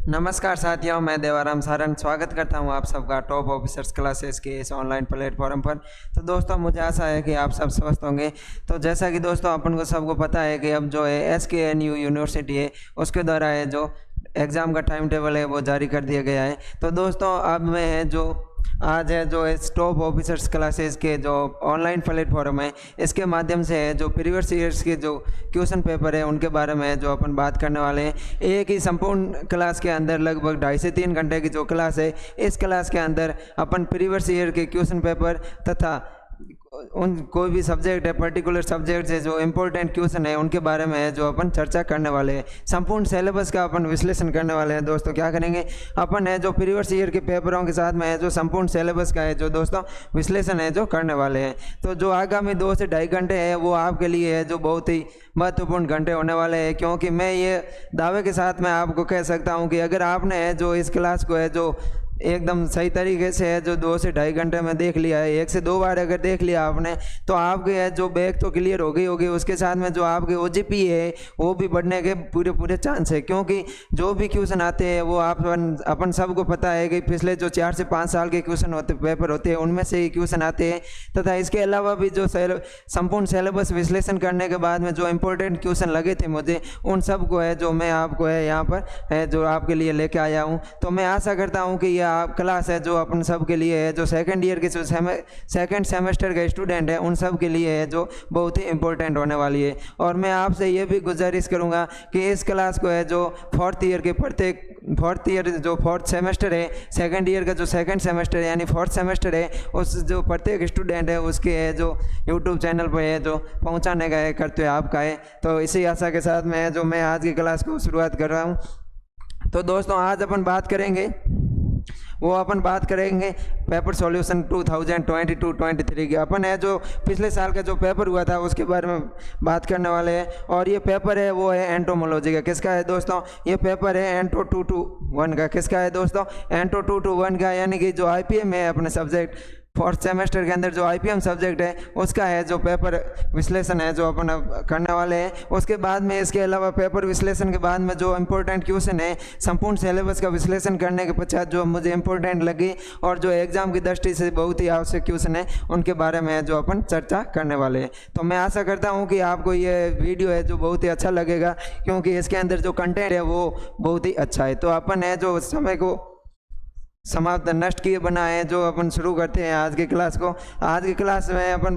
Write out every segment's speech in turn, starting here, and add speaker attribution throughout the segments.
Speaker 1: नमस्कार साथियों, मैं देवाराम सारंग स्वागत करता हूं आप सबका टॉप ऑफिसर्स क्लासेस के इस ऑनलाइन प्लेटफॉर्म पर। तो दोस्तों, मुझे आशा है कि आप सब स्वस्थ होंगे। तो जैसा कि दोस्तों अपन को सबको पता है कि अब जो है SKNU यूनिवर्सिटी है उसके द्वारा है जो एग्ज़ाम का टाइम टेबल है वो जारी कर दिया गया है। तो दोस्तों, अब मैं जो आज है जो इस टॉप ऑफिसर्स क्लासेस के जो ऑनलाइन प्लेटफॉर्म है इसके माध्यम से है जो प्रीवियस ईयर्स के जो क्वेश्चन पेपर है उनके बारे में जो अपन बात करने वाले हैं। एक ही संपूर्ण क्लास के अंदर लगभग 2.5 से 3 घंटे की जो क्लास है, इस क्लास के अंदर अपन प्रीवियस ईयर के क्वेश्चन पेपर तथा उन कोई भी सब्जेक्ट है, पर्टिकुलर सब्जेक्ट से जो इम्पोर्टेंट क्वेश्चन है उनके बारे में है जो अपन चर्चा करने वाले हैं। संपूर्ण सिलेबस का अपन विश्लेषण करने वाले हैं। दोस्तों, क्या करेंगे अपन है जो प्रीवियस ईयर के पेपरों के साथ में है जो संपूर्ण सिलेबस का है जो दोस्तों विश्लेषण है जो करने वाले हैं। तो जो आगामी 2 से 2.5 घंटे है वो आपके लिए है जो बहुत ही महत्वपूर्ण घंटे होने वाले हैं, क्योंकि मैं ये दावे के साथ मैं आपको कह सकता हूँ कि अगर आपने है जो इस क्लास को है जो एकदम सही तरीके से है जो 2 से 2.5 घंटे में देख लिया है, 1 से 2 बार अगर देख लिया आपने, तो आपके है जो बैक तो क्लियर हो गई होगी। उसके साथ में जो आपके OGP है वो भी बढ़ने के पूरे चांस है, क्योंकि जो भी क्वेश्चन आते हैं वो अपन सबको पता है कि पिछले जो 4 से 5 साल के क्वेश्चन होते पेपर होते हैं उनमें से ही क्वेश्चन आते हैं। तथा इसके अलावा भी जो संपूर्ण सिलेबस विश्लेषण करने के बाद में जो इम्पोर्टेंट क्वेश्चन लगे थे मुझे, उन सब को है जो मैं आपको है यहाँ पर है जो आपके लिए लेके आया हूँ। तो मैं आशा करता हूँ कि यह आप क्लास है जो अपन सब के लिए है जो सेकंड ईयर के जो सेकंड सेमेस्टर के स्टूडेंट है उन सब के लिए है जो बहुत ही इम्पोर्टेंट होने वाली है। और मैं आपसे ये भी गुजारिश करूँगा कि इस क्लास को है जो फोर्थ ईयर जो फोर्थ सेमेस्टर है, सेकंड ईयर का जो सेकंड सेमेस्टर है यानी फोर्थ सेमेस्टर है, उस जो प्रत्येक स्टूडेंट है उसके है जो यूट्यूब चैनल पर है जो पहुँचाने का है करते हुए आपका है। तो इसी आशा के साथ में जो मैं आज की क्लास को शुरुआत कर रहा हूँ। तो दोस्तों, आज अपन बात करेंगे पेपर सॉल्यूशन 2022-23 की। अपन है जो पिछले साल का जो पेपर हुआ था उसके बारे में बात करने वाले हैं। और ये पेपर है वो है एंटोमोलॉजी का। किसका है दोस्तों? ये पेपर है एंटो 221 का। किसका है दोस्तों? एंटो 221 का, यानी कि जो IPM है अपने सब्जेक्ट फोर्थ सेमेस्टर के अंदर जो IPM सब्जेक्ट है उसका है जो पेपर विश्लेषण है जो अपन करने वाले हैं। उसके बाद में इसके अलावा पेपर विश्लेषण के बाद में जो इम्पोर्टेंट क्वेश्चन है संपूर्ण सिलेबस का विश्लेषण करने के पश्चात जो मुझे इम्पोर्टेंट लगी और जो एग्जाम की दृष्टि से बहुत ही आवश्यक क्वेश्चन है उनके बारे में जो अपन चर्चा करने वाले हैं। तो मैं आशा करता हूँ कि आपको ये वीडियो है जो बहुत ही अच्छा लगेगा, क्योंकि इसके अंदर जो कंटेंट है वो बहुत ही अच्छा है। तो अपन है जो समय को समाप्त नष्ट किए बना है जो अपन शुरू करते हैं आज की क्लास को। आज की क्लास में अपन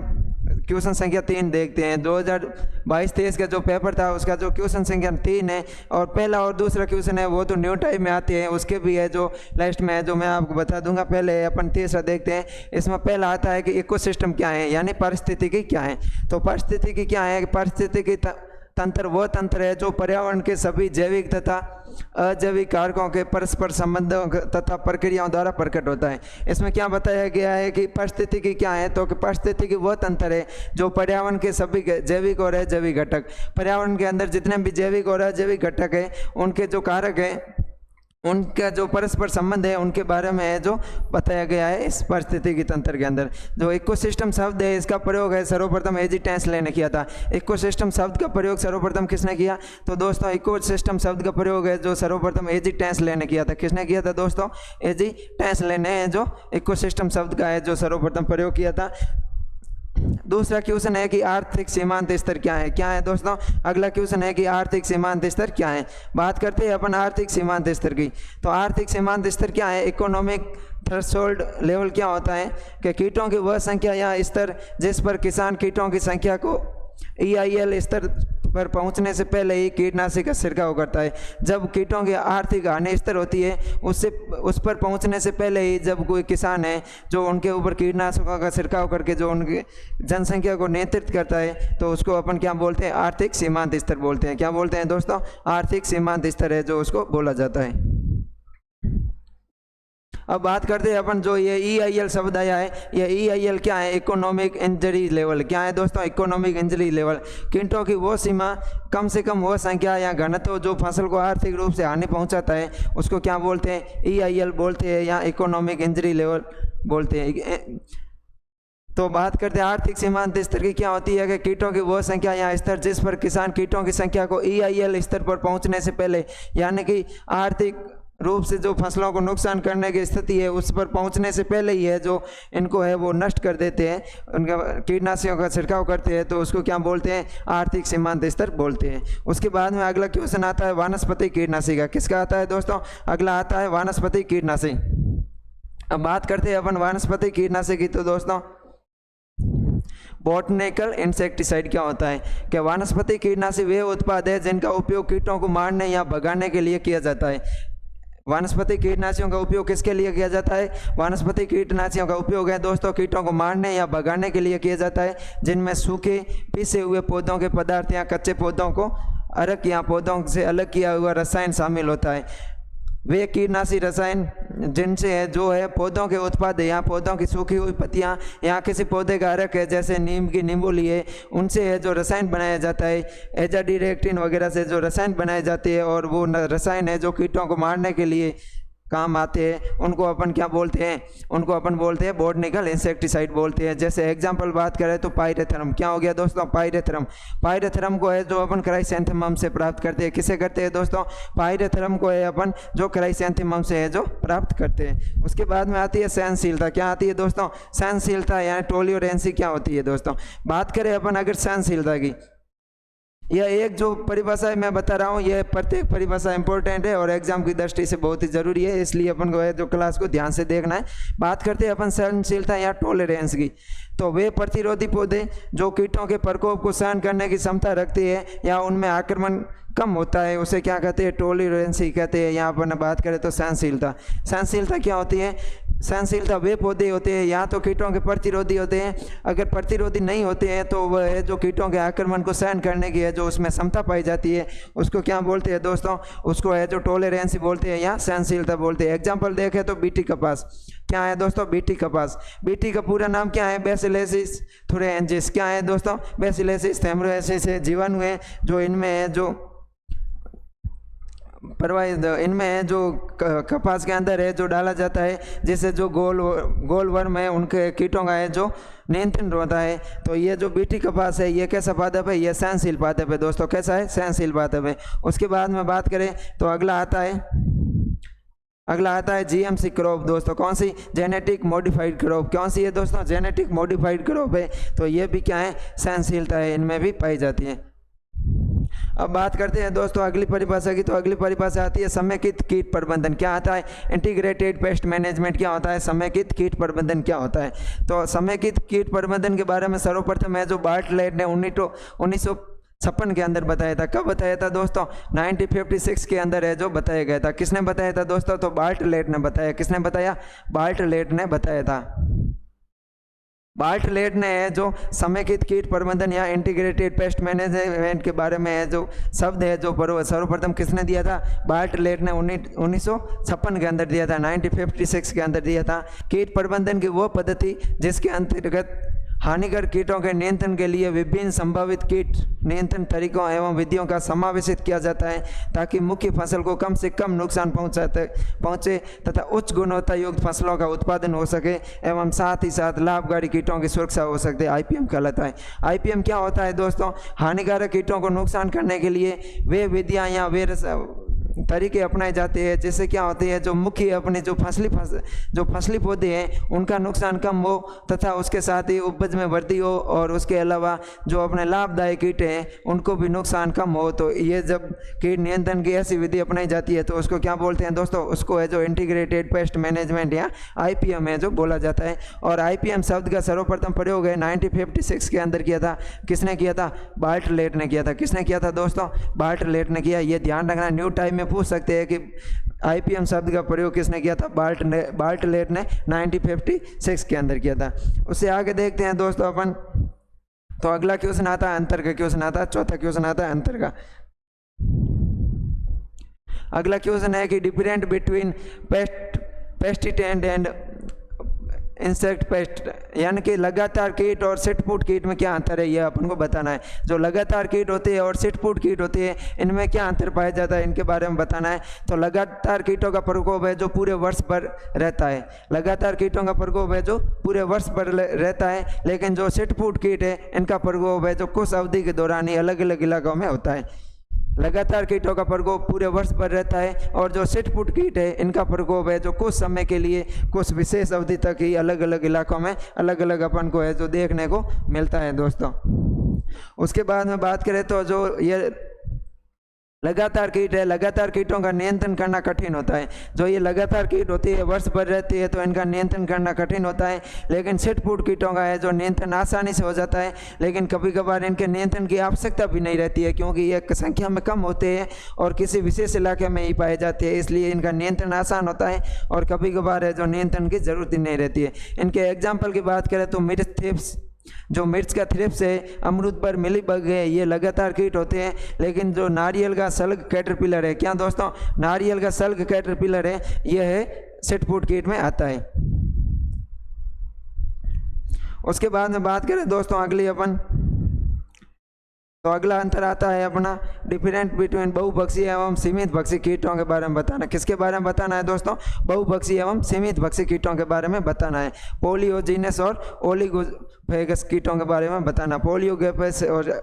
Speaker 1: क्वेश्चन संख्या 3 देखते हैं। 2022-23 का जो पेपर था उसका जो क्वेश्चन संख्या 3 है, और पहला और दूसरा क्वेश्चन है वो तो न्यू टाइप में आते हैं, उसके भी है जो लास्ट में है जो मैं आपको बता दूंगा। पहले अपन तीसरा देखते हैं। इसमें पहला आता है कि इकोसिस्टम क्या है, यानी पारिस्थितिकी क्या है। तो पारिस्थितिकी क्या है? पारिस्थितिकी तंत्र वो तंत्र है जो पर्यावरण के सभी जैविक तथा अजैविक कारकों के परस्पर संबंधों तथा प्रक्रियाओं द्वारा प्रकट होता है। इसमें क्या बताया गया है कि पारिस्थितिकी क्या है? तो कि पारिस्थितिकी वो तंत्र है जो पर्यावरण के सभी जैविक और अजैविक घटक, पर्यावरण के अंदर जितने भी जैविक और अजैविक घटक है उनके जो कारक है उनका जो परस्पर संबंध है उनके बारे में है जो बताया गया है इस पारिस्थितिकी तंत्र के अंदर। जो इकोसिस्टम शब्द है इसका प्रयोग है सर्वप्रथम एजी टेंसले ने किया था। इकोसिस्टम शब्द का प्रयोग सर्वप्रथम किसने किया? तो दोस्तों, इकोसिस्टम शब्द का प्रयोग है जो सर्वप्रथम एजी टेंसले ने किया था। किसने किया था दोस्तों? एजी टेंसले ने जो इकोसिस्टम शब्द का है जो सर्वप्रथम प्रयोग किया था। दूसरा क्वेश्चन है कि आर्थिक सीमांत स्तर क्या है? क्या है दोस्तों? अगला क्वेश्चन है कि आर्थिक सीमांत स्तर क्या है। बात करते हैं अपन आर्थिक सीमांत स्तर की। तो आर्थिक सीमांत स्तर क्या है? इकोनॉमिक थ्रेशोल्ड लेवल क्या होता है कि कीटों की वह संख्या या स्तर जिस पर किसान कीटों की संख्या को EIL स्तर पर पहुंचने से पहले ही कीटनाशक का छिड़काव करता है। जब कीटों की आर्थिक हानि स्तर होती है उस पर पहुंचने से पहले ही जब कोई किसान है जो उनके ऊपर कीटनाशकों का छिड़काव करके जो उनकी जनसंख्या को नियंत्रित करता है तो उसको अपन क्या बोलते हैं? आर्थिक सीमांत स्तर बोलते हैं। क्या बोलते हैं दोस्तों? आर्थिक सीमांत स्तर है जो उसको बोला जाता है। अब बात करते हैं अपन जो ये EIL शब्द आया है, ये EIL क्या है? Economic injury level. क्या है दोस्तों? Economic injury level. कीटों की वो सीमा, कम से कम वो संख्या या घनत्व जो फसल को आर्थिक रूप से हानि पहुंचाता है उसको क्या बोलते हैं? EIL बोलते हैं या इकोनॉमिक इंजरी लेवल बोलते हैं। तो बात करते हैं आर्थिक सीमांत स्तर की। क्या होती है कि कीटों की वो संख्या या स्तर जिस पर किसान कीटों की संख्या को EIL स्तर पर पहुंचने से पहले, यानी कि आर्थिक रूप से जो फसलों को नुकसान करने की स्थिति है उस पर पहुंचने से पहले ही है जो इनको है वो नष्ट कर देते हैं, उनका कीटनाशकों का छिड़काव करते हैं, तो उसको क्या बोलते हैं, आर्थिक सीमांत स्तर बोलते हैं। उसके बाद में अगला क्वेश्चन आता है वानस्पतिक कीटनाशी का। किसका आता है दोस्तों, अगला आता है वानस्पतिक कीटनाशी। अब बात करते हैं अपन वानस्पतिक कीटनाशी की। तो दोस्तों बॉटनिकल इंसेक्टिसाइड क्या होता है, कि वानस्पतिक कीटनाशी वे उत्पाद है जिनका उपयोग कीटों को मारने या भगाने के लिए किया जाता है। वानस्पतिक कीटनाशियों का उपयोग किसके लिए किया जाता है, वानस्पतिक कीटनाशियों का उपयोग है दोस्तों कीटों को मारने या भगाने के लिए किया जाता है, जिनमें सूखे पीसे हुए पौधों के पदार्थ या कच्चे पौधों को अर्क या पौधों से अलग किया हुआ रसायन शामिल होता है। वे कीटनाशी रसायन जिनसे है जो है पौधों के उत्पाद है या पौधों की सूखी हुई पत्तियां या किसी पौधे का अर्क है, जैसे नीम की निम्बोली है, उनसे है जो रसायन बनाया जाता है, एजाडिरेक्टिन वगैरह से जो रसायन बनाए जाते हैं, और वो रसायन है जो कीटों को मारने के लिए काम आते हैं, उनको अपन क्या बोलते हैं, उनको अपन बोलते हैं बॉटनिकल इंसेक्टिसाइड बोलते हैं। जैसे एग्जांपल बात करें तो पायरेथ्रम, क्या हो गया दोस्तों, पायरेथ्रम। पायरेथ्रम को है जो अपन क्राइसैंथेमम से प्राप्त करते हैं। किसे करते हैं दोस्तों, पायरेथ्रम को है अपन जो क्राइसैंथेमम से है जो प्राप्त करते हैं। उसके बाद में आती है सहनशीलता। क्या आती है दोस्तों, सहनशीलता यानी टोलियोरेंसी क्या होती है दोस्तों। बात करें अपन अगर सहनशीलता की, यह एक जो परिभाषा है मैं बता रहा हूँ, यह प्रत्येक परिभाषा इंपॉर्टेंट है और एग्जाम की दृष्टि से बहुत ही जरूरी है, इसलिए अपन को है जो क्लास को ध्यान से देखना है। बात करते हैं अपन सहनशीलता या टॉलरेंस की। तो वे प्रतिरोधी पौधे जो कीटों के प्रकोप को सहन करने की क्षमता रखते हैं या उनमें आक्रमण कम होता है, उसे क्या कहते हैं, टॉलरेंसी कहते हैं। यहाँ पर बात करें तो सहनशीलता। सहनशीलता क्या होती है, सहनशीलता वे पौधे होते हैं या तो कीटों के प्रतिरोधी होते हैं, अगर प्रतिरोधी नहीं होते हैं तो वह है जो कीटों के आक्रमण को सहन करने की है जो उसमें क्षमता पाई जाती है, उसको क्या बोलते हैं दोस्तों, उसको है जो टॉलरेंसी बोलते हैं या सहनशीलता बोलते हैं। एग्जाम्पल देखें तो बीटी कपास, क्या है दोस्तों, बीटी कपास। बीटी का पूरा नाम क्या है, बेसिलस थुरेंजिस। क्या है दोस्तों, बेसिलस थुरेंजिस है, जीवाणु है जो इनमें है जो प्रवाहित, इनमें है जो कपास के अंदर है जो डाला जाता है, जिससे जो गोल वर्म है उनके कीटों का है जो नियंत्रण होता है। तो ये जो बीटी कपास है ये कैसा पादप है, ये सहनशील पादप है दोस्तों। कैसा है, सहनशील पादप है। उसके बाद में बात करें तो अगला आता है जीएमसी क्रॉप दोस्तों। कौन सी, जेनेटिक मॉडिफाइड क्रॉप। कौन सी है दोस्तों, जेनेटिक मॉडिफाइड क्रॉप है। तो ये भी क्या है, सहनशीलता है, इनमें भी पाई जाती है। अब बात करते हैं दोस्तों अगली परिभाषा की। तो अगली परिभाषा आती है समेकित कीट प्रबंधन। क्या आता है, इंटीग्रेटेड पेस्ट मैनेजमेंट। क्या होता है, समेकित कीट प्रबंधन क्या होता है। तो समेकित कीट प्रबंधन के बारे में सर्वप्रथम है जो बार्टलेट ने 1956 के अंदर बताया था। कब बताया था दोस्तों, 1956 के अंदर है जो बताया गया था। किसने बताया था दोस्तों, तो बार्टलेट ने बताया। किसने बताया, बार्टलेट ने बताया था। बार्टलेट ने है जो समेकित कीट प्रबंधन या इंटीग्रेटेड पेस्ट मैनेजमेंट के बारे में है जो शब्द है जो सर्वप्रथम किसने दिया था, बार्टलेट ने 1956 के अंदर दिया था, 1956 के अंदर दिया था। कीट प्रबंधन की वो पद्धति जिसके अंतर्गत हानिकारक कीटों के नियंत्रण के लिए विभिन्न संभावित कीट नियंत्रण तरीकों एवं विधियों का समावेशित किया जाता है ताकि मुख्य फसल को कम से कम नुकसान पहुंचे तथा उच्च गुणवत्ता युक्त फसलों का उत्पादन हो सके एवं साथ ही साथ लाभकारी कीटों की सुरक्षा हो सकती है। आईपीएम कहलाता है। आईपीएम क्या होता है दोस्तों, हानिकारक कीटों को नुकसान करने के लिए वे विधियाँ या वे तरीके अपनाए जाते हैं जिससे क्या होती है, जो मुख्य अपने जो फसली पौधे हैं उनका नुकसान कम हो तथा उसके साथ ही उपज में वृद्धि हो, और उसके अलावा जो अपने लाभदायक कीट हैं उनको भी नुकसान कम हो। तो ये जब कीट नियंत्रण की ऐसी विधि अपनाई जाती है तो उसको क्या बोलते हैं दोस्तों, उसको है जो इंटीग्रेटेड पेस्ट मैनेजमेंट या आईपीएम है जो बोला जाता है। और आईपीएम शब्द का सर्वप्रथम प्रयोग है 1956 के अंदर किया था। किसने किया था, बार्टलेट ने किया था। किसने किया था दोस्तों, बार्टलेट ने किया। ये ध्यान रखना, न्यू टाइम में पूछ सकते हैं कि आईपीएम शब्द का प्रयोग किसने किया था, बार्टलेट ने 1956 के अंदर किया था। उससे आगे देखते हैं दोस्तों अपन। तो अगला क्वेश्चन आता है अंतर का क्वेश्चन आता है, चौथा क्वेश्चन आता है अंतर का। अगला क्वेश्चन है कि different between pesticide and insect pest, यानी कि लगातार कीट और सिटपुट कीट में क्या अंतर है, ये अपन को बताना है। जो लगातार कीट होते हैं और सिटपुट कीट होती है इनमें क्या अंतर पाया जाता है, इनके बारे में बताना है। तो लगातार कीटों का प्रकोप है जो पूरे वर्ष भर रहता है। लगातार कीटों का प्रकोप है जो पूरे वर्ष भर रहता है, लेकिन जो सिटपुट कीट है इनका प्रकोप है जो कुछ अवधि के दौरान ही अलग अलग इलाकों में होता है। लगातार कीटों का प्रकोप पूरे वर्ष भर रहता है, और जो सिटपुट कीट है इनका प्रकोप है जो कुछ समय के लिए कुछ विशेष अवधि तक ही अलग अलग इलाकों में अलग अलग अपन को है जो देखने को मिलता है दोस्तों। उसके बाद में बात करें तो जो ये लगातार कीट है, लगातार कीटों का नियंत्रण करना कठिन होता है। जो ये लगातार कीट होती है वर्ष भर रहती है तो इनका नियंत्रण करना कठिन होता है, लेकिन सिटपुट कीटों का है जो नियंत्रण आसानी से हो जाता है, लेकिन कभी कभार इनके नियंत्रण की आवश्यकता भी नहीं रहती है क्योंकि ये संख्या में कम होते हैं और किसी विशेष इलाके में ही पाए जाते हैं, इसलिए इनका नियंत्रण आसान होता है और कभी कभार है जो नियंत्रण की जरूरत ही नहीं रहती है। इनके एग्जाम्पल की बात करें तो मिर्च थ्रिप्स, जो मिर्च का थ्रिप्स है, अमरूद पर मिलीबग है, ये लगातार कीट होते हैं। लेकिन जो नारियल का सल्ग कैटरपिलर है, क्या दोस्तों, नारियल का सल्ग कैटरपिलर है, ये है सिटपुट कीट में आता है। उसके बाद में बात करें दोस्तों अगली अपन, तो अगला अंतर आता है अपना डिफरेंट बिटवीन बहुभक्षी एवं सीमित भक्षी कीटों के बारे में बताना। किसके बारे में बताना है दोस्तों, बहुभक्षी एवं सीमित भक्षी कीटों के बारे में बताना है। पोलियोजीनस और ओलिगोफेगस कीटों के बारे में बताना, पोलियोगेफेस और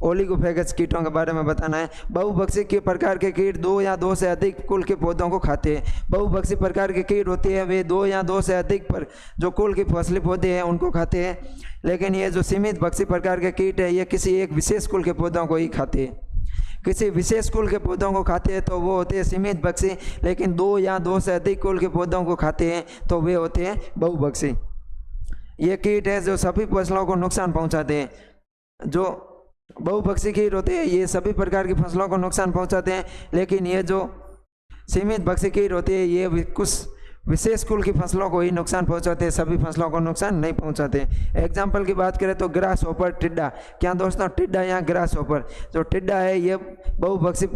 Speaker 1: ओलिगोफेगस कीटों के बारे में बताना है। बहुभक्षी के प्रकार के कीट 2 या 2 से अधिक कुल के पौधों को खाते हैं। बहुभक्षी प्रकार के कीट होते हैं वे 2 या 2 से अधिक पर जो कुल के फसली पौधे हैं उनको खाते हैं, लेकिन ये जो सीमित भक्षी प्रकार के कीट है ये किसी एक विशेष कुल के पौधों को ही खाते हैं। किसी विशेष कुल के पौधों को खाते हैं तो वो होते हैं सीमित भक्षी, लेकिन 2 या 2 से अधिक कुल के पौधों को खाते हैं तो वे होते हैं बहुभक्षी। ये कीट है जो सभी फसलों को नुकसान पहुंचाते हैं। जो बहुभक्षी कीट होते हैं ये सभी प्रकार की फसलों को नुकसान पहुंचाते हैं, लेकिन ये जो सीमित भक्षी कीट होते हैं ये कुछ विशेष कुल की फसलों को ही नुकसान पहुंचाते हैं, सभी फसलों को नुकसान नहीं पहुंचाते। एग्जाम्पल की बात करें तो ग्रास होपर, टिड्डा, क्या दोस्तों, टिड्डा या ग्रास होपर, जो टिड्डा है ये बहुभक्षी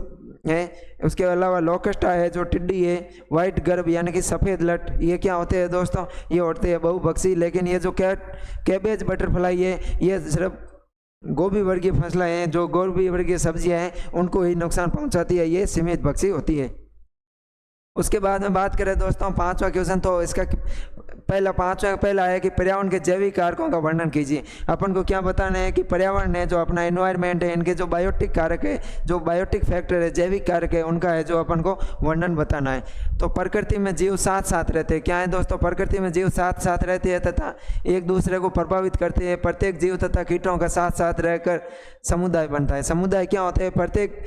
Speaker 1: है। उसके अलावा लोकस्टा है जो टिड्डी है, वाइट गर्भ यानी कि सफ़ेद लट, ये क्या होते हैं दोस्तों, ये होते हैं बहुभक्षी। लेकिन ये जो कैबेज बटरफ्लाई है ये सिर्फ गोभी वर्गीय फसलें हैं, जो गोभी वर्गीय सब्जियां हैं उनको ही नुकसान पहुंचाती है, ये सीमित भक्षी होती है। उसके बाद में बात करें दोस्तों पांचवा क्वेश्चन, तो इसका पहला है कि पर्यावरण के जैविक कारकों का वर्णन कीजिए। अपन को क्या बताना है कि पर्यावरण है जो अपना एनवायरनमेंट है, इनके जो बायोटिक कारक है, जो बायोटिक फैक्टर है, जैविक कारक है, उनका है जो अपन को वर्णन बताना है। तो प्रकृति में जीव साथ साथ रहते हैं, क्या है दोस्तों, प्रकृति में जीव साथ साथ रहते हैं तथा एक दूसरे को प्रभावित करते हैं। प्रत्येक जीव तथा कीटों का साथ साथ रहकर समुदाय बनता है। समुदाय क्या होते हैं, प्रत्येक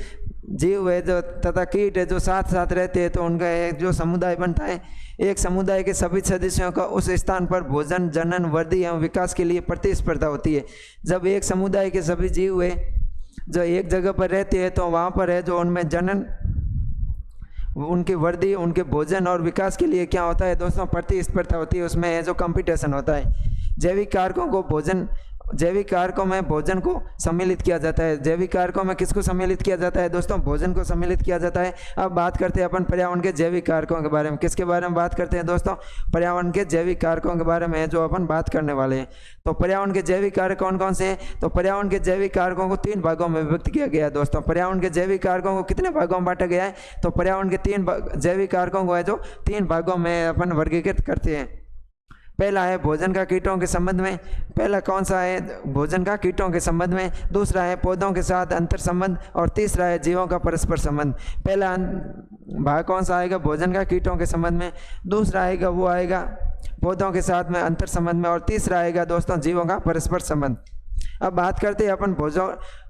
Speaker 1: जीव है जो तथा कीट है जो साथ साथ रहते हैं तो उनका एक जो समुदाय बनता है। एक समुदाय के सभी सदस्यों का उस स्थान पर भोजन, जनन, वृद्धि एवं विकास के लिए प्रतिस्पर्धा होती है। जब एक समुदाय के सभी जीव है जो एक जगह पर रहते हैं तो वहाँ पर है जो उनमें जनन, उनकी वृद्धि, उनके भोजन और विकास के लिए क्या होता है दोस्तों, प्रतिस्पर्धा होती है, उसमें है जो कंपटीशन होता है। जैविक कारकों को जैविक कारकों में भोजन को सम्मिलित किया जाता है। जैविक कारकों में किसको सम्मिलित किया जाता है दोस्तों, भोजन को सम्मिलित किया जाता है। अब बात करते हैं अपन पर्यावरण के जैविक कारकों के बारे में। किसके बारे में बात करते हैं दोस्तों, पर्यावरण के जैविक कारकों के बारे में जो अपन बात करने वाले हैं। तो पर्यावरण के जैविक कारक कौन कौन से हैं, तो पर्यावरण के जैविक कारकों को 3 भागों में विभक्त किया गया है दोस्तों। पर्यावरण के जैविक कारकों को कितने भागों में बांटा गया है, तो पर्यावरण के 3 जैविक कारकों को है जो 3 भागों में अपन वर्गीकृत करते हैं। पहला है भोजन का कीटों के संबंध में, पहला कौन सा है, भोजन का कीटों के संबंध में। दूसरा है पौधों के साथ अंतर संबंध, और तीसरा है जीवों का परस्पर संबंध। पहला भाग कौन सा आएगा, भोजन का कीटों के संबंध में। दूसरा आएगा वो आएगा पौधों के साथ में अंतर संबंध में, और तीसरा आएगा दोस्तों जीवों का परस्पर संबंध। अब बात करते हैं अपन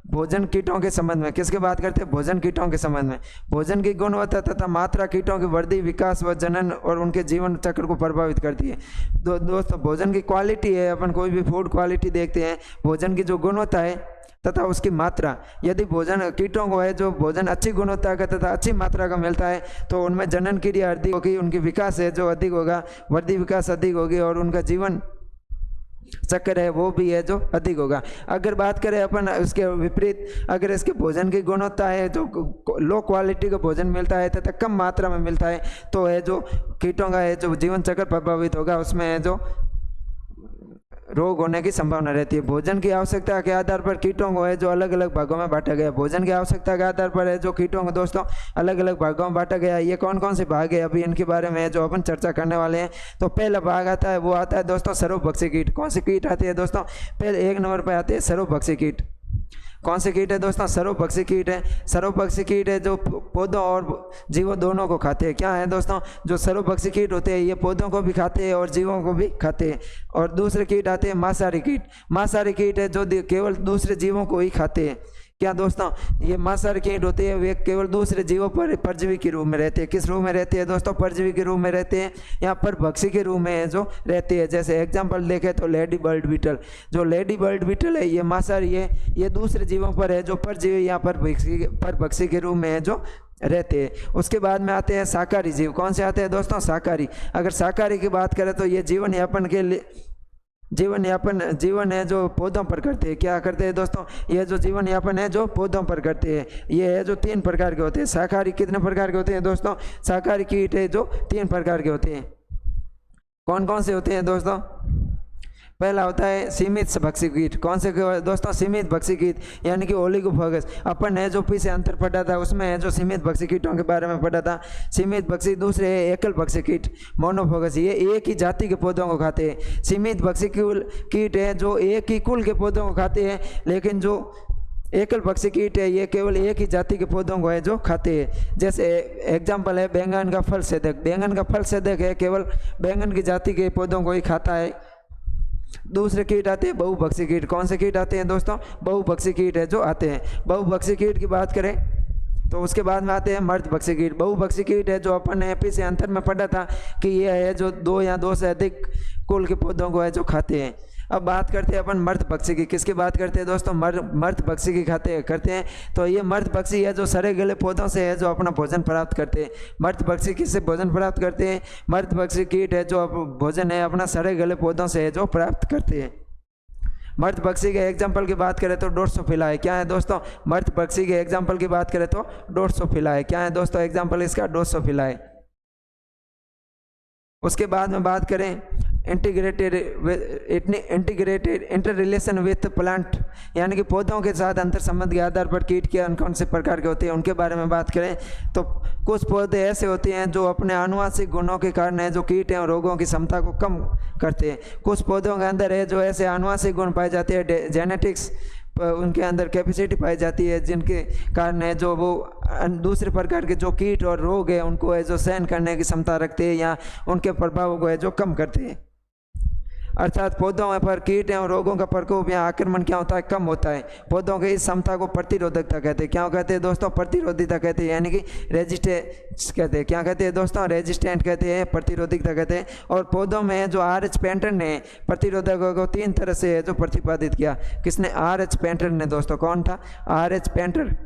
Speaker 1: भोजन कीटों के संबंध में। किसके बात करते हैं, भोजन कीटों के संबंध में। भोजन की गुणवत्ता तथा मात्रा कीटों की वृद्धि, विकास व जनन और उनके जीवन चक्र को प्रभावित करती है। दोस्तों भोजन की क्वालिटी है, अपन कोई भी फूड क्वालिटी देखते हैं, भोजन की जो गुणवत्ता है तथा उसकी मात्रा, यदि भोजन कीटों को है जो भोजन अच्छी गुणवत्ता का तथा अच्छी मात्रा का मिलता है तो उनमें जनन क्रिया अधिक होगी, उनकी विकास है जो अधिक होगा, वृद्धि विकास अधिक होगी, और उनका जीवन चक्कर है वो भी है जो अधिक होगा। अगर बात करें अपन उसके विपरीत, अगर इसके भोजन की गुणवत्ता है जो लो क्वालिटी का भोजन मिलता है तथा कम मात्रा में मिलता है तो है जो कीटों का है जो जीवन चक्र प्रभावित होगा, उसमें है जो रोग होने की संभावना रहती है। भोजन की आवश्यकता के आधार पर कीटों को है जो अलग अलग भागों में बांटा गया। भोजन की आवश्यकता के आधार पर है जो कीटों को दोस्तों अलग अलग भागों में बांटा गया। ये कौन कौन से भाग है अभी इनके बारे में है जो अपन चर्चा करने वाले हैं। तो पहला भाग आता है वो आता है दोस्तों सर्वभक्षी कीट। कौन से कीट आते हैं दोस्तों, पहले 1 नंबर पर आते हैं सर्वभक्षी कीट। कौन से कीट है दोस्तों? सर्वभक्षी कीट है। सर्वभक्षी कीट है जो पौधों और जीवों दोनों को खाते हैं। क्या है दोस्तों? जो सर्वभक्षी कीट होते हैं ये पौधों को भी खाते हैं और जीवों को भी खाते हैं। और दूसरे कीट आते हैं मांसाहारी कीट। मांसाहारी कीट है जो केवल दूसरे जीवों को ही खाते हैं। क्या दोस्तों? ये मांसाहारी कीट होते हैं, वे केवल दूसरे जीवों पर परजीवी के रूप में रहते हैं। किस रूप में रहते हैं दोस्तों? परजीवी के रूप में रहते हैं, यहाँ पर भक्षी के रूप में जो रहते हैं। जैसे एग्जांपल देखें तो लेडी बर्ड बीटल, जो लेडी बर्ड बीटल है ये मांसाहारी है, ये दूसरे जीवों पर है जो परजीवी यहाँ पर भक्षी के रूप में है जो रहते हैं। उसके बाद में आते हैं शाकाहारी जीव। कौन से आते हैं दोस्तों? शाकाहारी। अगर शाकाहारी की बात करें तो ये जीवन यापन के लिए जीवन है जो पौधों पर करते हैं। क्या करते हैं दोस्तों? ये जो जीवन यापन है जो पौधों पर करते हैं, ये है जो 3 प्रकार के होते हैं। शाकाहारी कितने प्रकार के होते हैं दोस्तों? शाकाहारी कीट है जो 3 प्रकार के होते हैं। कौन कौन से होते हैं दोस्तों? पहला होता है सीमित भक्षी कीट। कौन से दोस्तों? सीमित भक्षी कीट, यानी कि ओलिगोफोगस। अपन है जो पीछे अंतर पढ़ा था उसमें है जो सीमित भक्षी कीटों के बारे में पढ़ा था। सीमित भक्षी। दूसरे है एकल भक्षी कीट, मोनोफोगस, ये एक ही जाति के पौधों को खाते हैं। सीमित भक्षी कीट है जो एक ही कुल के पौधों को खाते हैं, लेकिन जो एकल भक्षी कीट है ये केवल एक ही जाति के पौधों को है जो खाते हैं। जैसे एग्जाम्पल है बैंगन का फल सेदक। बैंगन का फल सेदक है केवल बैंगन की जाति के पौधों को ही खाता है। दूसरे कीट आते हैं बहुभक्षी कीट। कौन से कीट आते हैं दोस्तों? बहुभक्षी कीट है जो आते हैं। बहुभक्षी कीट की बात करें तो उसके बाद में आते हैं मर्दभक्षी कीट। बहुभक्षी कीट है जो अपन ने पीछे अंतर में पढ़ा था कि ये है जो 2 या 2 से अधिक कुल के पौधों को है जो खाते हैं। अब बात करते हैं अपन मर्दभक्षी की। किसकी बात करते हैं दोस्तों? मर्दभक्षी की करते हैं। तो ये मर्दभक्षी है जो सड़े गले पौधों से है जो अपना भोजन प्राप्त करते हैं। मर्दभक्षी किससे भोजन प्राप्त करते हैं? मर्दभक्षी कीट है जो भोजन है अपना सड़े गले पौधों से है जो प्राप्त करते हैं। मर्दभक्षी के एग्जाम्पल की बात करें तो ड्रोसोफिला है। क्या है दोस्तों? मर्दभक्षी के एग्जाम्पल की बात करें तो ड्रोसोफिला है। क्या है दोस्तों एग्जाम्पल इसका? ड्रोसोफिला है। उसके बाद में बात करें integrated inter relation with plant, यानी कि पौधों के साथ अंतर संबंध के आधार पर कीट के कौन से प्रकार के होते हैं उनके बारे में बात करें तो कुछ पौधे ऐसे होते हैं जो अपने आनुवांशिक गुणों के कारण है जो कीट एवं रोगों की क्षमता को कम करते हैं। कुछ पौधों के अंदर है जो ऐसे आनुवांशिक गुण पाए जाते हैं, जेनेटिक्स उनके अंदर कैपेसिटी पाई जाती है जिनके कारण है जो वो दूसरे प्रकार के जो कीट और रोग है उनको है जो सहन करने की क्षमता रखते हैं या उनके प्रभाव को है जो कम करते हैं। अर्थात पौधों पर कीट एवं रोगों का प्रकोप या आक्रमण क्या होता है? कम होता है। पौधों के इस क्षमता को प्रतिरोधकता कहते हैं। क्या कहते हैं दोस्तों? प्रतिरोधिता कहते हैं, यानी कि रेजिस्टेंस कहते हैं। क्या कहते हैं दोस्तों? रेजिस्टेंट कहते हैं, प्रतिरोधिकता कहते हैं। और पौधों में जो RH पेंटन ने प्रतिरोधकों को 3 तरह से है जो प्रतिपादित किया। किसने? RH पेंटन ने दोस्तों। कौन था? RH painter.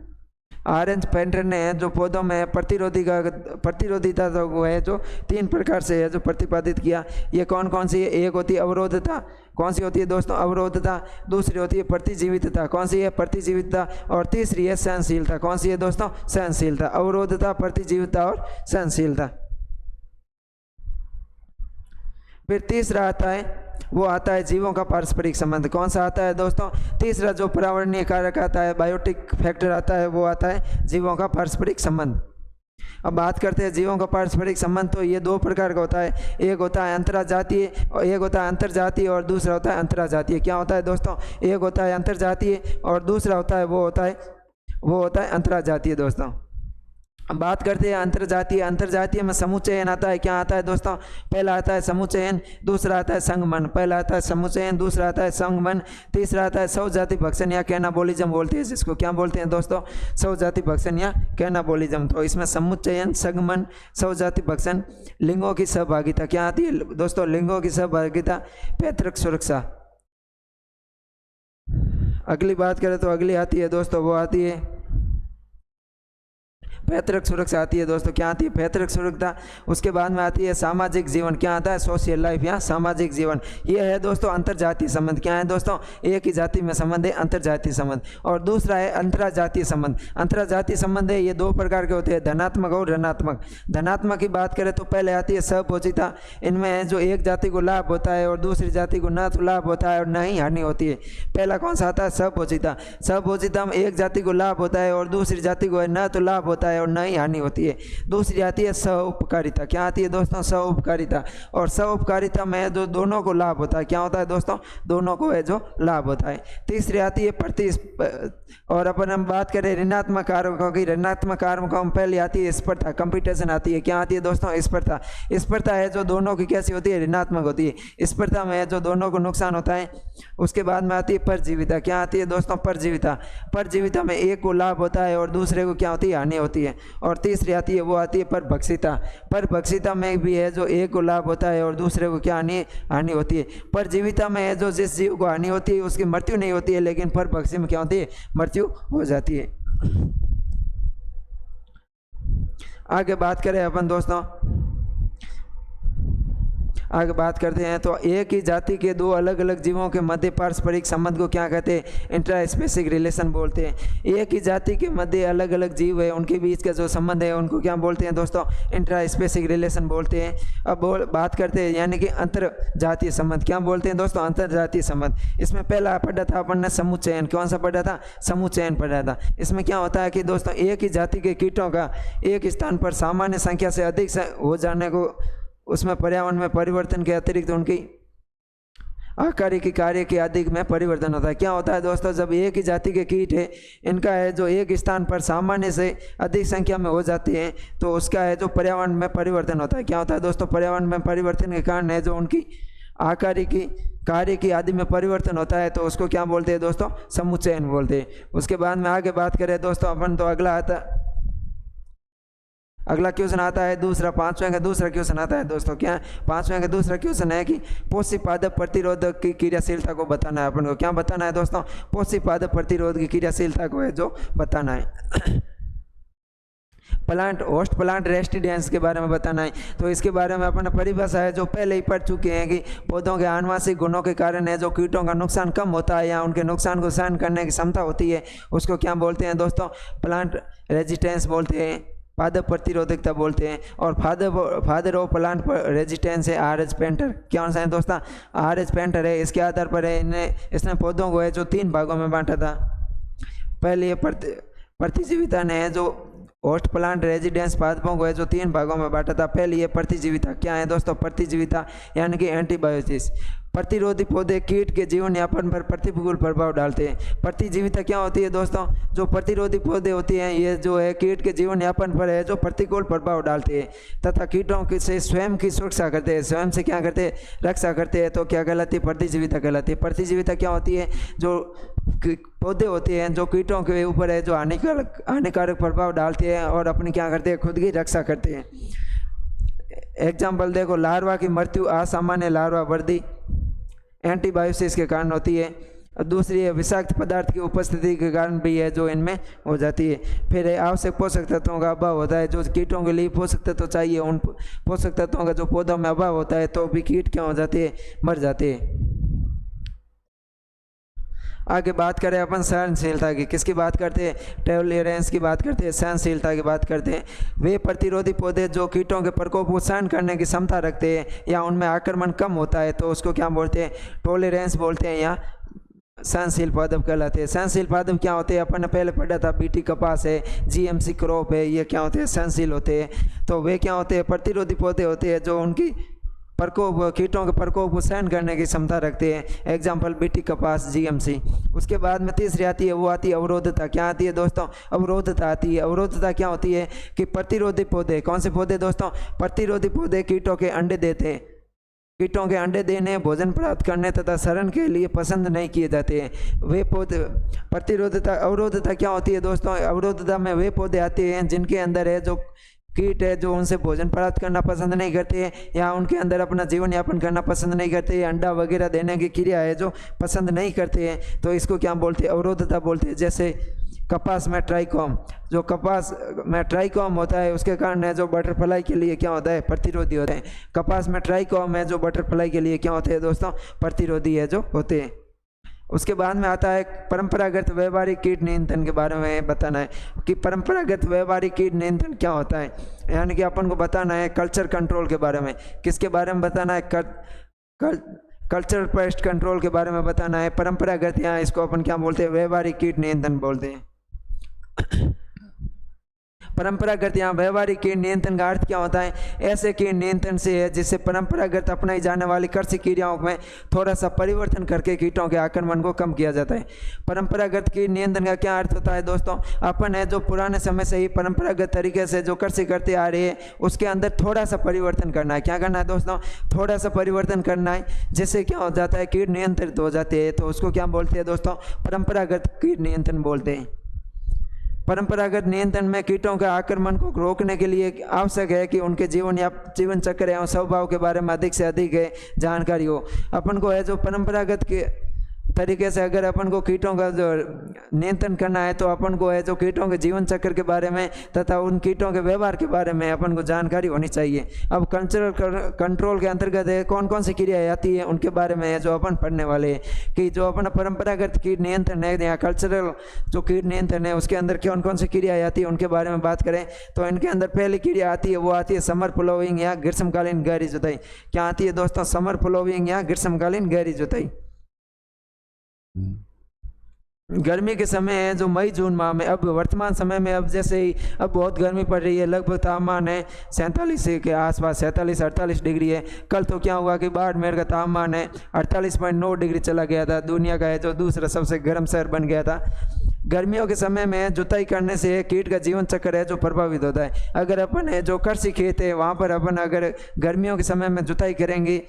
Speaker 1: ऑरेंज पेंटर ने जो पौधों में प्रतिरोधिता को है जो 3 प्रकार से है जो प्रतिपादित किया। ये कौन कौन सी है? एक होती है अवरोधता। कौन सी होती है दोस्तों? अवरोधता। दूसरी होती है प्रतिजीवितता। कौन सी है? प्रतिजीवितता। और तीसरी है सहनशीलता। कौन सी है दोस्तों? सहनशीलता। अवरोधता, प्रतिजीविता और सहनशीलता। फिर तीसरा आता है वो आता है जीवों का पारस्परिक संबंध। कौन सा आता है दोस्तों? तीसरा जो पर्यावरणीय कारक आता है, बायोटिक फैक्टर आता है, वो आता है जीवों का पारस्परिक संबंध। अब बात करते हैं जीवों का पारस्परिक संबंध। तो ये 2 प्रकार का होता है। एक होता है अंतरजातीय और एक होता है अंतरजातीय और दूसरा होता है अंतरजातीय। क्या होता है दोस्तों? एक होता है अंतरजातीय और दूसरा होता है वो होता है अंतरजातीय दोस्तों। अब बात करते हैं अंतरजातीय। अंतरजातीय में समूहचयन आता है। क्या आता है दोस्तों? पहला आता है समूहचयन, दूसरा आता है संगमन। पहला आता है समूहचयन, दूसरा आता है संगमन, तीसरा आता है स्वजाति भक्षण या कैनाबोलिज्म बोलते हैं जिसको। क्या बोलते हैं दोस्तों? स्वजाति भक्षण या कैनाबोलिज्म। तो इसमें समूहचयन, संगमन, स्वजाति भक्षण, लिंगों की सहभागिता क्या आती है दोस्तों? लिंगों की सहभागिता, पैतृक सुरक्षा। अगली बात करें तो अगली आती है दोस्तों, वो आती है पैतृक सुरक्षा आती है दोस्तों। क्या आती है? पैतृक सुरक्षा। उसके बाद में आती है सामाजिक जीवन। क्या आता है? सोशल लाइफ या सामाजिक जीवन। ये है दोस्तों अंतरजातीय संबंध। क्या है दोस्तों? एक ही जाति में संबंध है, अंतरजातीय संबंध। और दूसरा है अंतरजातीय संबंध। अंतरजातीय संबंध है ये 2 प्रकार के होते हैं, धनात्मक और ऋणात्मक। धनात्मक की बात करें तो पहले आती है सहभोजिता। इनमें है जो एक जाति को लाभ होता है और दूसरी जाति को न तो लाभ होता है और न ही हानि होती है। पहला कौन सा आता है? सहभोजिता। सहभोजिता में एक जाति को लाभ होता है और दूसरी जाति को न तो लाभ होता है है और न ही हानि होती है। दूसरी आती है सह-उपकारिता। क्या आती है दोस्तों? सह-उपकारिता। और सह-उपकारिता में जो दोनों को लाभ होता है, क्या होता है दोस्तों? दोनों को है जो लाभ होता है। तीसरी आती है और अपन हम बात करें ऋणात्मक कारकों की, ऋणात्मक कारकों में पहले आती है स्पर्धा, कंपटीशन आती है। क्या आती है दोस्तों? स्पर्धा। स्पर्धा है जो दोनों की कैसी होती है? ऋणात्मक होती है। स्पर्धा में है जो दोनों को नुकसान होता है। उसके बाद में आती है परजीविता। क्या आती है दोस्तों? परजीविता। परजीविता में एक को लाभ होता है और दूसरे को क्या होती है? हानि होती है। और तीसरी आती है, वो आती है परभक्षिता। परभक्षिता में भी है जो एक को लाभ होता है और दूसरे को क्या हानि होती है। परजीविता में है जो जिस जीव को हानि होती है उसकी मृत्यु नहीं होती है, लेकिन परभक्षी में क्या होती है? मृत्यु हो जाती है। आगे बात करें अपन दोस्तों, आगे बात करते हैं तो एक ही जाति के दो अलग अलग जीवों के मध्य पारस्परिक संबंध को क्या कहते हैं? इंट्रास्पेसिक रिलेशन बोलते हैं। एक ही जाति के मध्य अलग अलग जीव है, उनके बीच का जो संबंध है उनको क्या बोलते हैं दोस्तों? इंट्रास्पेसिक रिलेशन बोलते हैं। अब बात करते हैं यानी कि अंतर जातीय संबंध। क्या बोलते हैं दोस्तों? अंतर जातीय संबंध। इसमें पहला पढ़ा था अपन ने समुच्चयन। कौन सा पढ़ा था? समुच्चयन पढ़ा था। इसमें क्या होता है कि दोस्तों एक ही जाति के कीटों का एक स्थान पर सामान्य संख्या से अधिक हो जाने को, उसमें पर्यावरण में परिवर्तन के अतिरिक्त उनकी आकारिकी कार्य के अधिक में परिवर्तन होता है। क्या होता है दोस्तों? जब एक ही जाति के कीट है, इनका है जो एक स्थान पर सामान्य से अधिक संख्या में हो जाते हैं तो उसका है जो पर्यावरण में परिवर्तन होता है। क्या होता है दोस्तों? पर्यावरण में परिवर्तन के कारण है जो उनकी आकारिकी कार्य की आदि में परिवर्तन होता है तो उसको क्या बोलते हैं दोस्तों? समुच्चयन बोलते हैं। उसके बाद में आगे बात करें दोस्तों अपन तो अगला क्वेश्चन आता है दूसरा, पांचवें का दूसरा क्वेश्चन आता है दोस्तों। क्या पांचवें का दूसरा क्वेश्चन है कि पोषी पादप प्रतिरोधक की क्रियाशीलता को बताना है अपन को। क्या बताना है दोस्तों? पोषी पादप प्रतिरोध की क्रियाशीलता को है जो बताना है। प्लांट होस्ट प्लांट रेसिडेंस के बारे में बताना है। तो इसके बारे में अपन परिभाषा है जो पहले ही पढ़ चुके हैं कि पौधों के आनुवंशिक गुणों के कारण है जो कीटों का नुकसान कम होता है या उनके नुकसान को सहन करने की क्षमता होती है, उसको क्या बोलते हैं दोस्तों? प्लांट रेजिस्टेंस बोलते हैं, पादप प्रतिरोधकता बोलते हैं। और फादर ऑफ प्लांट रेजिस्टेंस है आर.एच. पेंटर। क्या सा है दोस्तों? आर.एच. पेंटर है। इसके आधार पर है इसने पौधों को है जो 3 भागों में बांटा था। पहले प्रतिजीविता ने है जो होस्ट प्लांट रेजिडेंस पादपों को है जो 3 भागों में बांटा था। पहली है प्रतिजीविता। क्या है दोस्तों? प्रतिजीविता यानी कि एंटीबायोसिस। प्रतिरोधी पौधे कीट के जीवन यापन पर प्रतिकूल प्रभाव डालते हैं। प्रतिजीविता क्या होती है दोस्तों? जो प्रतिरोधी पौधे होते हैं ये जो है कीट के जीवन यापन पर है जो प्रतिकूल प्रभाव डालते हैं तथा कीटों से स्वयं की सुरक्षा करते हैं, स्वयं से क्या करते हैं? रक्षा करते हैं। तो क्या कहलाती है? प्रतिजीविता कहलाती है। प्रतिजीविता क्या होती है? जो पौधे होते हैं जो कीटों के ऊपर है जो हानिकारक प्रभाव डालते हैं और अपनी क्या करते हैं? खुद की रक्षा करते हैं। एग्जाम्पल देखो, लार्वा की मृत्यु असामान्य लार्वा वृद्धि एंटीबायोसिस के कारण होती है। और दूसरी है विषाक्त पदार्थ की उपस्थिति के कारण भी है जो इनमें हो जाती है। फिर है आवश्यक पोषक तत्वों का अभाव होता है। जो कीटों के लिए पोषक तत्व चाहिए उन पोषक तत्वों का जो पौधों में अभाव होता है तो भी कीट क्या हो जाते हैं? मर जाते हैं। आगे बात करें अपन सहनशीलता की। किसकी बात करते हैं? टॉलरेंस की बात करते हैं, सहनशीलता की बात करते हैं। वे प्रतिरोधी पौधे जो कीटों के प्रकोप को सहन करने की क्षमता रखते हैं या उनमें आक्रमण कम होता है तो उसको क्या बोलते हैं? टॉलरेंस बोलते हैं या सहनशील पादप कहलाते हैं। सहनशील पादप क्या होते हैं? अपन ने पहले पढ़ा था, बीटी कपास है, जीएमसी क्रॉप है, ये क्या होते हैं? सहनशील होते हैं। तो वे क्या होते हैं? प्रतिरोधी पौधे होते हैं जो उनकी प्रकोप कीटों के प्रकोप को सहन करने की क्षमता रखते हैं। एग्जाम्पल बीटी कपास, जीएमसी। उसके बाद में तीसरी आती है, वो आती है अवरोधता। क्या आती है दोस्तों? अवरोधता आती है। अवरोधता क्या होती है कि प्रतिरोधी पौधे, कौन से पौधे दोस्तों? प्रतिरोधी पौधे कीटों के अंडे देते हैं, कीटों के अंडे देने, भोजन प्राप्त करने तथा शरण के लिए पसंद नहीं किए जाते हैं। वे पौधे प्रतिरोधता अवरोधता क्या होती है दोस्तों? अवरोधता में वे पौधे आते हैं जिनके अंदर है जो कीट है जो उनसे भोजन प्राप्त करना पसंद नहीं करते हैं या उनके अंदर अपना जीवन यापन करना पसंद नहीं करते, अंडा वगैरह देने की क्रिया है जो पसंद नहीं करते हैं तो इसको क्या बोलते हैं? अवरोधता बोलते हैं। जैसे कपास में ट्राइकोम, जो कपास में ट्राइकोम होता है उसके कारण है जो बटरफ्लाई के लिए क्या होता है? प्रतिरोधी होते हैं। कपास में ट्राइकोम है जो बटरफ्लाई के लिए क्या होते हैं दोस्तों? प्रतिरोधी है जो होते हैं। उसके बाद में आता है परंपरागत व्यवहारिक कीट नियंत्रण के बारे में बताना है कि परंपरागत व्यवहारिक कीट नियंत्रण क्या होता है। यानी कि अपन को बताना है कल्चर कंट्रोल के बारे में। किसके बारे में बताना है? कल्चर पेस्ट कंट्रोल के बारे में बताना है। परंपरागत यहाँ इसको अपन क्या बोलते हैं? व्यवहारिक कीट नियंत्रण बोलते हैं। परंपरागत यहाँ व्यवहारिक कीट नियंत्रण का अर्थ क्या होता है? ऐसे कीट नियंत्रण से है जिससे परंपरागत अपनाई जाने वाली कृषि क्रियाओं में थोड़ा सा परिवर्तन करके कीटों के आक्रमण को कम किया जाता है। परंपरागत कीट नियंत्रण का क्या अर्थ होता है दोस्तों? अपन है जो पुराने समय से ही परंपरागत तरीके से जो कृषि करते आ रहे हैं उसके अंदर थोड़ा सा परिवर्तन करना है। क्या करना है दोस्तों? थोड़ा सा परिवर्तन करना है, जिससे क्या हो जाता है, कीट नियंत्रित हो जाते हैं। तो उसको क्या बोलते हैं दोस्तों? परंपरागत कीट नियंत्रण बोलते हैं। परंपरागत नियंत्रण में कीटों के आक्रमण को रोकने के लिए आवश्यक है कि उनके जीवन चक्र एवं स्वभाव के बारे में अधिक से अधिक जानकारी हो। अपन को है जो परंपरागत के तरीके से अगर अपन को कीटों का जो नियंत्रण करना है तो अपन को है जो कीटों के जीवन चक्र के बारे में तथा उन कीटों के व्यवहार के बारे में अपन को जानकारी होनी चाहिए। अब कल्चरल कंट्रोल के अंतर्गत है कौन कौन सी क्रियाएं आती है उनके बारे में है जो अपन पढ़ने वाले हैं कि जो अपन परंपरागत कीट नियंत्रण है या कल्चरल जो कीट नियंत्रण है उसके अंदर कौन कौन सी क्रियाएं आती है उनके बारे में बात करें तो इनके अंदर पहली क्रिया आती है वो आती है समर प्लोविंग या ग्रीष्मकालीन गहरी जुताई। क्या आती है दोस्तों? समर प्लोविंग या ग्रीष्मकालीन गहरी जुताई। गर्मी के समय है जो मई जून माह में, अब वर्तमान समय में अब जैसे ही अब बहुत गर्मी पड़ रही है, लगभग तापमान है 47 के आसपास, 47-48 डिग्री है। कल तो क्या हुआ कि बाड़मेर का तापमान है 48.9 डिग्री चला गया था, दुनिया का है जो दूसरा सबसे गर्म शहर बन गया था। गर्मियों के समय में जुताई करने से कीट का जीवन चक्र है जो प्रभावित होता है। अगर अपन है जो कृषि खेत है वहाँ पर अपन अगर गर्मियों के समय में जुताई करेंगे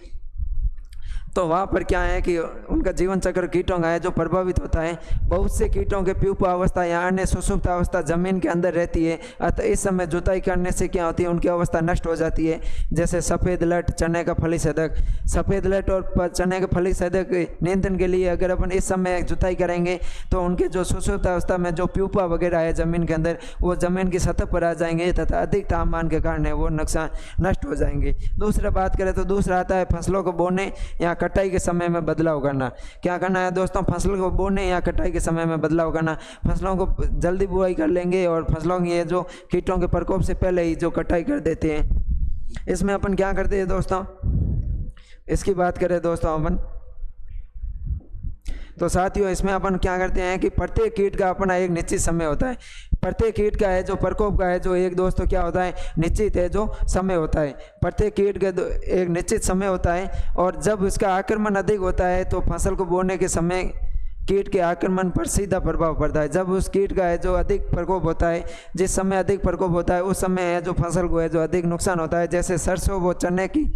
Speaker 1: तो वहाँ पर क्या है कि उनका जीवन चक्र कीटों का है जो प्रभावित होता है। बहुत से कीटों के प्यूपा अवस्था या अन्य सुषुप्त अवस्था जमीन के अंदर रहती है, अतः इस समय जुताई करने से क्या होती है, उनकी अवस्था नष्ट हो जाती है। जैसे सफ़ेद लट, चने का फली छेदक। सफ़ेद लट और चने का फली छेदक नियंत्रण के लिए अगर अपन इस समय जुताई करेंगे तो उनके जो सुषुप्त अवस्था में जो प्यूपा वगैरह है जमीन के अंदर वो जमीन की सतह पर आ जाएंगे तथा अधिक तापमान के कारण वो नुकसान नष्ट हो जाएंगे। दूसरा बात करें तो दूसरा आता है फसलों को बोने या कटाई के समय में बदलाव करना। क्या करना है दोस्तों? फसल को बोने या कटाई के समय में बदलाव करना। फसलों को जल्दी बुआई कर लेंगे और फसलों की ये जो कीटों के प्रकोप से पहले ही जो कटाई कर देते हैं। इसमें अपन क्या करते हैं दोस्तों? इसकी बात करें दोस्तों अपन तो साथियों इसमें अपन क्या करते हैं कि प्रत्येक कीट का अपना एक निश्चित समय होता है। प्रत्येक कीट का है जो प्रकोप का है जो एक दोस्तों क्या होता है, निश्चित है जो समय होता है। प्रत्येक कीट का एक निश्चित समय होता है और जब उसका आक्रमण अधिक होता है तो फसल को बोने के समय कीट के आक्रमण पर सीधा प्रभाव पड़ता है। जब उस कीट का है जो अधिक प्रकोप होता है, जिस समय अधिक प्रकोप होता है उस समय है जो फसल को है जो अधिक नुकसान होता है। जैसे सरसों व चने की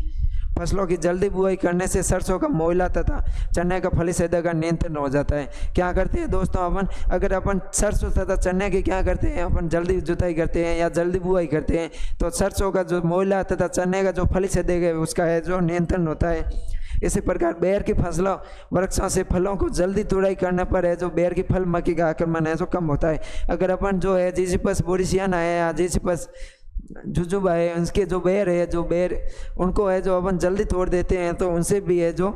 Speaker 1: फसलों की जल्दी बुआई करने से सरसों का मोइला तथा चने का फली छेदक का नियंत्रण हो जाता है। क्या करते हैं दोस्तों अपन? अगर अपन सरसों तथा चने की क्या करते हैं, अपन जल्दी जुताई करते हैं या जल्दी बुआई करते हैं तो सरसों का जो मोइला तथा चने का जो फली छेदक है उसका है जो नियंत्रण होता है। इसी प्रकार बेर की फसलों वृक्षों से फलों को जल्दी तुड़ाई करने पर है जो बेर की फल मक्खी का आक्रमण है जो कम होता है। अगर अपन जो है जिजिपस बोरिसियाना है या जिजिपस जुजुबा है उनके जो बेर है जो बेर उनको है जो अपन जल्दी तोड़ देते हैं तो उनसे भी है जो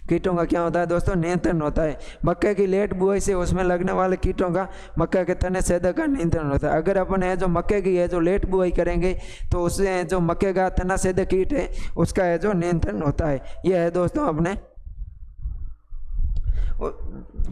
Speaker 1: कीटों का क्या होता है दोस्तों, नियंत्रण होता है। मक्के की लेट बुआई से उसमें लगने वाले कीटों का मक्के के तने छेदक का नियंत्रण होता है। अगर अपन है जो मक्के की है जो लेट बुआई करेंगे तो उससे जो मक्के का तना छेदक कीट है उसका है जो नियंत्रण होता है। यह है दोस्तों अपने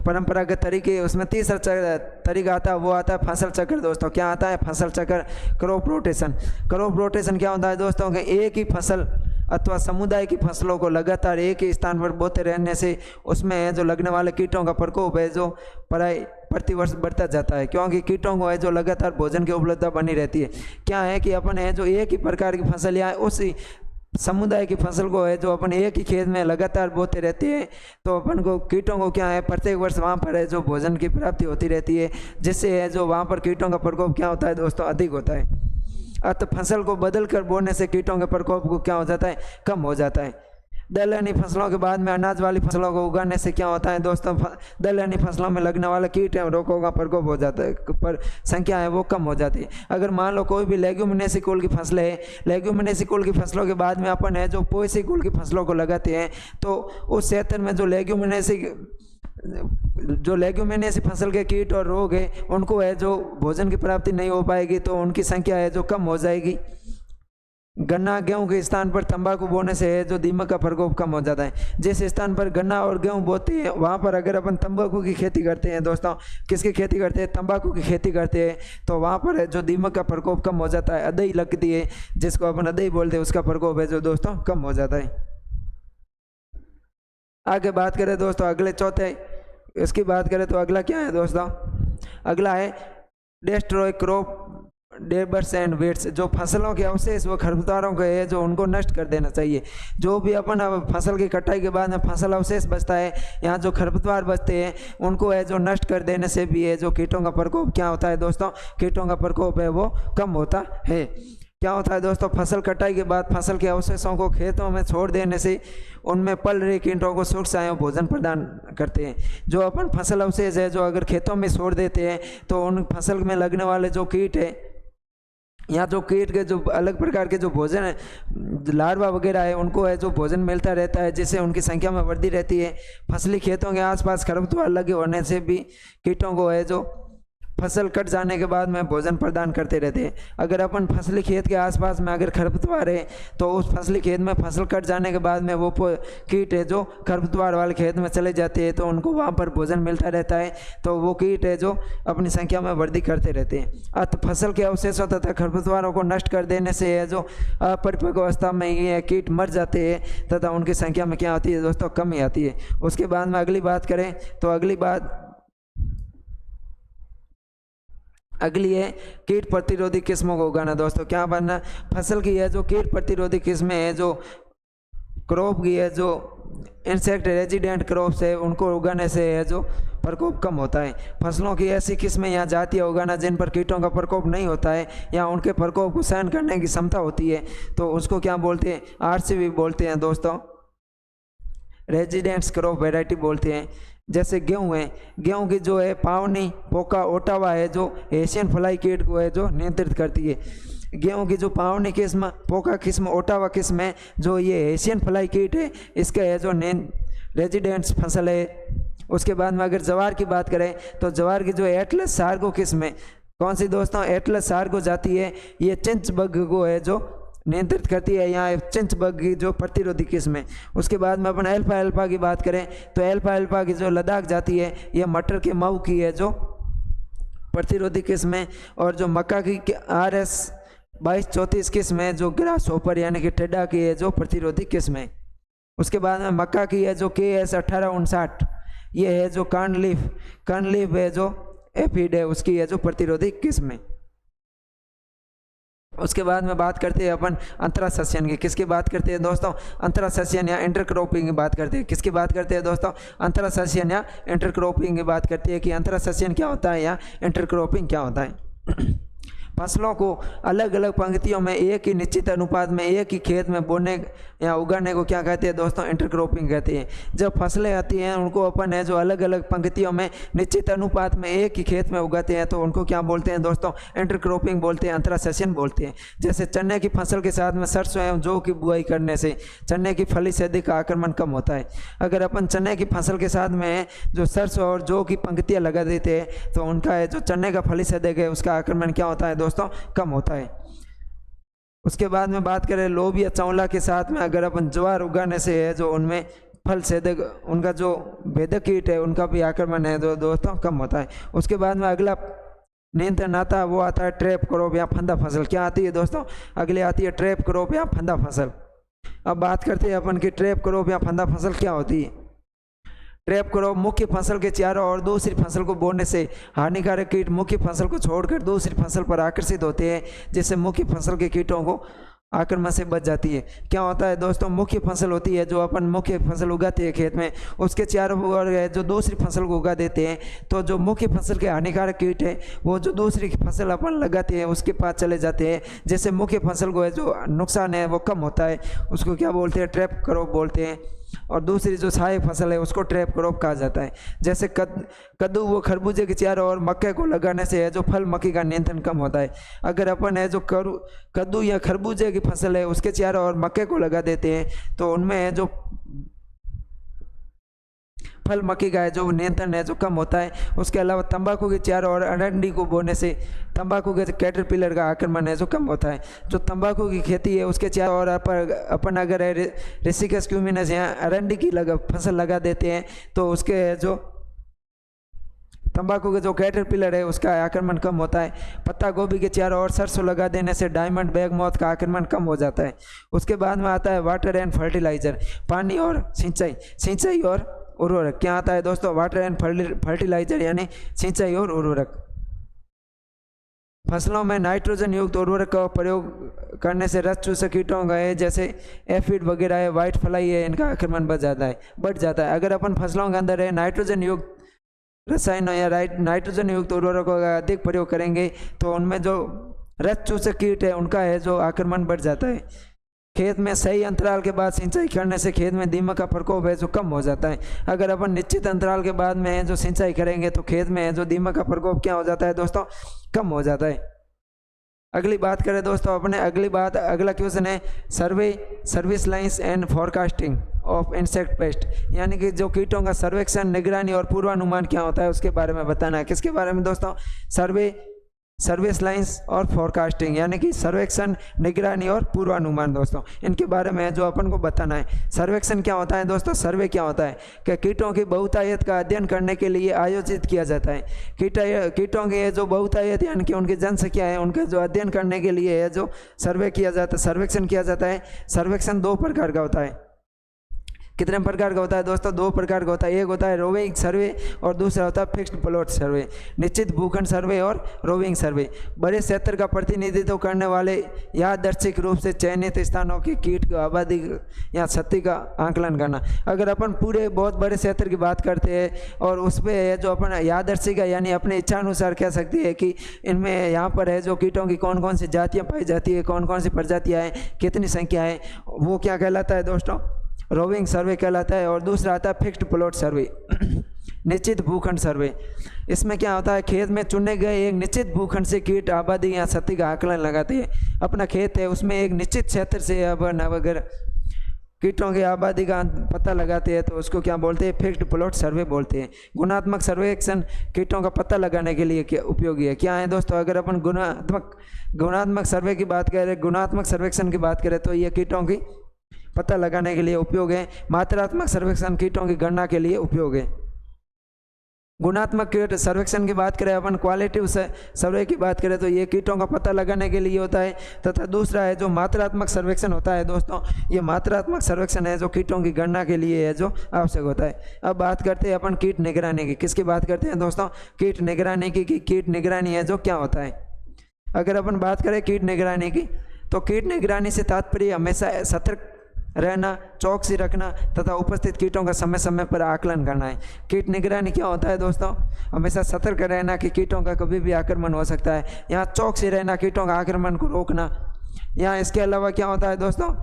Speaker 1: परंपरागत तरीके। उसमें तीसरा तरीका आता है वो आता है फसल चक्र। दोस्तों क्या आता है? फसल चक्र, क्रॉप रोटेशन। क्रॉप रोटेशन क्या होता है दोस्तों कि एक ही फसल अथवा समुदाय की फसलों को लगातार एक ही स्थान पर बोते रहने से उसमें जो लगने वाले कीटों का प्रकोप है जो प्रतिवर्ष बढ़ता जाता है, क्योंकि कीटों को है जो लगातार भोजन की उपलब्धता बनी रहती है। क्या है कि अपन है जो एक ही प्रकार की फसल या उसी समुदाय की फसल को है जो अपन एक ही खेत में लगातार बोते रहते हैं तो अपन को कीटों को क्या है प्रत्येक वर्ष वहाँ पर है जो भोजन की प्राप्ति होती रहती है, जिससे है जो वहाँ पर कीटों का प्रकोप क्या होता है दोस्तों, अधिक होता है। अतः फसल को बदल कर बोने से कीटों के प्रकोप को क्या हो जाता है, कम हो जाता है। दलहनी फसलों के बाद में अनाज वाली फसलों को उगाने से क्या होता है दोस्तों, दलहनी फसलों में लगने वाला कीट एवं रोगों का प्रकोप हो जाता है, पर संख्या है वो कम हो जाती है। अगर मान लो कोई भी लेग्यूमिनेसी कुल की फसलें है, लेग्यूमिनेसी कुल की फसलों के बाद में अपन है जो पोएसी कुल की फसलों को लगाते हैं तो उस क्षेत्र में जो लेग्यूमिनेसी फसल के कीट और रोग है उनको है जो भोजन की प्राप्ति नहीं हो पाएगी तो उनकी संख्या है जो कम हो जाएगी। गन्ना गेहूं के स्थान पर तंबाकू बोने से जो दीमक का प्रकोप कम हो जाता है। जिस स्थान पर गन्ना और गेहूं बोते हैं वहाँ पर अगर अपन तंबाकू की खेती करते हैं दोस्तों, किसकी खेती करते हैं, तंबाकू की खेती करते हैं, तो वहाँ पर जो दीमक का प्रकोप कम हो जाता है, अदई लगती है जिसको अपन अदई बोलते हैं, उसका प्रकोप है जो दोस्तों कम हो जाता है। आगे बात करें दोस्तों अगले चौथे इसकी बात करें तो अगला क्या है दोस्तों, अगला है डिस्ट्रॉय क्रॉप डेबर्स एंड वेट्स। जो फसलों के अवशेष वो खरपतवारों के है जो उनको नष्ट कर देना चाहिए। जो भी अपन फसल की कटाई के बाद में फसल अवशेष बचता है, यहाँ जो खरपतवार बचते हैं उनको है जो नष्ट कर देने से भी है जो कीटों का प्रकोप क्या होता है दोस्तों, कीटों का प्रकोप है वो कम होता है। क्या होता है दोस्तों, फसल कटाई के बाद फसल के अवशेषों को खेतों में छोड़ देने से उनमें पल रहे कीटों को सूक्ष्म एवं भोजन प्रदान करते हैं। जो अपन फसल अवशेष है जो अगर खेतों में छोड़ देते हैं तो उन फसल में लगने वाले जो कीट है या जो कीट के जो अलग प्रकार के जो भोजन है, लार्वा वगैरह है, उनको है जो भोजन मिलता रहता है जिससे उनकी संख्या में वृद्धि रहती है। फसली खेतों के आसपास खरपतवार लगे होने से भी कीटों को है जो फसल कट जाने के बाद में भोजन प्रदान करते रहते हैं। अगर अपन फसली खेत के आसपास में अगर खरपतवार है तो उस फसली खेत में फसल कट जाने के बाद में वो कीट है जो खरपतवार वाले खेत में चले जाते हैं तो उनको वहाँ पर भोजन मिलता रहता है, तो वो कीट है जो अपनी संख्या में वृद्धि करते रहते हैं। अतः फसल के अवशेषों तथा खरपतवारों को नष्ट कर देने से है जो अपरिपक्व अवस्था में ये कीट मर जाते हैं तथा उनकी संख्या में क्या होती है दोस्तों, कमी आती है। उसके बाद में अगली बात करें तो अगली है कीट प्रतिरोधी किस्मों को उगाना। दोस्तों क्या बनना, फसल की है जो कीट प्रतिरोधी किस्में है जो क्रॉप की है जो इंसेक्ट रेजिडेंट क्रॉप्स है उनको उगाने से है जो प्रकोप कम होता है। फसलों की ऐसी किस्में या जातियाँ उगाना जिन पर कीटों का प्रकोप नहीं होता है या उनके प्रकोप को सहन करने की क्षमता होती है तो उसको क्या बोलते हैं, RCV बोलते हैं दोस्तों, रेजिडेंट्स क्रॉप वेराइटी बोलते हैं। जैसे गेहूं है, गेहूं की जो है पावनी पोका ओटावा है जो एशियन फ्लाई कीट को है जो नियंत्रित करती है। गेहूं की जो पावनी किस्म, पोका किस्म, ओटावा किस्म है जो ये एशियन फ्लाई कीट है इसका है जो रेजिडेंट्स फसल है। उसके बाद में अगर जवार की बात करें तो जवार की जो एटलस सार्गो किस्म है, कौन सी दोस्तों, एटलस सार्गो जाती है, ये चिंच बग को है जो नियंत्रित करती है, यहाँ चिंच बग की जो प्रतिरोधी किस्म है। उसके बाद में अपन एल्फा की बात करें तो एल्फा की जो लद्दाख जाती है यह मटर के मऊ की है जो प्रतिरोधी किस्म है। और जो मक्का की RS 2234 किस्म है जो ग्रास होपर यानी कि टेडा की है जो प्रतिरोधी किस्म है। उसके बाद में मक्का की है जो KS 1859, ये है जो कर्नलीफ है जो एफिड है उसकी है जो प्रतिरोधी किस्म है। उसके बाद में बात करते हैं अपन अंतरासस्यन की। किसकी बात करते हैं दोस्तों, अंतरासस्यन या इंटरक्रॉपिंग की बात करते हैं। किसकी बात करते हैं दोस्तों, अंतरासस्यन या इंटरक्रॉपिंग की बात करते हैं कि अंतरासस्यन क्या होता है या इंटरक्रॉपिंग क्या होता है। फसलों को अलग अलग पंक्तियों में एक ही निश्चित अनुपात में एक ही खेत में बोने या उगाने को क्या कहते हैं दोस्तों, इंटरक्रॉपिंग कहते हैं। जब फसलें आती हैं उनको अपन है जो अलग अलग पंक्तियों में निश्चित अनुपात में एक ही खेत में उगाते हैं तो उनको क्या बोलते हैं दोस्तों, इंटरक्रॉपिंग बोलते हैं, अंतरासस्यन बोलते हैं। जैसे चने की फसल के साथ में सरसों एवं जौ की बुआई करने से चने की फली से अधिक आक्रमण कम होता है। अगर अपन चने की फसल के साथ में जो सरसों और जौ की पंक्तियाँ लगा देते हैं तो उनका है जो चने का फली से अधिक है उसका आक्रमण क्या होता है दोस्तों, कम होता है। उसके बाद में बात करें लोब या चौला के साथ में अगर अपन ज्वार उगाने से है जो उनमें फल छेदक उनका जो भेदक कीट है उनका भी आक्रमण है जो दोस्तों कम होता है। उसके बाद में अगला नियंत्रण आता है वो आता है ट्रैप क्रॉप या फंदा फसल। क्या आती है दोस्तों, अगले आती है ट्रैप क्रॉप या फंदा फसल। अब बात करते हैं अपन की ट्रैप क्रॉप या फंदा फसल क्या होती है। ट्रैप क्रॉप मुख्य फसल के चारों ओर दूसरी फसल को बोने से हानिकारक कीट मुख्य फसल को छोड़कर दूसरी फसल पर आकर्षित होते हैं जिससे मुख्य फसल के कीटों को आक्रमण से बच जाती है। क्या होता है दोस्तों, मुख्य फसल होती है जो अपन मुख्य फसल उगाते हैं खेत में, उसके चारों ओर जो दूसरी फसल को उगा देते हैं तो जो मुख्य फसल के हानिकारक कीट है वो जो दूसरी फसल अपन लगाते हैं उसके पास चले जाते हैं जिससे मुख्य फसल को है जो नुकसान है वो कम होता है। उसको क्या बोलते हैं, ट्रैप क्रॉप बोलते हैं। और दूसरी जो सहायक फसल है उसको ट्रैप क्रॉप कहा जाता है। जैसे कद्दू व खरबूजे के चारों ओर मक्के को लगाने से है जो फल मक्खी का नियंत्रण कम होता है। अगर अपन है जो कद्दू या खरबूजे की फसल है उसके चारों ओर मक्के को लगा देते हैं तो उनमें है जो फल मक्खी का है जो नियंत्रण है जो कम होता है। उसके अलावा तंबाकू के चारों ओर अरंडी को बोने से तंबाकू के कैटरपिलर का आक्रमण है जो कम होता है। जो तंबाकू की खेती है उसके चारों ओर अपन अगर रेसिकस क्यूमिनस यहाँ अरंडी की फसल लगा देते हैं तो उसके जो तंबाकू के जो कैटरपिलर है उसका आक्रमण कम होता है। पत्ता गोभी के चारों ओर सरसों लगा देने से डायमंड बैग मौत का आक्रमण कम हो जाता है। उसके बाद में आता है वाटर एंड फर्टिलाइजर, पानी और सिंचाई, सिंचाई और उर्वरक। क्या आता है दोस्तों? वाटर एंड फर्टिलाइजर यानी सिंचाई और उर्वरक। फसलों में नाइट्रोजन युक्त उर्वरक का प्रयोग करने से रस चूसक कीटों का है जैसे एफिड वगैरह है, व्हाइट फ्लाई है, इनका आक्रमण बढ़ जाता है। अगर अपन फसलों के अंदर है नाइट्रोजन युक्त रसायनों या नाइट्रोजन युक्त उर्वरकों का अधिक प्रयोग करेंगे तो उनमें जो रस चूसक कीट है उनका है जो आक्रमण बढ़ जाता है। खेत में सही अंतराल के बाद सिंचाई करने से खेत में दीमक का प्रकोप है जो कम हो जाता है। अगर अपन निश्चित अंतराल के बाद में है जो सिंचाई करेंगे तो खेत में है जो दीमक का प्रकोप क्या हो जाता है दोस्तों? कम हो जाता है। अगली बात करें दोस्तों अपने अगला क्वेश्चन है service lines and forecasting of insect pest, यानी कि जो कीटों का सर्वेक्षण, निगरानी और पूर्वानुमान क्या होता है उसके बारे में बताना है। किसके बारे में दोस्तों? सर्विस लाइंस और फोरकास्टिंग, यानी कि सर्वेक्षण, निगरानी और पूर्वानुमान दोस्तों, इनके बारे में जो अपन को बताना है। सर्वेक्षण क्या होता है दोस्तों? सर्वे क्या होता है कि कीटों की बहुतायत का अध्ययन करने के लिए आयोजित किया जाता है। कीटों की जो बहुतायत यानी कि उनकी जनसंख्या है उनके जो अध्ययन करने के लिए है जो सर्वे किया जाता है, सर्वेक्षण किया जाता है। सर्वेक्षण दो प्रकार का होता है। कितने प्रकार का होता है दोस्तों? दो प्रकार का होता है। एक होता है रोविंग सर्वे और दूसरा होता है फिक्स्ड प्लॉट सर्वे, निश्चित भूखंड सर्वे और रोविंग सर्वे। बड़े क्षेत्र का प्रतिनिधित्व करने वाले यादृच्छिक रूप से चयनित स्थानों की कीट की आबादी या क्षति का आंकलन करना। अगर अपन पूरे बहुत बड़े क्षेत्र की बात करते हैं और उस पर जो अपन यादृच्छिक यानी अपने इच्छानुसार कह सकते हैं कि इनमें यहाँ पर है जो कीटों की कौन कौन सी जातियाँ पाई जाती है, कौन कौन सी प्रजातियाँ हैं, कितनी संख्या है, वो क्या कहलाता है दोस्तों? रोविंग सर्वे कहलाता है। और दूसरा आता है फिक्स्ड प्लॉट सर्वे, निश्चित भूखंड सर्वे। इसमें क्या होता है? खेत में चुने गए एक निश्चित भूखंड से कीट आबादी या क्षति का आकलन लगाते हैं। अपना खेत है उसमें एक निश्चित क्षेत्र से अगर कीटों की आबादी का पता लगाते हैं तो उसको क्या बोलते हैं? फिक्स्ड प्लॉट सर्वे बोलते हैं। गुणात्मक सर्वेक्षण कीटों का पता लगाने के लिए क्या उपयोगी है? क्या है दोस्तों? अगर अपन गुणात्मक सर्वे की बात करें, गुणात्मक सर्वेक्षण की बात करें तो ये कीटों की पता लगाने के लिए उपयोग है। मात्रात्मक सर्वेक्षण कीटों की गणना के लिए उपयोग है। गुणात्मक कीट सर्वेक्षण की बात करें अपन, क्वालिटिव सर्वे की बात करें तो ये कीटों का पता लगाने के लिए होता है। तथा दूसरा है जो मात्रात्मक सर्वेक्षण होता है दोस्तों, ये मात्रात्मक सर्वेक्षण है जो कीटों की गणना के लिए है जो आवश्यक होता है। अब बात करते हैं अपन कीट निगरानी की। किसकी बात करते हैं दोस्तों? कीट निगरानी की। कीट निगरानी है जो क्या होता है? अगर अपन बात करें कीट निगरानी की तो कीट निगरानी से तात्पर्य हमेशा सतर्क रहना, चौकसी रखना तथा उपस्थित कीटों का समय समय पर आकलन करना है। कीट निगरानी क्या होता है दोस्तों? हमेशा सतर्क रहना कि कीटों का कभी भी आक्रमण हो सकता है। यहाँ चौकसी रहना, कीटों का आक्रमण को रोकना। यहाँ इसके अलावा क्या होता है दोस्तों?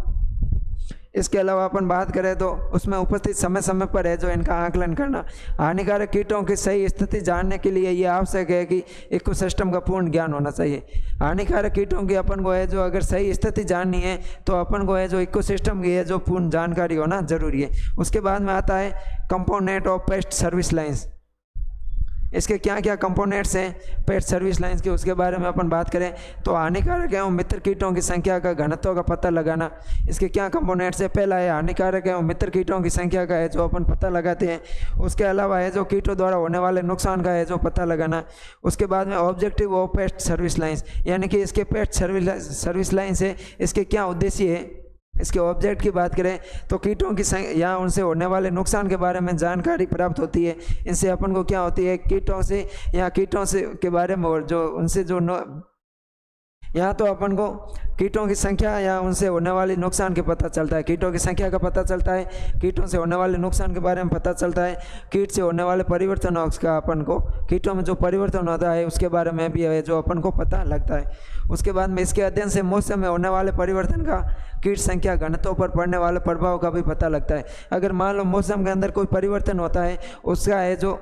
Speaker 1: इसके अलावा अपन बात करें तो उसमें उपस्थित समय समय पर है जो इनका आकलन करना। हानिकारक कीटों की सही स्थिति जानने के लिए ये आवश्यक है कि इकोसिस्टम का पूर्ण ज्ञान होना चाहिए। हानिकारक कीटों की अपन को है जो अगर सही स्थिति जाननी है तो अपन को है जो इकोसिस्टम की है जो पूर्ण जानकारी होना जरूरी है। उसके बाद में आता है component of paste service lines. इसके क्या क्या कंपोनेंट्स हैं पेस्ट सर्विस लाइन्स के, उसके बारे में अपन बात करें तो हानिकारक एवं मित्र कीटों की संख्या का घनत्व का पता लगाना। इसके क्या कंपोनेंट्स है? पहला है हानिकारक एवं मित्र कीटों की संख्या का है जो अपन पता लगाते हैं। उसके अलावा है जो कीटों द्वारा होने वाले नुकसान का है जो पता लगाना। उसके बाद में objective of paste service lines, यानी कि इसके पेस्ट सर्विस लाइन्स है इसके क्या उद्देश्य है, इसके ऑब्जेक्ट की बात करें तो कीटों की या उनसे होने वाले नुकसान के बारे में जानकारी प्राप्त होती है। इनसे अपन को क्या होती है? कीटों से या कीटों से के बारे में और जो उनसे जो यहाँ तो अपन को कीटों की संख्या या उनसे होने वाले नुकसान के पता चलता है। कीटों की संख्या का पता चलता है, कीटों से होने वाले नुकसान के बारे में पता चलता है, कीट से होने वाले परिवर्तनों का अपन को, कीटों में जो परिवर्तन होता है उसके बारे में भी है जो अपन को पता लगता है। उसके बाद में इसके अध्ययन से मौसम में होने वाले परिवर्तन का, कीट संख्या घनत्व पर पड़ने वाले प्रभाव का भी पता लगता है। अगर मान लो मौसम के अंदर कोई परिवर्तन होता है उसका है जो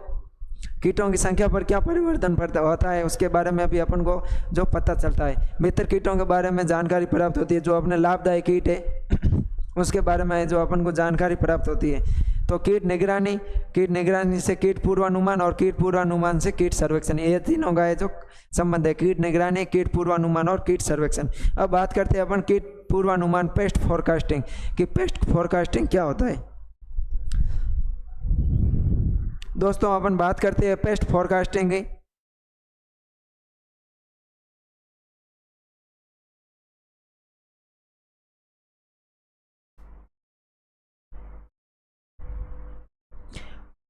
Speaker 1: कीटों की संख्या पर क्या परिवर्तन पड़ता होता है उसके बारे में भी अपन को जो पता चलता है। मित्र कीटों के बारे में जानकारी प्राप्त होती है, जो अपने लाभदायक कीट है उसके बारे में जो अपन को जानकारी प्राप्त होती है। तो कीट निगरानी से कीट पूर्वानुमान और कीट पूर्वानुमान से कीट सर्वेक्षण, ये तीनों का जो संबंध है, कीट निगरानी, कीट पूर्वानुमान और कीट सर्वेक्षण। अब बात करते हैं अपन कीट पूर्वानुमान, पेस्ट फोरकास्टिंग, कि पेस्ट फोरकास्टिंग क्या होता है। दोस्तों अपन बात करते हैं पेस्ट फोरकास्टिंग की।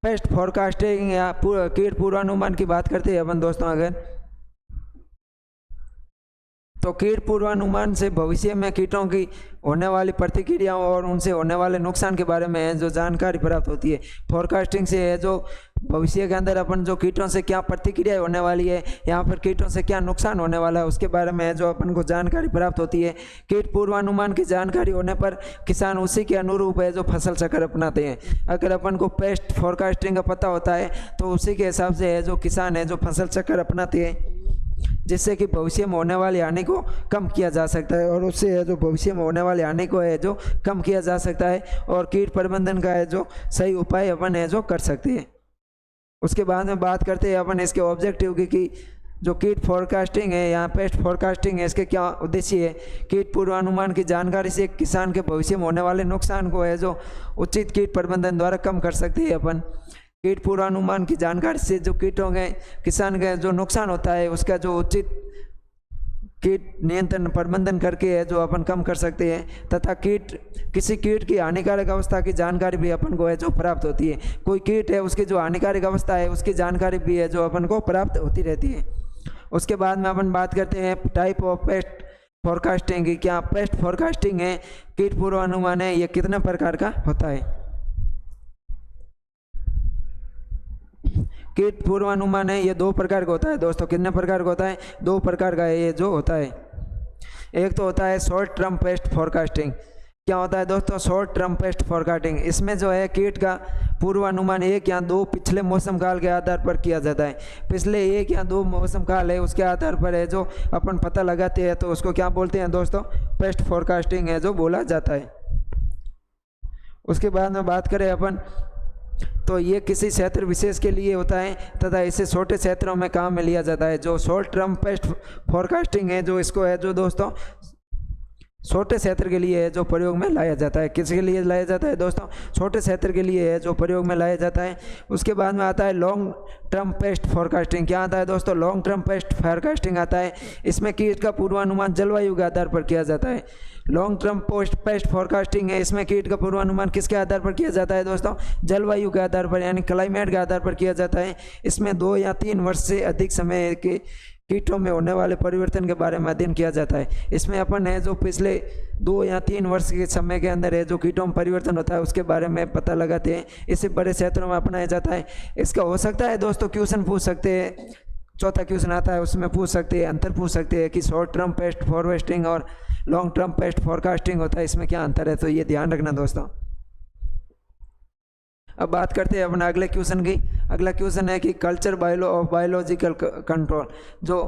Speaker 1: पेस्ट फोरकास्टिंग या कीट पूर्वानुमान की बात करते हैं अपन दोस्तों अगर, तो कीट पूर्वानुमान से भविष्य में कीटों की होने वाली प्रतिक्रियाओं और उनसे होने वाले नुकसान के बारे में जो जानकारी प्राप्त होती है। फोरकास्टिंग से है जो भविष्य के अंदर अपन जो कीटों से क्या प्रतिक्रिया होने वाली है, यहाँ पर कीटों से क्या नुकसान होने वाला है, उसके बारे में जो अपन को जानकारी प्राप्त होती है। कीट पूर्वानुमान की जानकारी होने पर किसान उसी के अनुरूप है जो फसल चक्र अपनाते हैं। अगर अपन को पेस्ट फोरकास्टिंग का पता होता है तो उसी के हिसाब से है जो किसान है जो फसल चक्र अपनाते हैं, जिससे कि भविष्य में होने वाली हानि को कम किया जा सकता है, और उससे है जो भविष्य में होने वाली हानि को है जो कम किया जा सकता है, और कीट प्रबंधन का है जो सही उपाय अपन है जो कर सकते हैं। उसके बाद में बात करते हैं अपन इसके ऑब्जेक्टिव की कि जो कीट फोरकास्टिंग है या पेस्ट फोरकास्टिंग है, इसके क्या उद्देश्य है। कीट पूर्वानुमान की जानकारी से किसान के भविष्य में होने वाले नुकसान को है जो उचित कीट प्रबंधन द्वारा कम कर सकते हैं अपन। कीट पूर्वानुमान की जानकारी से जो कीटों के किसान का जो नुकसान होता है उसका जो उचित कीट नियंत्रण प्रबंधन करके है जो अपन कम कर सकते हैं, तथा किसी कीट की हानिकारक अवस्था की जानकारी भी अपन को है जो प्राप्त होती है। कोई कीट है उसकी जो हानिकारक अवस्था है उसकी जानकारी भी है जो अपन को प्राप्त होती रहती है। उसके बाद में अपन बात करते हैं टाइप ऑफ पेस्ट फोरकास्टिंग की। क्या पेस्ट फोरकास्टिंग है, कीट पूर्वानुमान है, ये कितने प्रकार का होता है। कीट पूर्वानुमान है ये 2 प्रकार का होता है दोस्तों। कितने प्रकार का होता है, 2 प्रकार का है ये जो होता है। एक तो होता है शॉर्ट टर्म पेस्ट फोरकास्टिंग। क्या होता है दोस्तों, शॉर्ट टर्म पेस्ट फोरकास्टिंग। इसमें जो है कीट का पूर्वानुमान 1 या 2 पिछले मौसम काल के आधार पर किया जाता है। पिछले 1 या 2 मौसम काल है उसके आधार पर है जो अपन पता लगाते हैं, तो उसको क्या बोलते हैं दोस्तों, पेस्ट फोरकास्टिंग है जो बोला जाता है। उसके बाद में बात करें अपन, तो ये किसी क्षेत्र विशेष के लिए होता है तथा इसे छोटे क्षेत्रों में काम में लिया जाता है। जो शॉर्ट टर्म पेस्ट फोरकास्टिंग है जो इसको है जो दोस्तों छोटे क्षेत्र के लिए है जो प्रयोग में लाया जाता है। किसके लिए लाया जाता है दोस्तों, छोटे क्षेत्र के लिए है जो प्रयोग में लाया जाता है। उसके बाद में आता है लॉन्ग टर्म पेस्ट फोरकास्टिंग। क्या आता है दोस्तों, लॉन्ग टर्म पेस्ट फोरकास्टिंग आता है। इसमें कीट का पूर्वानुमान जलवायु के आधार पर किया जाता है। लॉन्ग टर्म पेस्ट फोरकास्टिंग है, इसमें कीट का पूर्वानुमान किसके आधार पर किया जाता है दोस्तों, जलवायु के आधार पर यानी क्लाइमेट के आधार पर किया जाता है। इसमें 2 या 3 वर्ष से अधिक समय के कीटों में होने वाले परिवर्तन के बारे में अध्ययन किया जाता है। इसमें अपन है जो पिछले 2 या 3 वर्ष के समय के अंदर है जो कीटों में परिवर्तन होता है उसके बारे में पता लगाते हैं। इसे बड़े क्षेत्रों में अपनाया जाता है। इसका हो सकता है दोस्तों क्वेश्चन पूछ सकते हैं, चौथा क्वेश्चन आता है उसमें पूछ सकते हैं, अंतर पूछ सकते हैं कि शॉर्ट टर्म पेस्ट फोरकास्टिंग और लॉन्ग टर्म पेस्ट फोरकास्टिंग होता है, इसमें क्या अंतर है, तो ये ध्यान रखना दोस्तों। अब बात करते हैं अपना अगले क्वेश्चन की। अगला क्वेश्चन है कि कल्चर बायोलॉजिकल कंट्रोल। जो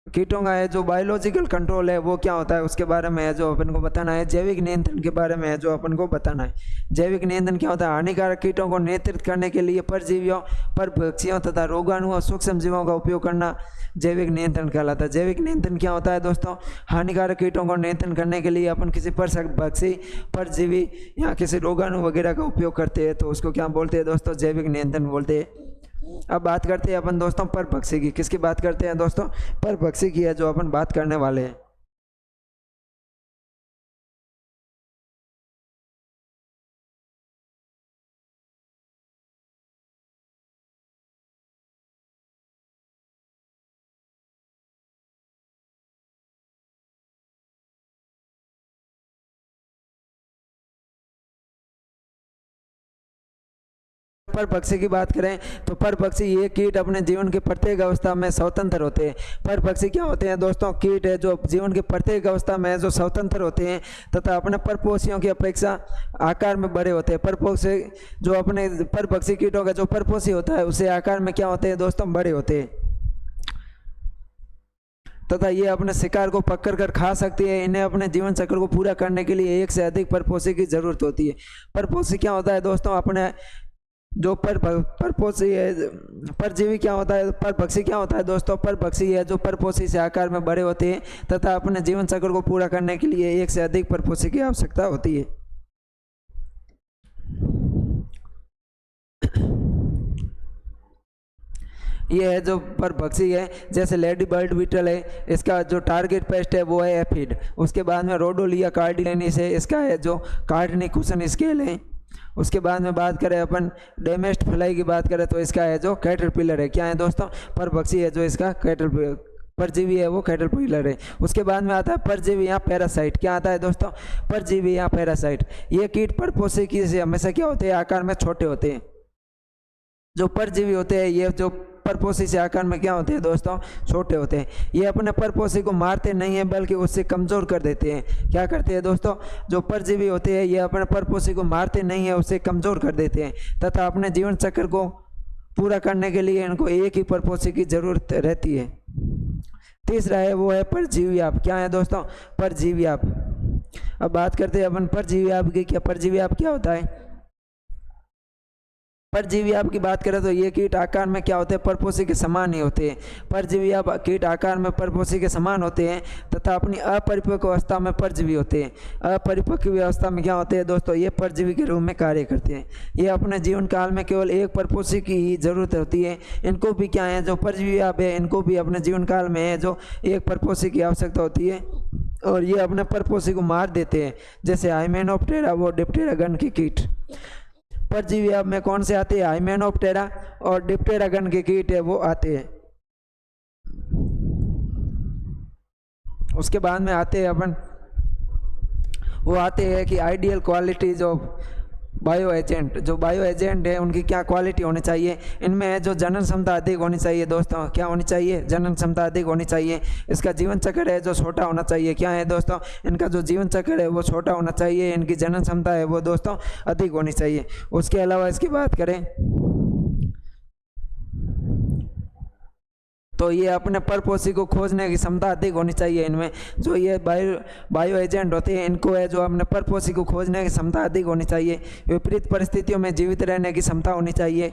Speaker 1: कीटों का है जो बायोलॉजिकल कंट्रोल है वो क्या होता है उसके बारे में है जो अपन को बताना है। जैविक नियंत्रण के बारे में है जो अपन को बताना है। जैविक नियंत्रण क्या होता है, हानिकारक कीटों को नियंत्रित करने के लिए परजीवियों, परभक्षियों तथा रोगाणु और सूक्ष्म जीवों का उपयोग करना जैविक नियंत्रण कहलाता है। जैविक नियंत्रण क्या होता है दोस्तों, हानिकारक कीटों को नियंत्रण करने के लिए अपन किसी परभक्षी, परजीवी या किसी रोगाणु वगैरह का उपयोग करते हैं, तो उसको क्या बोलते हैं दोस्तों, जैविक नियंत्रण बोलते हैं। अब बात करते हैं अपन दोस्तों परभक्षी की। किसकी बात करते हैं दोस्तों, परभक्षी की है जो अपन बात करने वाले हैं। परभक्षी की बात करें तो परभक्षी ये कीट अपने जीवन के प्रत्येक अवस्था में स्वतंत्र होते हैं। परभक्षी क्या होते हैं दोस्तों, कीट है जो जीवन के प्रत्येक अवस्था में जो स्वतंत्र होते हैं तथा अपने परपोषियों की अपेक्षा आकार में बड़े होते हैं। परपोषी जो अपने परभक्षी कीटों का जो परपोषी होता है उसे आकार में क्या होते हैं दोस्तों, बड़े होते हैं। तथा ये अपने शिकार को पकड़ कर खा सकती है। इन्हें अपने जीवन चक्र को पूरा करने के लिए एक से अधिक परपोषी की जरूरत होती है। परपोषी क्या होता है दोस्तों? अपने जो परपोषी है, परजीवी क्या होता है, परभक्षी क्या होता है दोस्तों? परभक्षी है जो परपोषी से आकार में बड़े होते हैं तथा अपने जीवन चक्र को पूरा करने के लिए एक से अधिक परपोषी की आवश्यकता होती है। ये है जो परभक्षी है, जैसे लेडी बर्ड बीटल है, इसका जो टारगेट पेस्ट है वो है एफिड। उसके बाद में रोडोलिया कार्डिलेनिस है, इसका है जो कार्डनिकुसन स्केल है। उसके बाद में बात करें अपन डेमेस्ट फ्लाई की बात करें तो इसका है जो कैटरपिलर है। क्या है दोस्तों? परभक्षी है जो इसका कैटरपिलर, परजीवी है वो कैटरपिलर है। उसके बाद में आता है परजीवी या पैरासाइट। क्या आता है दोस्तों? परजीवी या पैरासाइट। ये कीट परपोषी की से हमेशा क्या होते हैं? आकार में छोटे होते हैं। जो परजीवी होते हैं ये जो परपोषी से आकार में क्या होते हैं दोस्तों? छोटे होते हैं। ये अपने परपोषी को मारते नहीं हैं बल्कि उससे कमज़ोर कर देते हैं। क्या करते हैं दोस्तों? जो परजीवी होते हैं ये अपने परपोषी को मारते नहीं है, उससे कमज़ोर कर देते हैं तथा अपने जीवन चक्र को पूरा करने के लिए इनको एक ही परपोषी की ज़रूरत रहती है। तीसरा है वो है परजीवीआप। क्या है दोस्तों? परजीवीआप। अब बात करते हैं अपन परजीवीआप की। क्या परजीवीआप क्या होता है? परजीवीआप की बात करें तो ये कीट आकार में क्या होते हैं? परपोषी के समान ही होते हैं। परजीवीआप कीट आकार में परपोषी के समान होते हैं तथा अपनी अपरिपक्व अवस्था में परजीवी होते हैं। अपरिपक्व अवस्था में क्या होते हैं दोस्तों? ये परजीवी के रूप में कार्य करते हैं। ये अपने जीवन काल में केवल एक परपोषी की ही जरूरत होती है। इनको भी क्या है जो परजीवीआप है, इनको भी अपने जीवन काल में है जो एक परपोषी की आवश्यकता होती है और ये अपने परपोषी को मार देते हैं। जैसे हाइमेनोप्टेरा वो डिप्टेरा गण की कीट। परजीवीआप में कौन से आते हैं? हाइमेनोप्टेरा और डिप्टेरा गण के कीट है वो आते हैं। उसके बाद में आते हैं अपन, वो आते हैं कि ideal qualities of bio agent. जो बायो एजेंट है उनकी क्या क्वालिटी होनी चाहिए? इनमें है जो जनन क्षमता अधिक होनी चाहिए दोस्तों। क्या होनी चाहिए? जनन क्षमता अधिक होनी चाहिए। इसका जीवन चक्र है जो छोटा होना चाहिए। क्या है दोस्तों? इनका जो जीवन चक्र है वो छोटा होना चाहिए। इनकी जनन क्षमता है वो दोस्तों अधिक होनी चाहिए। उसके अलावा इसकी बात करें तो ये अपने परपोषी को खोजने की क्षमता अधिक होनी चाहिए। इनमें जो ये बायो एजेंट होते हैं इनको है जो अपने परपोषी को खोजने की क्षमता अधिक होनी चाहिए। विपरीत परिस्थितियों में जीवित रहने की क्षमता होनी चाहिए।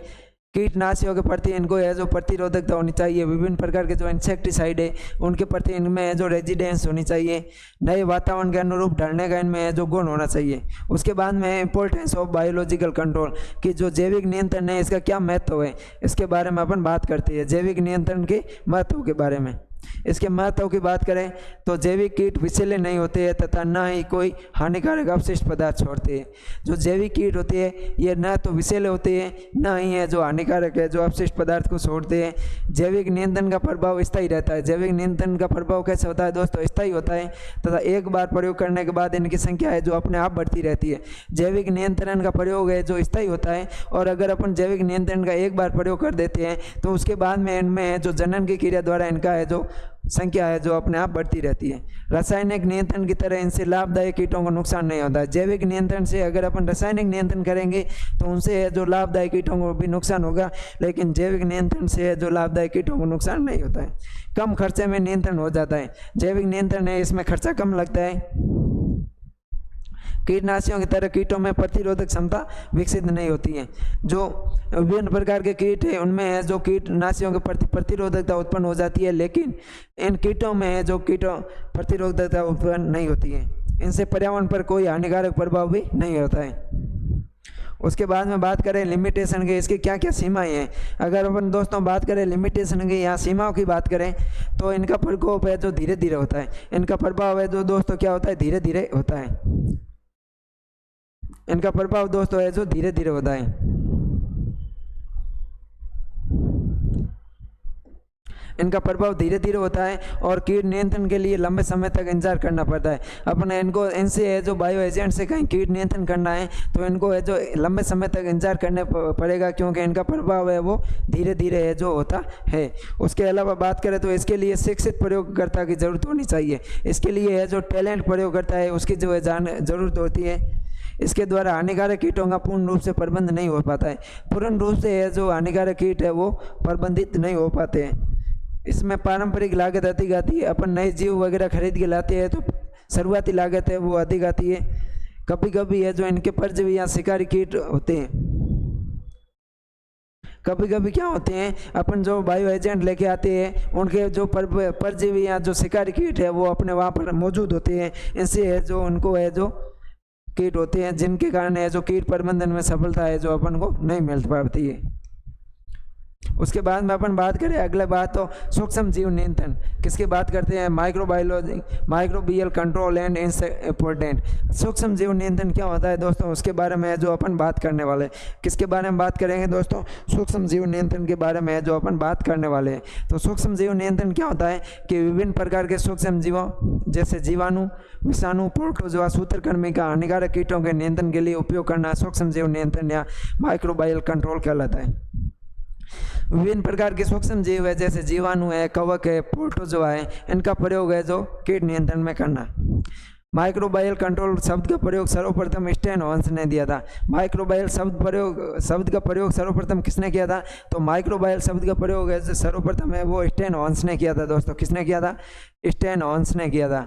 Speaker 1: कीटनाशियों के प्रति इनको है जो प्रतिरोधकता होनी चाहिए। विभिन्न प्रकार के जो इंसेक्टिसाइड है उनके प्रति इनमें है जो रेजिडेंस होनी चाहिए। नए वातावरण के अनुरूप ढलने का इनमें है जो गुण होना चाहिए। उसके बाद में इंपॉर्टेंस ऑफ बायोलॉजिकल कंट्रोल कि जो जैविक नियंत्रण है इसका क्या महत्व है, इसके बारे में अपन बात करते हैं। जैविक नियंत्रण के महत्व के बारे में। इसके महत्व की बात करें तो जैविक कीट विषैले नहीं होते हैं तथा न ही कोई हानिकारक अवशिष्ट पदार्थ छोड़ते हैं। जो जैविक कीट होते हैं ये न तो विषैले होते हैं न ही है जो हानिकारक है जो अवशिष्ट पदार्थ को छोड़ते हैं। जैविक नियंत्रण का प्रभाव स्थायी रहता है। जैविक नियंत्रण का प्रभाव कैसे होता है दोस्तों? स्थायी होता है तथा एक बार प्रयोग करने के बाद इनकी संख्या है जो अपने आप बढ़ती रहती है। जैविक नियंत्रण का प्रयोग है जो स्थायी होता है और अगर अपन जैविक नियंत्रण का एक बार प्रयोग कर देते हैं तो उसके बाद में इनमें जो जनन की क्रिया द्वारा इनका है जो संख्या है जो अपने आप बढ़ती रहती है। रासायनिक नियंत्रण की तरह इनसे लाभदायक कीटों को नुकसान नहीं होता है। जैविक नियंत्रण से अगर अपन रासायनिक नियंत्रण करेंगे तो उनसे है जो लाभदायक कीटों को भी नुकसान होगा, लेकिन जैविक नियंत्रण से है जो लाभदायक कीटों को नुकसान नहीं होता है। कम खर्चे में नियंत्रण हो जाता है। जैविक नियंत्रण है इसमें खर्चा कम लगता है। कीटनाशियों की तरह कीटों में प्रतिरोधक क्षमता विकसित नहीं होती है। जो विभिन्न प्रकार के कीट है उनमें है जो कीटनाशियों के प्रति प्रतिरोधकता उत्पन्न हो जाती है, लेकिन इन कीटों में है जो कीटों प्रतिरोधकता उत्पन्न नहीं होती है। इनसे पर्यावरण पर कोई हानिकारक प्रभाव भी नहीं होता है। उसके बाद में बात करें लिमिटेशन की, इसकी क्या क्या सीमाएं हैं। अगर अपन दोस्तों बात करें लिमिटेशन की या सीमाओं की बात करें तो इनका प्रकोप है जो धीरे धीरे होता है। इनका प्रभाव है जो दोस्तों क्या होता है? धीरे धीरे होता है। इनका प्रभाव दोस्तों है जो धीरे धीरे होता है। इनका प्रभाव धीरे धीरे होता है और कीट नियंत्रण के लिए लंबे समय तक इंतजार करना पड़ता है। अपने इनको इनसे है जो बायो एजेंट से कहीं कीट नियंत्रण करना है तो इनको है जो लंबे समय तक इंतजार करने पड़ेगा, क्योंकि इनका प्रभाव है वो धीरे धीरे है जो होता है। उसके अलावा बात करें तो इसके लिए शिक्षित प्रयोगकर्ता की ज़रूरत होनी चाहिए। इसके लिए है जो टैलेंट प्रयोग करता है उसकी जो है ज़रूरत होती है। इसके द्वारा हानिकारक कीटों का पूर्ण रूप से प्रबंध नहीं हो पाता है। पूर्ण रूप से है जो हानिकारक कीट है वो प्रबंधित नहीं हो पाते हैं। इसमें पारंपरिक लागत अधिक आती है। अपन नए जीव वगैरह खरीद के लाते हैं तो शुरुआती लागत है वो अधिक आती है। कभी कभी है जो इनके परजीवी या शिकारी कीट होते हैं, कभी कभी क्या होते हैं, अपन जो बायो एजेंट लेके आते हैं उनके जो परजीवी या जो शिकारी कीट है वो अपने वहाँ पर मौजूद होते हैं। इनसे है जो उनको है जो कीट होते हैं जिनके कारण है जो कीट प्रबंधन में सफलता है जो अपन को नहीं मिल पाती है। उसके बाद में अपन बात करें अगले बात तो सूक्ष्म जीव नियंत्रण किसकी बात करते हैं, microbiology, microbial control and important. सूक्ष्म जीव नियंत्रण क्या होता है दोस्तों, उसके बारे में जो अपन बात करने वाले। किसके बारे में बात करेंगे दोस्तों, सूक्ष्म जीव नियंत्रण के बारे में जो अपन बात करने वाले हैं। तो सूक्ष्म जीव नियंत्रण क्या होता है कि विभिन्न प्रकार के सूक्ष्म जीवों जैसे जीवाणु, विषाणु, प्रोटोजोआ, सूत्रकृमि का हानिकारक कीटों के नियंत्रण के लिए उपयोग करना सूक्ष्म जीव नियंत्रण या माइक्रोबायल कंट्रोल कहलाता है। विभिन्न प्रकार के सूक्ष्म जीव है जैसे जीवाणु है, कवक है, प्रोटोजोआ है, इनका प्रयोग है जो कीट नियंत्रण में करना। माइक्रोबायल कंट्रोल शब्द का प्रयोग सर्वप्रथम स्टेन हॉर्न्स ने दिया था। माइक्रोबायल शब्द का प्रयोग सर्वप्रथम किसने किया था, तो माइक्रोबायल शब्द का प्रयोग है जो सर्वप्रथम है वो स्टेन हॉर्न्स ने किया था। दोस्तों किसने किया था, स्टेन हॉर्न्स ने किया था।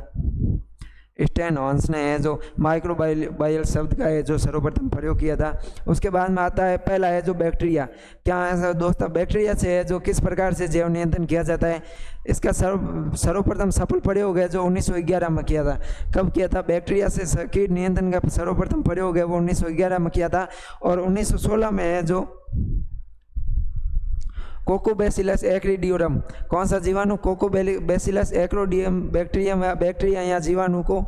Speaker 1: स्टेन हॉर्न्स ने है जो माइक्रोबायल शब्द का है जो सर्वप्रथम प्रयोग किया था। उसके बाद में आता है पहला है जो बैक्टीरिया। क्या है दोस्तों, बैक्टीरिया से है जो किस प्रकार से जैव नियंत्रण किया जाता है। इसका सर्वप्रथम सफल प्रयोग है जो 1911 में किया था। कब किया था, बैक्टीरिया से कीट नियंत्रण का सर्वप्रथम प्रयोग है वो 1911 में किया था। और 1916 में है जो कोकोबैसिलस एक्रीडियोरम, कौन सा जीवाणु, कोकोबैसिलस एक्रोडियम बैक्टीरिया या जीवाणु को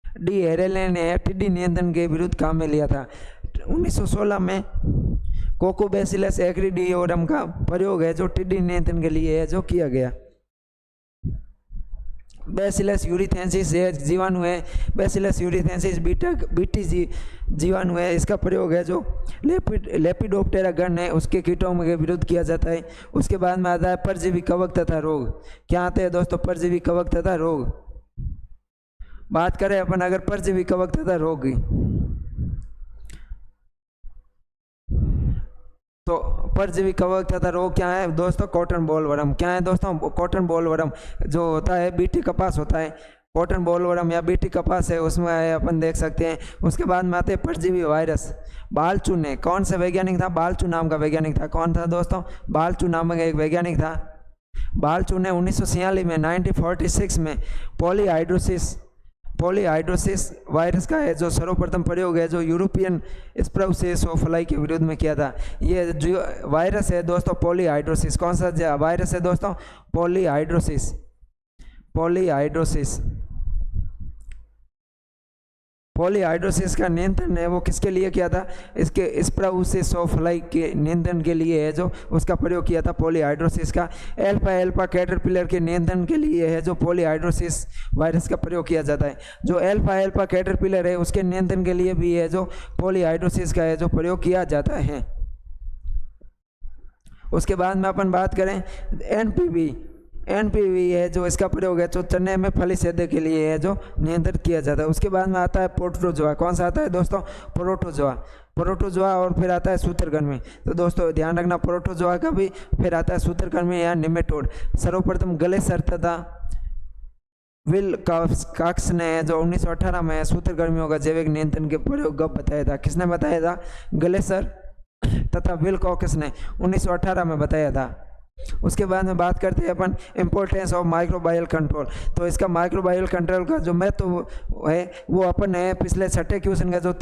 Speaker 1: डी हेरेले ने टिड्डी नियंत्रण के विरुद्ध काम में लिया था। 1916 में कोकोबैसिलस एक्रीडियोरम का प्रयोग है जो टिड्डी नियंत्रण के लिए है जो किया गया। बैसिलस यूरिथेंसिस जीवाणु है, बैसिलस यूरिथेंसिस बीटी जीवाणु है, इसका प्रयोग है जो लेपिडोप्टेरा गण है उसके कीटों के विरुद्ध किया जाता है। उसके बाद में आता है परजीवी कवक तथा रोग। क्या आते हैं दोस्तों, परजीवी कवक तथा रोग। बात करें अपन अगर परजीवी कवक तथा रोग की, तो परजीवी कवक तथा रोग क्या है दोस्तों, कॉटन बॉलवर्म। क्या है दोस्तों, कॉटन बॉलवर्म जो होता है बीटी कपास होता है, कॉटन बॉलवर्म या बीटी कपास है उसमें है अपन देख सकते हैं। उसके बाद में आते हैं परजीवी वायरस। बालचू ने, कौन सा वैज्ञानिक था, बालचू नाम का वैज्ञानिक था। कौन था दोस्तों, बालचू नामक एक वैज्ञानिक था। बालचू ने 1946 में 1946 में पॉलीहाइड्रोसिस वायरस का है जो सर्वप्रथम प्रयोग है जो यूरोपियन स्प्राउसेसोफ्लाई के विरुद्ध में किया था। ये जो वायरस है दोस्तों पॉलीहाइड्रोसिस, कौन सा वायरस है दोस्तों, पॉलीहाइड्रोसिस का नियंत्रण है वो किसके लिए किया था, इसके स्प्राउसेसोफ्लाई के नियंत्रण के लिए है जो उसका प्रयोग किया था पॉलीहाइड्रोसिस का। एल्फा कैटरपिलर के नियंत्रण के लिए है जो पॉलीहाइड्रोसिस वायरस का प्रयोग किया जाता है। जो एल्फा कैटरपिलर है उसके नियंत्रण के लिए भी है जो पॉलीहाइड्रोसिस का है जो प्रयोग किया जाता है। उसके बाद में अपन बात करें एनपीवी है जो इसका प्रयोग है जो चने में फली छेदक के लिए है जो नियंत्रित किया जाता है। उसके बाद में आता है प्रोटोजोआ। कौन सा आता है दोस्तों, प्रोटोजोआ और फिर आता है सूत्रकृमि। तो दोस्तों ध्यान रखना प्रोटोजोआ का भी, फिर आता है सूत्रकृमि या निमेटोड। सर्वप्रथम ग्लेसर तथा विल काक्स ने जो 1918 में सूत्रकृमियों का जैविक नियंत्रण के प्रयोग कब बताया था, किसने बताया था, ग्लेसर तथा विल कॉक्स ने 1918 में बताया था। उसके बाद में बात करते हैं अपन इम्पोर्टेंस ऑफ माइक्रोबायल कंट्रोल। तो इसका माइक्रोबायल कंट्रोल का जो महत्व है वो अपन है पिछले छठे क्वेश्चन का जो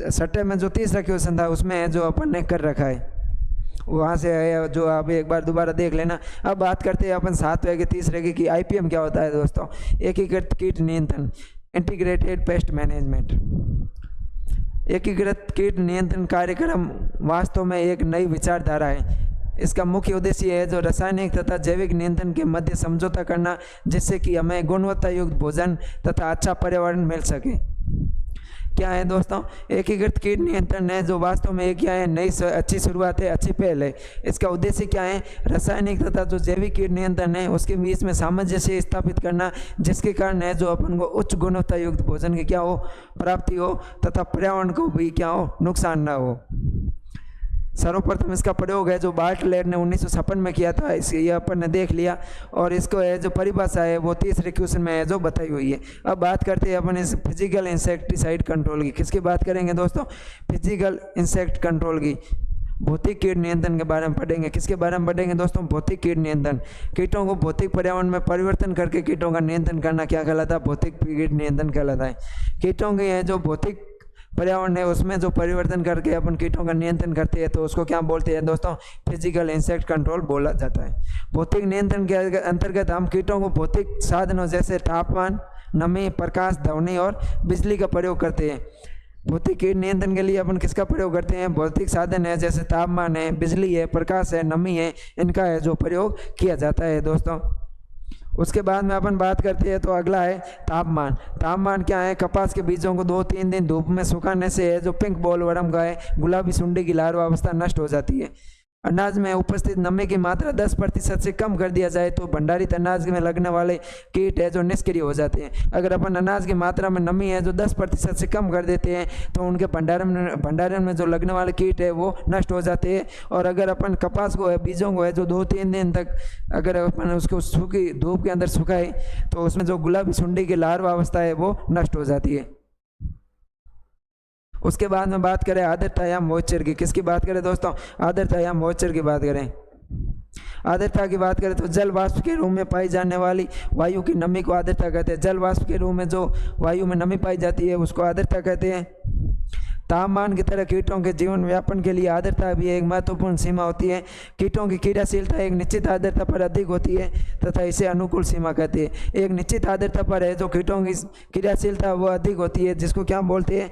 Speaker 1: छठे में जो तीसरा क्वेश्चन था उसमें है जो अपन ने कर रखा है, वहाँ से है जो आप एक बार दोबारा देख लेना। अब बात करते हैं अपन सातवें के तीसरे की आईपीएम क्या होता है दोस्तों, एकीकृत कीट नियंत्रण, इंटीग्रेटेड पेस्ट मैनेजमेंट। एकीकृत कीट नियंत्रण कार्यक्रम वास्तव में एक नई विचारधारा है। इसका मुख्य उद्देश्य है जो रासायनिक तथा जैविक नियंत्रण के मध्य समझौता करना जिससे कि हमें गुणवत्ता युक्त भोजन तथा अच्छा पर्यावरण मिल सके। क्या है दोस्तों, एकीकृत कीट नियंत्रण है जो वास्तव में क्या है, नई अच्छी शुरुआत है, अच्छी पहल है। इसका उद्देश्य क्या है, रासायनिक तथा जो जैविक कीट नियंत्रण है उसके बीच में सामंजस्य स्थापित करना जिसके कारण है जो अपन को उच्च गुणवत्ता युक्त भोजन की क्या हो, प्राप्ति हो तथा पर्यावरण को भी क्या हो, नुकसान ना हो। सर्वप्रथम इसका प्रयोग है जो बार्टलेट ने 1956 में किया था, इस ये अपन ने देख लिया। और इसको है जो परिभाषा है वो तीसरे क्वेश्चन में है जो बताई हुई है। अब बात करते हैं अपन इस फिजिकल इंसेक्टिसाइड कंट्रोल की। किसकी बात करेंगे दोस्तों? फिजिकल इंसेक्ट कंट्रोल की। भौतिक कीट नियंत्रण के बारे में पढ़ेंगे। किसके बारे में पढ़ेंगे दोस्तों? भौतिक कीट नियंत्रण। कीटों को भौतिक पर्यावरण में परिवर्तन करके कीटों का नियंत्रण करना क्या कहलाता है? भौतिक कीट नियंत्रण कहलाता है। कीटों के जो भौतिक पर्यावरण है उसमें जो परिवर्तन करके अपन कीटों का नियंत्रण करते हैं तो उसको क्या बोलते हैं दोस्तों? फिजिकल इंसेक्ट कंट्रोल बोला जाता है। भौतिक नियंत्रण के अंतर्गत हम कीटों को भौतिक साधनों जैसे तापमान, नमी, प्रकाश, ध्वनि और बिजली का प्रयोग करते हैं। भौतिक कीट नियंत्रण के लिए अपन किसका प्रयोग करते हैं? भौतिक साधन है जैसे तापमान है, बिजली है, प्रकाश है, नमी है, इनका है जो प्रयोग किया जाता है दोस्तों। उसके बाद में अपन बात करते हैं तो अगला है तापमान। तापमान क्या है? कपास के बीजों को 2-3 दिन धूप में सुखाने से है जो पिंक बॉलवर्म का है गुलाबी सुंडी की लार्वा अवस्था नष्ट हो जाती है। अनाज में उपस्थित नमी की मात्रा 10% से कम कर दिया जाए तो भंडारित अनाज में लगने वाले कीट है जो निष्क्रिय हो जाते हैं। अगर अपन अनाज की मात्रा में नमी है जो 10% से कम कर देते हैं तो उनके भंडारण में जो लगने वाले कीट है वो नष्ट हो जाते हैं। और अगर अपन कपास को है बीजों को है जो 2-3 दिन तक अगर अपन उसको सूखी धूप के अंदर सुखाए तो उसमें जो गुलाबी सुंडी की लार्वा अवस्था है वो नष्ट हो जाती है। उसके बाद में बात करें आर्द्रता या मॉइस्चर की। किसकी बात करें दोस्तों? आर्द्रता या मॉइस्चर की बात करें। आर्द्रता की बात करें तो जल वाष्प के रूप में पाई जाने वाली वायु की नमी को आर्द्रता कहते हैं। जल वाष्प के रूप में जो वायु में नमी पाई जाती है उसको आर्द्रता कहते हैं। तापमान की तरह कीटों के जीवन व्यापन के लिए आर्द्रता भी एक महत्वपूर्ण सीमा होती है। कीटों की क्रियाशीलता एक निश्चित आर्द्रता पर अधिक होती है तथा इसे अनुकूल सीमा कहते हैं। एक निश्चित आर्द्रता पर है जो कीटों की क्रियाशीलता वो अधिक होती है जिसको क्या बोलते हैं?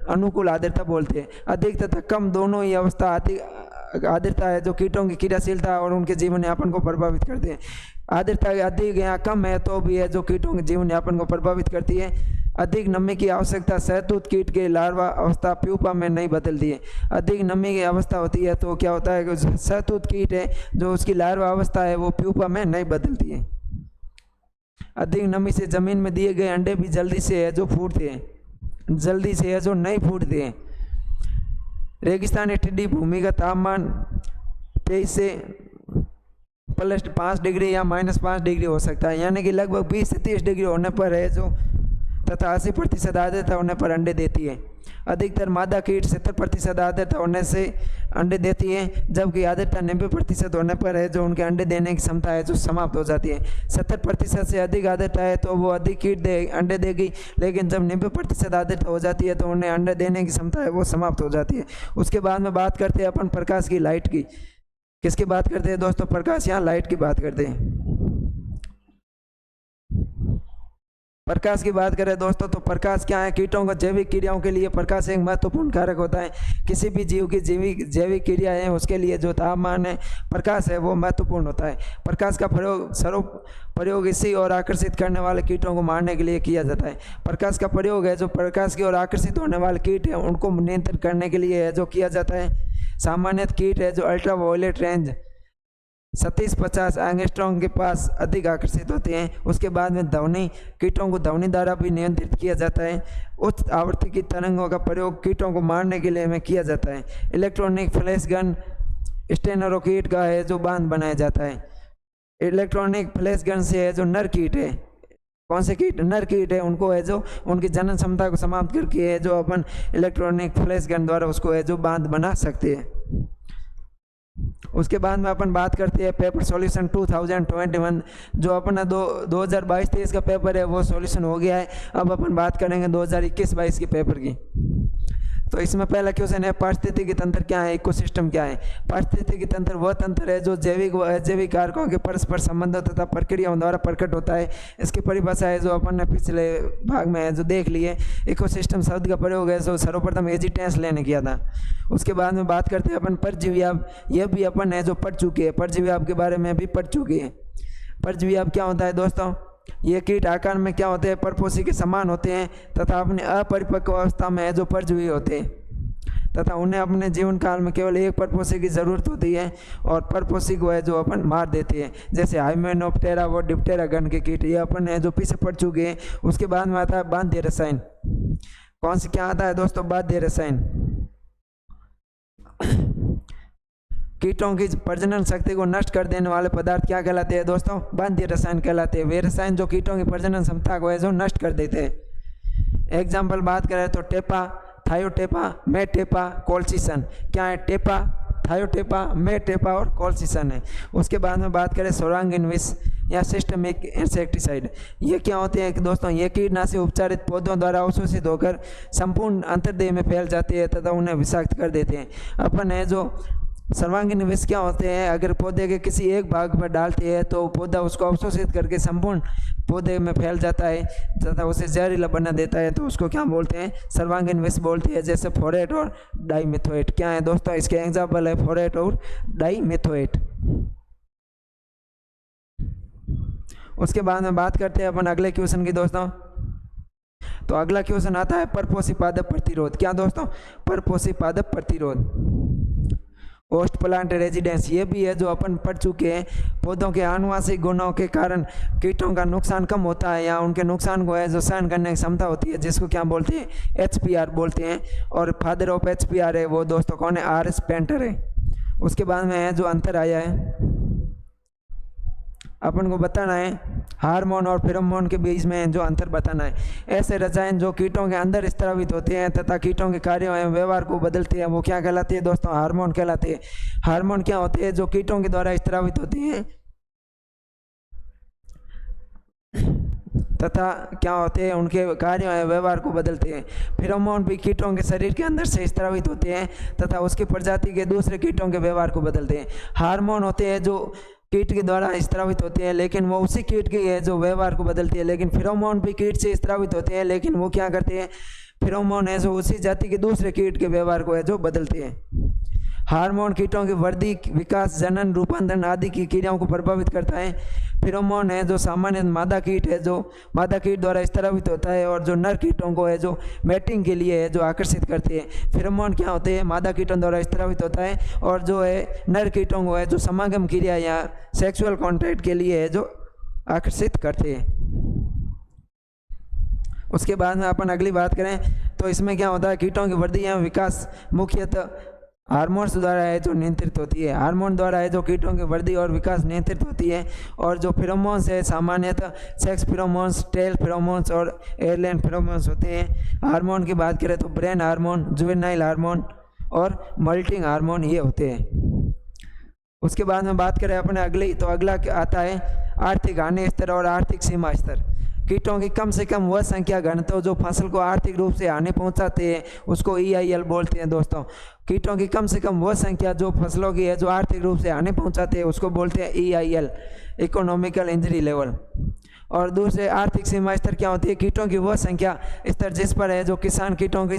Speaker 1: अनुकूल आर्द्रता बोलते हैं। अधिक तथा कम दोनों ही अवस्था आर्द्रता है जो कीटों की क्रियाशीलता और उनके जीवन यापन को प्रभावित करते हैं। आर्द्रता अधिक या कम है तो भी है जो कीटों के जीवन यापन को प्रभावित करती है। अधिक नमी की आवश्यकता शहतूत कीट के लार्वा अवस्था प्यूपा में नहीं बदलती है। अधिक नमी की अवस्था होती है तो क्या होता है कि शहतूत कीट है जो उसकी लार्वा अवस्था है वो प्यूपा में नहीं बदलती है। अधिक नमी से जमीन में दिए गए अंडे भी जल्दी से है जो फूटते हैं, जल्दी से है जो नहीं फूटते हैं। रेगिस्तानी टिड्डी भूमि का तापमान 23 से +5 डिग्री या -5 डिग्री हो सकता है, यानी कि लगभग 20 से 30 डिग्री होने पर है जो तथा 80% आर्द्रता होने पर अंडे देती है। अधिकतर मादा कीट 70% आर्द्रता होने से अंडे देती है जबकि आर्द्रता 90% होने पर है जो उनके अंडे देने की क्षमता है जो समाप्त हो जाती है। 70% से अधिक आर्द्रता है तो वो अधिक कीट अंडे देगी, लेकिन जब 90% आर्द्रता हो जाती है तो उन्हें अंडे देने की क्षमता है वो समाप्त हो जाती है। उसके बाद में बात करते हैं अपन प्रकाश की, लाइट की। किसकी बात करते हैं दोस्तों? प्रकाश, यहाँ लाइट की बात करते हैं। प्रकाश की बात करें दोस्तों तो प्रकाश क्या है? कीटों को जैविक क्रियाओं के लिए प्रकाश एक महत्वपूर्ण कारक होता है। किसी भी जीव की जैविक क्रिया है उसके लिए जो तापमान है प्रकाश है वो महत्वपूर्ण होता है। प्रकाश का प्रयोग इसी और आकर्षित करने वाले कीटों को मारने के लिए किया जाता है। प्रकाश का प्रयोग है जो प्रकाश की ओर आकर्षित होने वाले कीट है उनको नियंत्रित करने के लिए है जो किया जाता है। सामान्यतः कीट है जो अल्ट्रा वायलेट रेंज 37-50 एंगस्ट्रॉम के पास अधिक आकर्षित होते हैं। उसके बाद में ध्वनि, कीटों को ध्वनि द्वारा भी नियंत्रित किया जाता है। उच्च आवृत्ति की तरंगों का प्रयोग कीटों को मारने के लिए में किया जाता है। इलेक्ट्रॉनिक फ्लैश गन स्टेनोरोकीट का है जो बांध बनाया जाता है। इलेक्ट्रॉनिक फ्लैश गन से है जो नर कीट है, कौन से कीट? नर कीट है, उनको है जो उनकी जनन क्षमता को समाप्त करके है जो अपन इलेक्ट्रॉनिक फ्लैश गन द्वारा उसको है जो बांध बना सकते हैं। उसके बाद में अपन बात करते हैं पेपर सॉल्यूशन 2021 जो अपना 2022-23 का पेपर है वो सॉल्यूशन हो गया है। अब अपन बात करेंगे 2021-22 के पेपर की। तो इसमें पहला क्वेश्चन है पारिस्थितिकी तंत्र क्या है, इकोसिस्टम क्या है। पारिस्थितिकी तंत्र वह तंत्र है जो जैविक व अजैविक कारकों के परस्पर संबंधों तथा प्रक्रियाओं द्वारा प्रकट होता है। इसकी परिभाषा है जो अपन ने पिछले भाग में है जो देख लिए। इकोसिस्टम शब्द का प्रयोग है जो सर्वप्रथम एजिटेंस लेने किया था। उसके बाद में बात करते हैं अपन परजीवी। यह भी अपन है जो पढ़ चुके हैं, परजीवी के बारे में भी पढ़ चुके हैं। परजीवी क्या होता है दोस्तों? ये कीट आकार में क्या होते हैं? परपोषी के समान होते हैं तथा अपने अपरिपक्व अवस्था में है जो परजीवी होते हैं तथा उन्हें अपने जीवन काल में केवल एक परपोषी की जरूरत होती है और परपोषी को है जो अपन मार देते हैं। जैसे हाइमेनोप्टेरा व डिप्टेरा गण के कीट ये अपन है जो पीछे पड़ चुके हैं। उसके बाद में आता है बाध्य रसायन। कौन से क्या आता है दोस्तों? बाध्य रसायन। कीटों की प्रजनन शक्ति को नष्ट कर देने वाले पदार्थ क्या कहलाते हैं दोस्तों? बाध्यकारी रसायन कहलाते हैं। वे रसायन जो कीटों की प्रजनन क्षमता को है जो नष्ट कर देते हैं। एग्जाम्पल बात करें तो टेपा, थायोटेपा, मेटेपा, कोल्चिसन। क्या है? टेपा, थायोटेपा, मेटेपा और कोल्चिसन है। उसके बाद में बात करें सर्वांगीण विष या सिस्टमिक इंसेक्टिसाइड। ये क्या होते हैं कि दोस्तों? ये कीटनाशी उपचारित पौधों द्वारा अवशोषित होकर संपूर्ण अंतर्देह में फैल जाती है तथा उन्हें विषाक्त कर देते हैं। अपन है जो सर्वांगीण विष क्या होते हैं? अगर पौधे के किसी एक भाग पर डालते हैं तो पौधा उसको अवशोषित करके संपूर्ण पौधे में फैल जाता है तथा उसे जहरीला बना देता है, तो उसको क्या बोलते हैं? सर्वांगीण विष बोलते हैं। जैसे फोरेट और डाइमिथोएट। क्या है दोस्तों? इसके एग्जाम्पल है फोरेट और डाइमिथोएट। उसके बाद में बात करते हैं अपन अगले क्वेश्चन की दोस्तों। तो अगला क्वेश्चन आता है परपोषी पादप प्रतिरोध। क्या दोस्तों? परपोषी पादप प्रतिरोध। होस्ट प्लांट रेजिडेंस, ये भी है जो अपन पढ़ चुके हैं। पौधों के आनुवांशिक गुणों के कारण कीटों का नुकसान कम होता है या उनके नुकसान को है जो सहन करने की क्षमता होती है, जिसको क्या बोलते हैं? HPR बोलते हैं। और फादर ऑफ HPR है वो दोस्तों कौन है? RS पेंटर है। उसके बाद में है जो अंतर आया है अपन को बताना है हार्मोन और फेरोमोन के बीच में जो अंतर बताना है। ऐसे रसायन जो कीटों के अंदर स्रावित होते हैं तथा कीटों के कार्यों एवं व्यवहार को बदलते हैं वो क्या कहलाते हैं दोस्तों? हार्मोन कहलाते हैं। हार्मोन क्या होते हैं? जो कीटों के द्वारा स्रावित होते हैं तथा क्या होते हैं? उनके कार्यों एवं व्यवहार को बदलते हैं। फेरोमोन भी कीटों के शरीर के अंदर से स्रावित होते हैं तथा उसकी प्रजाति के दूसरे कीटों के व्यवहार को बदलते हैं। हार्मोन होते हैं जो कीट के द्वारा स्रावित होते हैं लेकिन वो उसी कीट के है जो व्यवहार को बदलती है। लेकिन फेरोमोन भी कीट से स्रावित होते हैं लेकिन वो क्या करते हैं? फेरोमोन है जो उसी जाति के दूसरे कीट के व्यवहार को है जो बदलते हैं। हार्मोन कीटों की वृद्धि, विकास, जनन, रूपांतरण आदि की क्रियाओं को प्रभावित करता है। फेरोमोन है जो सामान्य मादा कीट है जो मादा कीट द्वारा स्रावित होता है और जो नर कीटों को है जो मैटिंग के लिए है जो आकर्षित करते हैं। फेरोमोन क्या होते हैं? मादा कीटों द्वारा स्रावित होता है और जो है नर कीटों को है जो समागम क्रिया या सेक्सुअल कॉन्टैक्ट के लिए है जो आकर्षित करते हैं। उसके बाद में अपन अगली बात करें तो इसमें क्या होता है? कीटों की वृद्धि या विकास मुख्यतः हार्मोन्स द्वारा है जो नियंत्रित होती है। हार्मोन द्वारा है जो कीटों की वृद्धि और विकास नियंत्रित होती है। और जो फेरोमोन्स है सामान्यतः सेक्स फेरोमोन्स, टेल फेरोमोन्स और एयरलाइन फेरोमोन्स होते हैं। हार्मोन की बात करें तो ब्रेन हार्मोन, जुवेनाइल हार्मोन और मल्टिंग हार्मोन ये होते हैं। उसके बाद में बात करें अपने अगली तो अगला आता है आर्थिक हानि स्तर और आर्थिक सीमा स्तर। कीटों की कम से कम वह संख्या घनत्व जो फसल को आर्थिक रूप से हानि पहुंचाते हैं उसको EIL बोलते हैं दोस्तों। कीटों की कम से कम वह संख्या जो फसलों की है जो आर्थिक रूप से हानि पहुंचाते हैं उसको बोलते हैं EIL, इकोनॉमिकल इंजरी लेवल। और दूसरे आर्थिक सीमा स्तर क्या होती है? कीटों की वह संख्या स्तर जिस पर है जो किसान कीटों की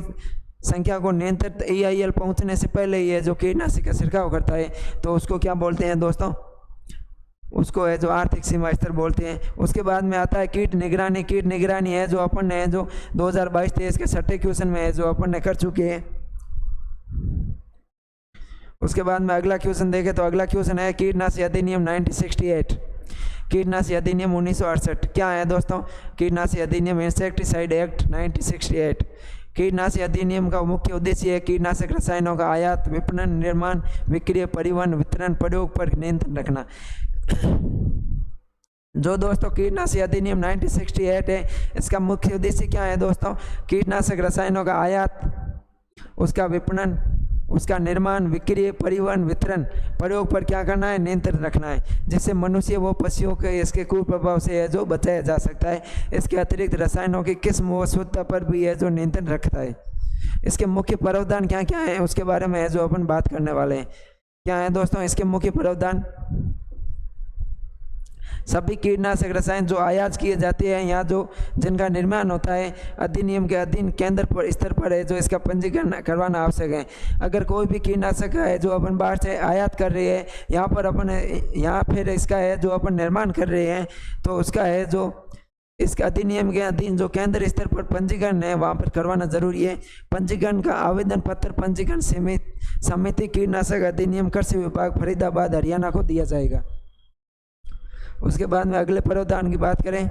Speaker 1: संख्या को नियंत्रित EIL पहुंचने से पहले ही है जो कीटनाशी का छिड़काव करता है तो उसको क्या बोलते हैं दोस्तों? उसको है जो आर्थिक सीमा स्तर बोलते हैं। उसके बाद में आता है कीट निगरानी। कीट निगरानी है जो अपन ने जो 2022-23 के छठे क्वेश्चन में है जो अपन ने कर चुके हैं। उसके बाद में अगला क्वेश्चन देखें तो अगला क्वेश्चन है कीटनाशी अधिनियम 1968। कीटनाशी अधिनियम 1968 क्या है दोस्तों? कीटनाशी अधिनियम इंसेक्टिसाइड एक्ट 1968। कीटनाशी अधिनियम का मुख्य उद्देश्य है कीटनाशक रसायनों का आयात, विपणन, निर्माण, विक्रय, परिवहन, वितरण, प्रयोग पर नियंत्रण रखना। जो दोस्तों कीटनाशी अधिनियम 1968 है इसका मुख्य उद्देश्य क्या है दोस्तों? कीटनाशक रसायनों का आयात, उसका विपणन, उसका निर्माण, विक्रय, परिवहन, वितरण, प्रयोग पर क्या करना है? नियंत्रण रखना है, जिससे मनुष्य व पशुओं के इसके कुप्रभाव से है जो बचाया जा सकता है। इसके अतिरिक्त रसायनों की किस्म व शुद्धता पर भी है जो नियंत्रण रखता है। इसके मुख्य प्रावधान क्या क्या है उसके बारे में है जो अपन बात करने वाले हैं। क्या है दोस्तों इसके मुख्य प्रावधान? सभी कीटनाशक रसायन जो आयात किए जाते हैं या जो जिनका निर्माण होता है अधिनियम के अधीन केंद्र पर स्तर पर है जो इसका पंजीकरण करवाना आवश्यक है। अगर कोई भी कीटनाशक है जो अपन बाहर से आयात कर रहे हैं यहाँ पर अपन यहाँ फिर इसका है जो अपन निर्माण कर रहे हैं तो उसका है जो इस अधिनियम के अधीन जो केंद्र स्तर पर पंजीकरण है वहाँ पर करवाना जरूरी है। पंजीकरण का आवेदन पत्र पंजीकरण समिति कीटनाशक अधिनियम कृषि विभाग फरीदाबाद हरियाणा को दिया जाएगा। उसके बाद में अगले प्रावधान की बात करें,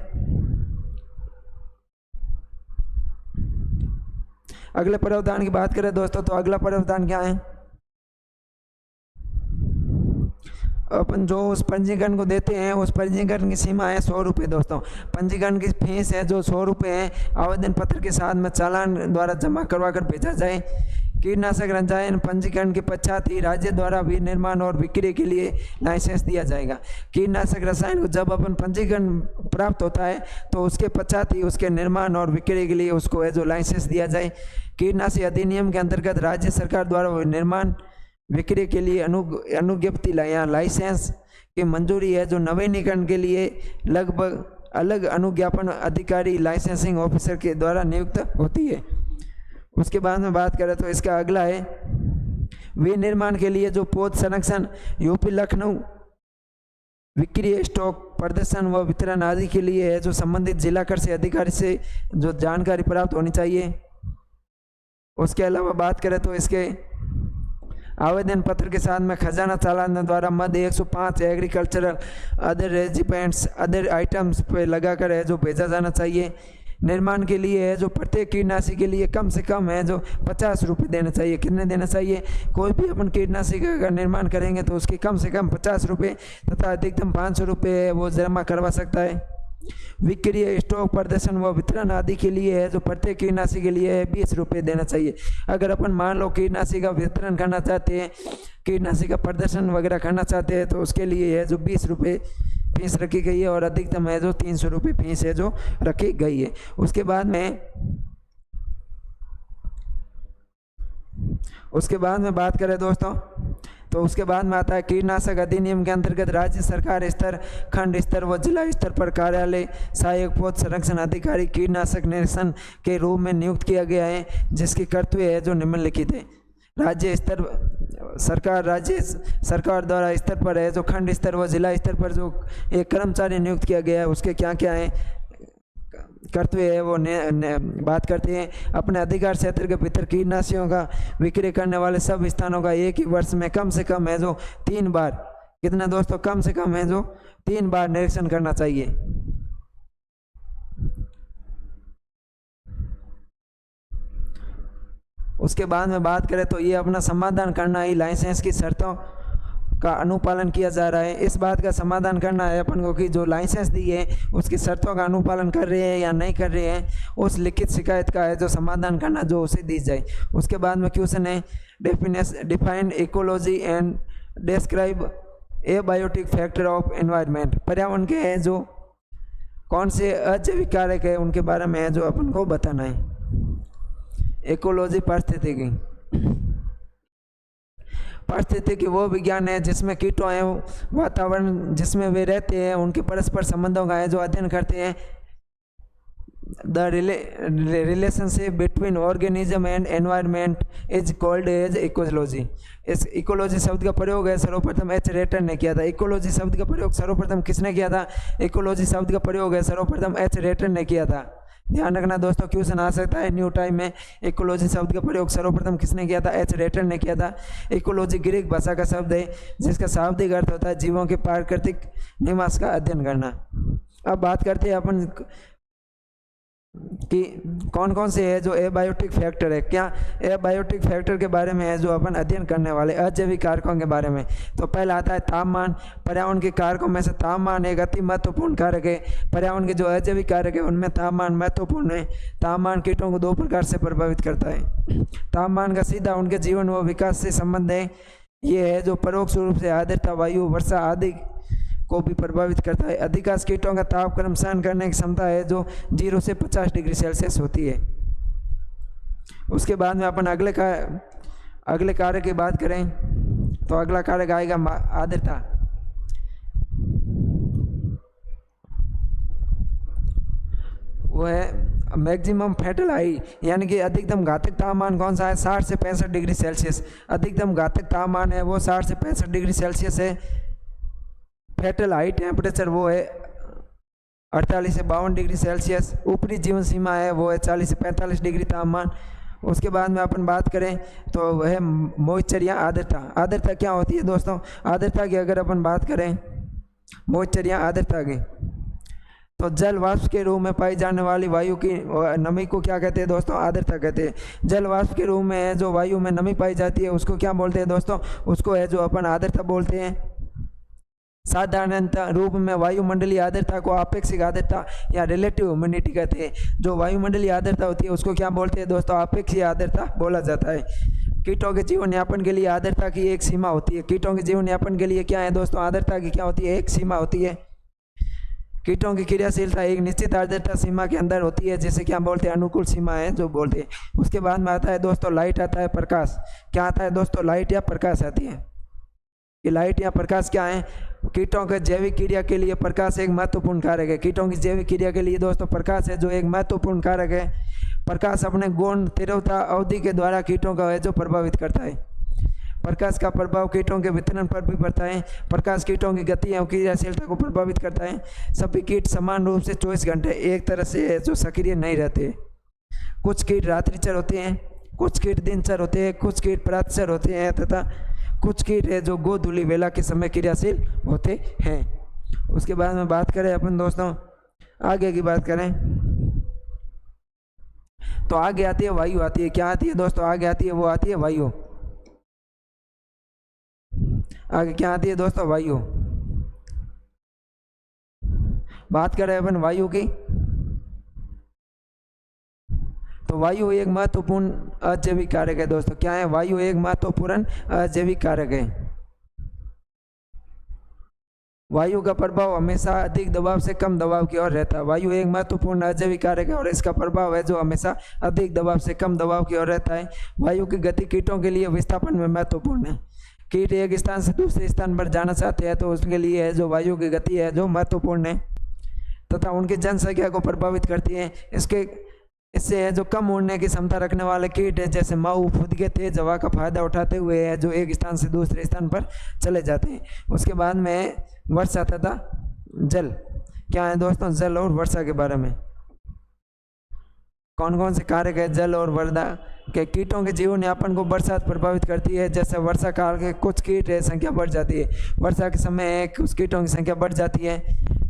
Speaker 1: अगले प्रावधान की बात करें दोस्तों तो अगला प्रावधान क्या है? अपन जो उस पंजीकरण को देते हैं उस पंजीकरण की सीमा है 100 रुपये दोस्तों। पंजीकरण की फीस है जो 100 रुपये है। आवेदन पत्र के साथ में चालान द्वारा जमा करवा कर भेजा जाए। कीटनाशक रसायन पंजीकरण के पश्चात ही राज्य द्वारा भी निर्माण और बिक्री के लिए लाइसेंस दिया जाएगा। कीटनाशक रसायन को जब अपन पंजीकरण प्राप्त होता है तो उसके पश्चात ही उसके निर्माण और बिक्री के लिए उसको है जो लाइसेंस दिया जाए। कीटनाशक अधिनियम के अंतर्गत राज्य सरकार द्वारा निर्माण बिक्री के लिए अनुज्ञप्ति या लाइसेंस की मंजूरी है जो नवीनीकरण के लिए लगभग अलग अनुज्ञापन अधिकारी लाइसेंसिंग ऑफिसर के द्वारा नियुक्त होती है। उसके बाद में बात करें तो इसका अगला है विनिर्माण के लिए जो पौध संरक्षण यूपी लखनऊ विक्रय स्टॉक प्रदर्शन व वितरण आदि के लिए है जो संबंधित जिला कृषि अधिकारी से जो जानकारी प्राप्त होनी चाहिए। उसके अलावा बात करें तो इसके आवेदन पत्र के साथ में खजाना चालान द्वारा मद 105 एग्रीकल्चरल अदर रेजिपेंट्स अदर आइटम्स पे लगाकर है जो भेजा जाना चाहिए। निर्माण के लिए है जो प्रत्येक कीटनाशी के लिए कम से कम है जो 50 रुपये देना चाहिए। कितने देना चाहिए? कोई भी अपन कीटनाशी का निर्माण करेंगे तो उसके कम से कम 50 रुपये तथा अधिकतम 500 रुपये वो जमा करवा सकता है। विक्रय स्टॉक प्रदर्शन व वितरण आदि के लिए है जो प्रत्येक कीटनाशी के लिए 20 रुपये देना चाहिए। अगर अपन मान लो कीटनाशी का वितरण करना चाहते हैं, कीटनाशी का प्रदर्शन वगैरह करना चाहते हैं तो उसके लिए है जो 20 रुपये फीस रखी गई है और अधिकतम है जो 300 रुपये फीस है जो रखी गई है। उसके बाद में बात करें दोस्तों तो उसके बाद में आता है कीटनाशक अधिनियम के अंतर्गत राज्य सरकार स्तर खंड स्तर व जिला स्तर पर कार्यालय सहायक पौध संरक्षण अधिकारी कीटनाशक निरीक्षण के रूप में नियुक्त किया गया है जिसकी कर्तव्य है जो निम्नलिखित है। राज्य सरकार द्वारा स्तर पर है जो खंड स्तर व जिला स्तर पर जो एक कर्मचारी नियुक्त किया गया है उसके क्या क्या है कर्तव्य है वो बात करते हैं। अपने अधिकार क्षेत्र के भीतर कीटनाशियों का विक्रय करने वाले सब स्थानों का एक ही वर्ष में कम से कम है जो 3 बार, कितना दोस्तों, कम से कम है जो 3 बार निरीक्षण करना चाहिए। उसके बाद में बात करें तो ये अपना समाधान करना ही लाइसेंस की शर्तों का अनुपालन किया जा रहा है। इस बात का समाधान करना है अपन को कि जो लाइसेंस दी है उसकी शर्तों का अनुपालन कर रहे हैं या नहीं कर रहे हैं, उस लिखित शिकायत का है जो समाधान करना जो उसे दी जाए। उसके बाद में क्वेश्चन है defined ecology and describe a biotic factor of environment. पर्यावरण के हैं जो कौन से अजैविक कारक है उनके बारे में है जो अपन को बताना है। इकोलॉजी पारिस्थितिकी वो विज्ञान है जिसमें कीटों एवं वातावरण जिसमें वे रहते हैं उनके परस्पर संबंधों का है जो अध्ययन करते हैं। The relationship between organism and environment is called as ecology. इस इकोलॉजी शब्द का प्रयोग है सर्वप्रथम एच रेटर ने किया था। इकोलॉजी शब्द का प्रयोग सर्वप्रथम किसने किया था? इकोलॉजी शब्द का प्रयोग है सर्वप्रथम एच रेटर ने किया था। ध्यान रखना दोस्तों, क्वेश्चन आ सकता है न्यू टाइम में। इकोलॉजी शब्द का प्रयोग सर्वप्रथम किसने किया था? एच रेटर ने किया था। इकोलॉजी ग्रीक भाषा का शब्द है जिसका शाब्दिक अर्थ होता है जीवों के प्राकृतिक निवास का अध्ययन करना। अब बात करते हैं अपन कि कौन कौन से है जो एबायोटिक फैक्टर है। क्या एबायोटिक फैक्टर के बारे में है जो अपन अध्ययन करने वाले अजैविक कारकों के बारे में। तो पहला आता है तापमान। पर्यावरण के कारकों में से तापमान एक अति महत्वपूर्ण कारक है। पर्यावरण के जो अजैविक कारक है उनमें तापमान महत्वपूर्ण है। तापमान कीटों को 2 प्रकार से प्रभावित करता है। तापमान का सीधा उनके जीवन व विकास से संबंध है। ये है जो परोक्ष रूप से आर्द्रता, वायु, वर्षा आदि को भी प्रभावित करता है। अधिकांश कीटों का तापक्रम सहन करने की क्षमता है जो 0 से 50 डिग्री सेल्सियस होती है। उसके बाद में अपन अगले कार्य की बात करें तो अगला कारक आएगा आर्द्रता। वो है मैक्सिमम फेटल हाई, यानी कि अधिकतम घातक तापमान कौन सा है? 60 से 65 डिग्री सेल्सियस। अधिकतम घातक तापमान है वो 60 से 65 डिग्री सेल्सियस है। फेटल हाई टेम्परेचर वो है 48 से 52 डिग्री सेल्सियस। ऊपरी जीवन सीमा है वो है 40 से 45 डिग्री तापमान। उसके बाद में अपन बात करें तो वह है मॉइस्चर या आर्द्रता। आर्द्रता क्या होती है दोस्तों? आर्द्रता की अगर अपन बात करें मॉइस्चर या आर्द्रता की तो जल वाष्प के रूप में पाई जाने वाली वायु की नमी को क्या कहते हैं दोस्तों? आर्द्रता कहते हैं। जल वाष्प के रूप में है जो वायु में नमी पाई जाती है उसको क्या बोलते हैं दोस्तों? उसको है जो अपन आर्द्रता बोलते हैं। साधारणतः रूप में वायुमंडलीय आर्द्रता को आपेक्षिक आर्द्रता या रिलेटिव ह्यूमिडिटी कहते हैं। जो वायुमंडलीय आर्द्रता होती है उसको क्या बोलते हैं दोस्तों? आपेक्षिक आर्द्रता बोला जाता है। कीटों के जीवन यापन के लिए आर्द्रता की एक सीमा होती है। कीटों के जीवन यापन के लिए क्या है दोस्तों? आर्द्रता की क्या होती है? एक सीमा होती है। कीटों की क्रियाशीलता एक निश्चित आर्द्रता सीमा के अंदर होती है, जिसे क्या बोलते हैं? अनुकूल सीमा है जो बोलते हैं। उसके बाद में आता है दोस्तों लाइट, आता है प्रकाश। क्या आता है दोस्तों? लाइट या प्रकाश आती है। कि लाइट या प्रकाश क्या है? कीटों के जैविक क्रिया के लिए प्रकाश एक महत्वपूर्ण कारक है। कीटों की जैविक क्रिया के लिए दोस्तों प्रकाश है जो एक महत्वपूर्ण कारक है। प्रकाश अपने गौण तीव्रता अवधि के द्वारा कीटों का है जो प्रभावित करता है। प्रकाश का प्रभाव कीटों के वितरण पर भी पड़ता है। प्रकाश कीटों की गति एवं क्रियाशीलता को प्रभावित करता है। सभी कीट समान रूप से 24 घंटे एक तरह से है जो सक्रिय नहीं रहते। कुछ कीट रात्रिचर होते हैं, कुछ कीट दिनचर होते हैं, कुछ कीट प्रातचर होते हैं तथा कुछ कीट है जो गोधूली वेला के समय क्रियाशील होते हैं। उसके बाद में बात करें अपन दोस्तों आगे की बात करें तो आगे आती है वायु आती है। क्या आती है दोस्तों? आगे आती है वो आती है वायु। आगे क्या आती है दोस्तों? वायु। बात करें अपन वायु की तो वायु एक महत्वपूर्ण अजैविक कारक है दोस्तों। क्या है? वायु एक महत्वपूर्ण अजैविक कारक है। वायु का प्रभाव हमेशा अधिक दबाव से कम दबाव की ओर रहता है। वायु एक महत्वपूर्ण अजैविक कारक है और इसका प्रभाव है जो हमेशा अधिक दबाव से कम दबाव की ओर रहता है। वायु की गति कीटों के लिए विस्थापन में महत्वपूर्ण है। कीट एक स्थान से दूसरे स्थान पर जाना चाहते हैं तो उसके लिए है जो वायु की गति है जो महत्वपूर्ण है तथा उनकी जनसंख्या को प्रभावित करती है। इससे है जो कम उड़ने की क्षमता रखने वाले कीट है जैसे माऊ, फुदके तेज हवा का फायदा उठाते हुए है जो एक स्थान से दूसरे स्थान पर चले जाते हैं। उसके बाद में वर्षा तथा जल। क्या है दोस्तों? जल और वर्षा के बारे में कौन कौन से कारक है जल और वर्षा के? कीटों के जीवन यापन को बरसात प्रभावित करती है। जैसे वर्षा काल के कुछ कीट है संख्या बढ़ जाती है। वर्षा के समय कुछ कीटों की संख्या बढ़ जाती है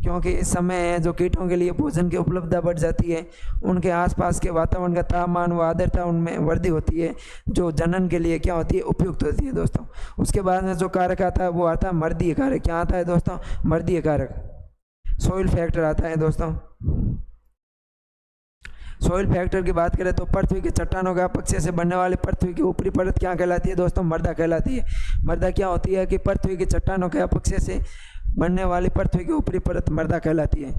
Speaker 1: क्योंकि इस समय जो कीटों के लिए भोजन की उपलब्धता बढ़ जाती है। उनके आसपास के वातावरण का तापमान व आर्द्रता उनमें वृद्धि होती है जो जनन के लिए क्या होती है? उपयुक्त होती है दोस्तों। उसके बाद में जो कारक आता है वो आता है मर्दीय कारक। क्या आता है दोस्तों? मर्दीय कारक। सॉइल फैक्टर आता है दोस्तों। सॉइल फैक्टर की बात करें तो पृथ्वी के चट्टानों के अपक्षय से बनने वाली पृथ्वी की ऊपरी परत क्या कहलाती है दोस्तों? मृदा कहलाती है। मृदा क्या होती है? कि पृथ्वी के चट्टानों के अपक्षय से बनने वाली पृथ्वी की ऊपरी परत मृदा कहलाती है।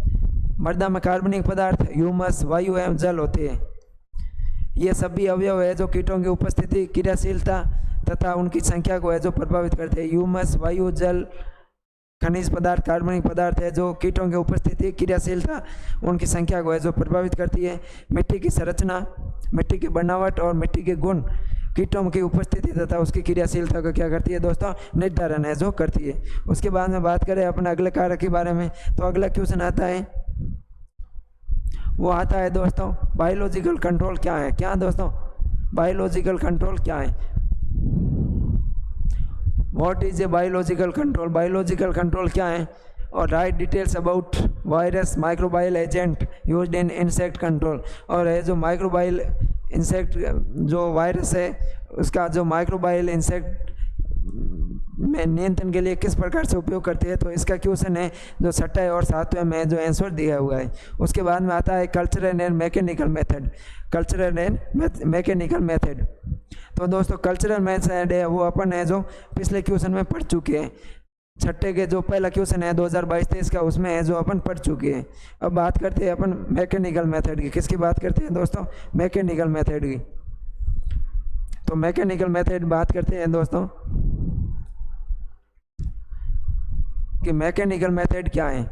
Speaker 1: मृदा में कार्बनिक पदार्थ, ह्यूमस, वायु एवं जल होते हैं। ये सभी अवयव है जो कीटों की उपस्थिति, क्रियाशीलता तथा उनकी संख्या को है जो प्रभावित करते हैं। ह्यूमस, वायु, जल, खनिज पदार्थ, कार्बनिक पदार्थ है जो कीटों की उपस्थिति, क्रियाशीलता, उनकी संख्या को है जो प्रभावित करती है। मिट्टी की संरचना, मिट्टी की बनावट और मिट्टी के गुण कीटों की उपस्थिति तथा उसकी क्रियाशीलता को क्या करती है दोस्तों? निर्धारण है जो करती है। उसके बाद में बात करें अपने अगले कारक के बारे में तो अगला क्वेश्चन आता है वो आता है दोस्तों बायोलॉजिकल कंट्रोल क्या है? क्या दोस्तों? बायोलॉजिकल कंट्रोल क्या है? What is a biological control? Biological control क्या है? और right details about virus, microbial agent used in insect control. और है जो माइक्रोबायल इंसेक्ट जो वायरस है उसका जो माइक्रोबायल इंसेक्ट में नियंत्रण के लिए किस प्रकार से उपयोग करते हैं, तो इसका क्वेश्चन है जो 6 और 7वें में जो आंसर दिया हुआ है। उसके बाद में आता है cultural and mechanical method. Cultural and mechanical method, तो दोस्तों कल्चरल मेथड है वो अपन है जो पिछले क्वेश्चन में पढ़ चुके हैं। 6 के जो पहला क्वेश्चन है 2022-23 का, उसमें है जो अपन पढ़ चुके हैं। अब बात करते हैं अपन मैकेनिकल मेथड की। किसकी बात करते हैं दोस्तों? मैकेनिकल मेथड की। तो मैकेनिकल मेथड बात करते हैं दोस्तों कि मैकेनिकल मेथड क्या है।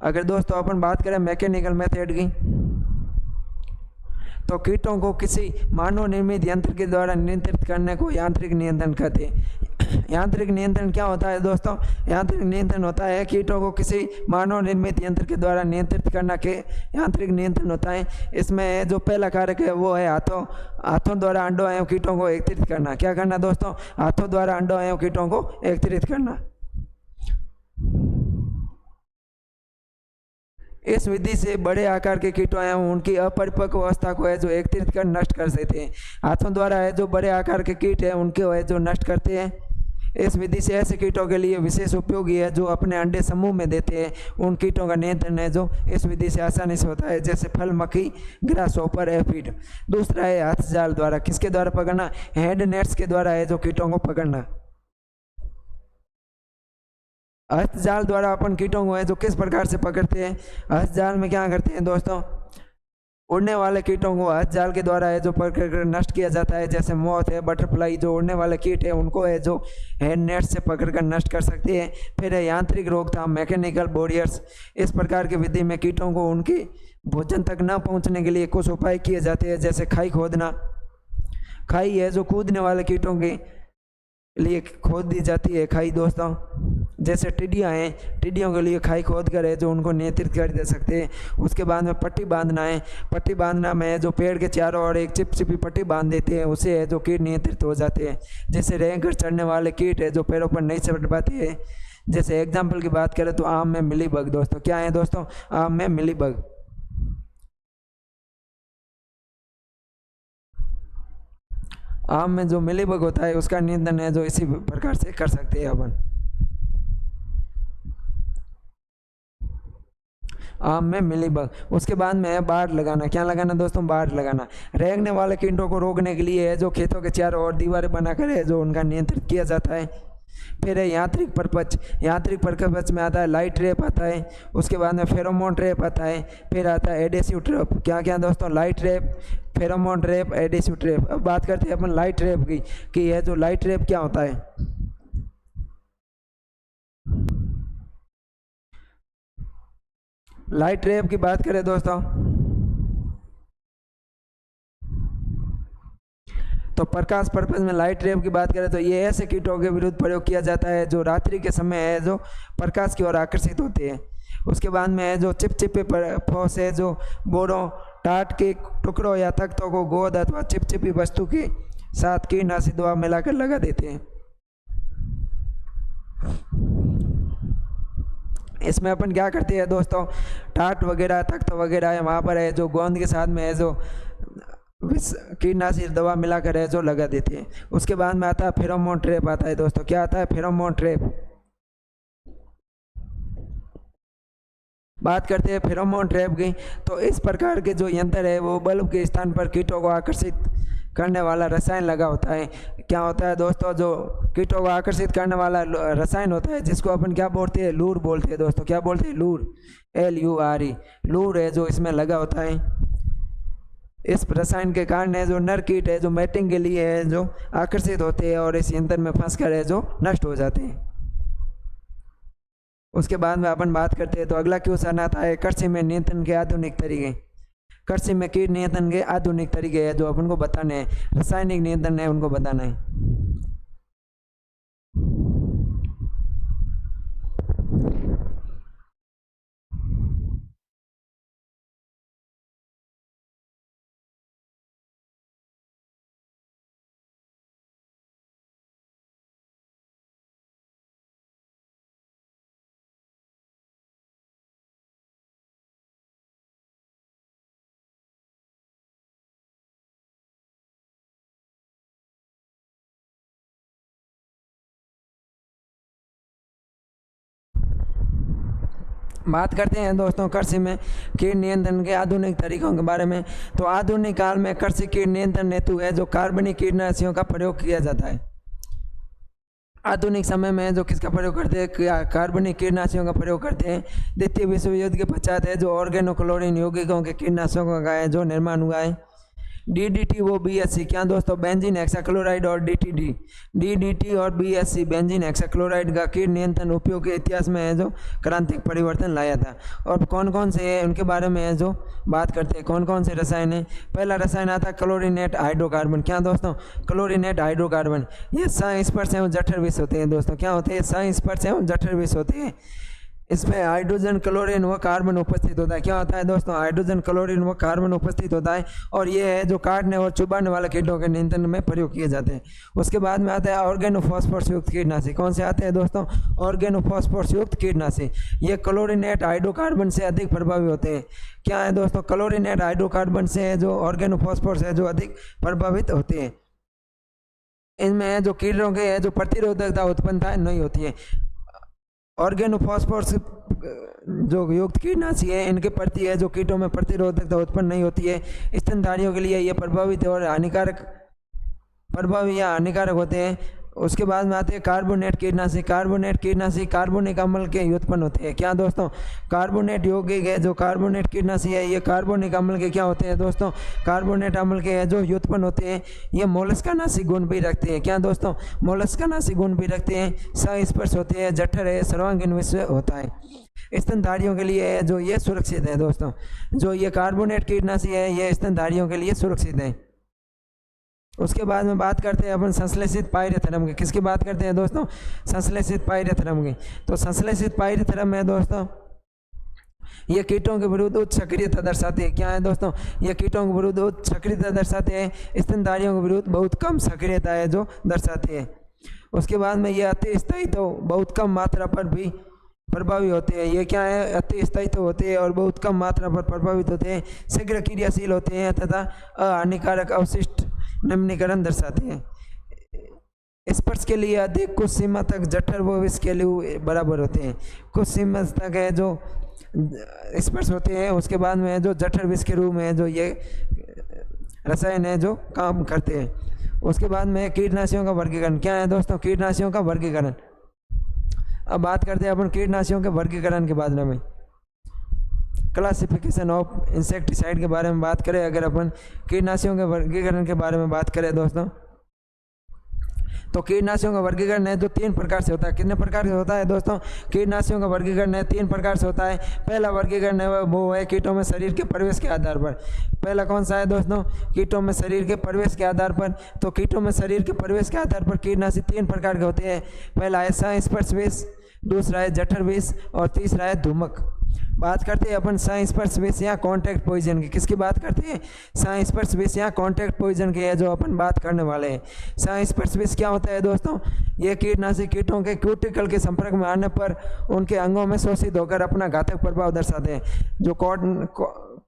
Speaker 1: अगर दोस्तों अपन बात करें मैकेनिकल मेथड की तो कीटों को किसी मानव निर्मित यंत्र के द्वारा नियंत्रित करने को यांत्रिक नियंत्रण कहते हैं। यांत्रिक नियंत्रण क्या होता है दोस्तों? यांत्रिक नियंत्रण होता है कीटों को किसी मानव निर्मित यंत्र के द्वारा नियंत्रित करना के यांत्रिक नियंत्रण होता है। इसमें जो पहला कारक है वो है हाथों द्वारा अंडों एवं कीटों को एकत्रित करना। क्या करना दोस्तों? हाथों द्वारा अंडों एवं कीटों को एकत्रित करना। इस विधि से बड़े आकार के कीटों एवं उनकी अपरिपक्व अवस्था को है जो एकत्रित कर नष्ट कर देते हैं। हाथों द्वारा है जो बड़े आकार के कीट है उनके है जो नष्ट करते हैं। इस विधि से ऐसे कीटों के लिए विशेष उपयोगी है जो अपने अंडे समूह में देते हैं। उन कीटों का नियंत्रण है जो इस विधि से आसानी से होता है, जैसे फल मक्खी, ग्रासहॉपर, एफिड। दूसरा है हाथ जाल द्वारा। किसके द्वारा पकड़ना? हेड नेट्स के द्वारा है जो कीटों को पकड़ना। हस्त जाल द्वारा अपन कीटों को है जो किस प्रकार से पकड़ते हैं? हस्त जाल में क्या करते हैं दोस्तों, उड़ने वाले कीटों को हस्त जाल के द्वारा है जो पकड़कर नष्ट किया जाता है, जैसे मोथ है, बटरफ्लाई, जो उड़ने वाले कीट है उनको है जो हैंड नेट से पकड़कर नष्ट कर सकते हैं। फिर है यांत्रिक रोकथाम, मैकेनिकल बैरियर्स। इस प्रकार की विधि में कीटों को उनकी भोजन तक न पहुंचने के लिए कुछ उपाय किए जाते हैं, जैसे खाई खोदना। खाई है जो कूदने वाले कीटों के लिए खोद दी जाती है खाई दोस्तों। जैसे टिड्डियाँ हैं, टिड्डियों के लिए खाई खोद कर है जो उनको नियंत्रित कर दे सकते हैं। उसके बाद में पट्टी बांधना है। पट्टी बांधना में जो पेड़ के चारों ओर एक चिपचिपी पट्टी बांध देते हैं, उससे है जो कीट नियंत्रित हो जाते हैं। जैसे रेंग कर चढ़ने वाले कीट है जो पेड़ों पर नहीं चढ़ पाते हैं। जैसे एग्जाम्पल की बात करें तो आम में मिलीबग दोस्तों। क्या है दोस्तों? आम में मिलीबग। आम में जो मिलीबग होता है उसका नियंत्रण है जो इसी प्रकार से कर सकते हैं अपन। आम में मिलीबग। उसके बाद में है बाड़ लगाना। क्या लगाना दोस्तों? बाड़ लगाना। रेंगने वाले कीटों को रोकने के लिए है जो खेतों के चारों ओर दीवारें बनाकर है जो उनका नियंत्रित किया जाता है। फिर है यांत्रिक परपच। यांत्रिक परपच में आता है लाइट ट्रैप आता है। उसके बाद में फेरोमोन ट्रैप आता है। फिर आता है एडेसिव ट्रैप। क्या क्या दोस्तों? Light trap, pheromone trap, adhesive trap. अब बात करते हैं अपन लाइट ट्रैप की कि यह जो लाइट ट्रैप क्या होता है। लाइट ट्रैप की बात करें दोस्तों तो प्रकाश पर्पज में लाइट ट्रैप की बात करें तो ये ऐसे कीटों के विरुद्ध प्रयोग किया जाता है जो रात्रि के समय है जो प्रकाश की ओर आकर्षित होते हैं। उसके बाद में है जो चिपचिपे फौस है जो बोरों, टाट के टुकड़ों या तख्तों को गोंद अथवा चिपचिपी वस्तु के साथ कीटनाशी दवा मिलाकर लगा देते हैं। इसमें अपन क्या करते हैं दोस्तों, टाट वगैरह, तख्त वगैरह है वहाँ पर है जो गोंद के साथ में है जो कीटनाशी दवा मिलाकर है जो लगा देते हैं। उसके बाद में आता है फेरोमोन ट्रैप आता है दोस्तों। क्या आता है? Pheromone trap. बात करते हैं फेरोमोन ट्रैप की तो इस प्रकार के जो यंत्र है वो बल्ब के स्थान पर कीटों को आकर्षित करने वाला रसायन लगा होता है। क्या होता है दोस्तों? जो कीटों को आकर्षित करने वाला रसायन होता है जिसको अपन क्या बोलते हैं? लूर बोलते हैं दोस्तों। क्या बोलते हैं? लूर, LURE। लूर है जो इसमें लगा होता है। इस रसायन के कारण है जो नर कीट है जो मैटिंग के लिए है जो आकर्षित होते हैं और इस यंत्र में फंस कर है जो नष्ट हो जाते हैं। उसके बाद में अपन बात करते हैं तो अगला क्वेश्चन आता है कृषि में नियंत्रण के आधुनिक तरीके। कृषि में कीट नियंत्रण के आधुनिक तरीके है जो अपन को बताने हैं। रासायनिक नियंत्रण है उनको बताना है। बात करते हैं दोस्तों कृषि में कीट नियंत्रण के आधुनिक तरीकों के बारे में। तो आधुनिक काल में कृषि कीट नियंत्रण हेतु है जो कार्बनिक कीटनाशियों का प्रयोग किया जाता है। आधुनिक समय में जो किसका प्रयोग करते हैं? कार्बनिक कीटनाशियों का प्रयोग करते हैं। द्वितीय विश्व युद्ध के पश्चात है जो ऑर्गेनोक्लोरीन यौगिकों के कीटनाशकों का है जो निर्माण हुआ है। DDT वो BSC। क्या दोस्तों? बेंजीन हेक्साक्लोराइड और DDT और BSC बेंजीन हेक्साक्लोराइड का कीट नियंत्रण उपयोग के इतिहास में है जो क्रांतिक परिवर्तन लाया था। और कौन कौन से है उनके बारे में है जो बात करते हैं। कौन कौन से रसायन है? पहला रसायन आता है क्लोरीनेट हाइड्रोकार्बन। क्या दोस्तों? Chlorinate hydrocarbon. ये संस्पर्श एवं जठर विष होते हैं दोस्तों। क्या होते हैं? संस्पर्श एवं जठर विष होते हैं। इसमें हाइड्रोजन, क्लोरीन व कार्बन उपस्थित होता है। क्या होता है दोस्तों? हाइड्रोजन, क्लोरीन व कार्बन उपस्थित होता है और ये है जो काटने और चुभाने वाले कीटों के नियंत्रण में प्रयोग किए जाते हैं। उसके बाद में आता है ऑर्गेनोफॉस्फोरस युक्त कीटनाशी। कौन से आते हैं दोस्तों? ऑर्गेनोफॉस्फोरस युक्त कीटनाशी। ये क्लोरीनेट हाइड्रोकार्बन से अधिक प्रभावी होते हैं। क्या है दोस्तों? क्लोरीनेट हाइड्रोकार्बन से जो ऑर्गेनोफॉस्फोरस है जो अधिक प्रभावित होते हैं। इनमें जो कीड़ों के जो प्रतिरोधकता उत्पन्नता नहीं होती है। ऑर्गेनोफॉस्फोरस जो युक्त कीटनाशी है इनके प्रति है जो कीटों में प्रतिरोधकता उत्पन्न नहीं होती है। स्तनधारियों के लिए ये प्रभावित और प्रभावी या हानिकारक होते हैं। उसके बाद में आते हैं कार्बोनेट कीटनाशी। कार्बोनेट कीटनाशी कार्बोनिक अम्ल के उत्पन्न होते हैं। क्या दोस्तों, कार्बोनेट यौगिक है जो कार्बोनेट कीटनाशी है ये कार्बोनिक अम्ल के क्या होते हैं दोस्तों, कार्बोनेट अम्ल के जो उत्पन्न होते हैं। ये मोलस्कानाशी गुण भी रखते हैं। क्या दोस्तों, मोलस्कानाशी गुण भी रखते हैं। संस्पर्श होते हैं, जठर है, सर्वांगीण विषय होता है। स्तनधारियों के लिए जो ये सुरक्षित है दोस्तों, जो ये कार्बोनेट कीटनाशी है ये स्तनधारियों के लिए सुरक्षित है। उसके बाद में बात करते हैं अपन संश्लेषित पायरेथ्रम की। किसकी बात करते हैं दोस्तों, संश्लेषित पायरेथ्रम की। तो संश्लेषित पायरेथ्रम में दोस्तों ये कीटों के विरुद्ध उच्च सक्रियता दर्शाते हैं। क्या है दोस्तों, ये कीटों के विरुद्ध उच्च सक्रियता दर्शाते हैं। स्तनधारियों के विरुद्ध बहुत कम सक्रियता है जो दर्शाते हैं। उसके बाद में ये अति स्थायी तो बहुत कम मात्रा पर भी प्रभावी होते हैं। ये क्या है, अति स्थायी तो होते हैं और बहुत कम मात्रा पर प्रभावित होते हैं। शीघ्र क्रियाशील होते हैं तथा अहानिकारक अवशिष्ट निम्नीकरण दर्शाते हैं। स्पर्श के लिए अधिक कुछ सीमा तक जठर व विष के लिए बराबर होते हैं। कुछ सीमा तक है जो स्पर्श होते हैं। उसके बाद में जो जठर विष के रूप में जो ये रसायन है जो काम करते हैं। उसके बाद में कीटनाशियों का वर्गीकरण। क्या है दोस्तों, कीटनाशियों का वर्गीकरण। अब बात करते हैं अपन कीटनाशियों के वर्गीकरण के बारे में। क्लासिफिकेशन ऑफ इंसेक्टिसाइड के बारे में बात करें, अगर अपन कीटनाशियों के वर्गीकरण के बारे में बात करें दोस्तों, तो कीटनाशियों का वर्गीकरण है जो 3 प्रकार से होता है। कितने प्रकार से होता है दोस्तों, कीटनाशियों का वर्गीकरण है 3 प्रकार से होता है। पहला वर्गीकरण है वो है कीटों में शरीर के प्रवेश के आधार पर। पहला कौन सा है दोस्तों, कीटों में शरीर के प्रवेश के आधार पर। तो कीटों में शरीर के प्रवेश के आधार पर कीटनाशी 3 प्रकार के होते हैं। पहला है संस्पर्श विष, दूसरा है जठर विष और तीसरा है धूमक। बात करते हैं अपन संस्पर्श विष या कॉन्टैक्ट पॉइजन की। किसकी बात करते हैं, संस्पर्श विष या कॉन्टैक्ट पॉइजन की है जो अपन बात करने वाले हैं। संस्पर्श विष क्या होता है दोस्तों, ये कीटनाशी कीटों के क्यूटिकल के संपर्क में आने पर उनके अंगों में शोषित होकर अपना घातक प्रभाव दर्शाते हैं। जो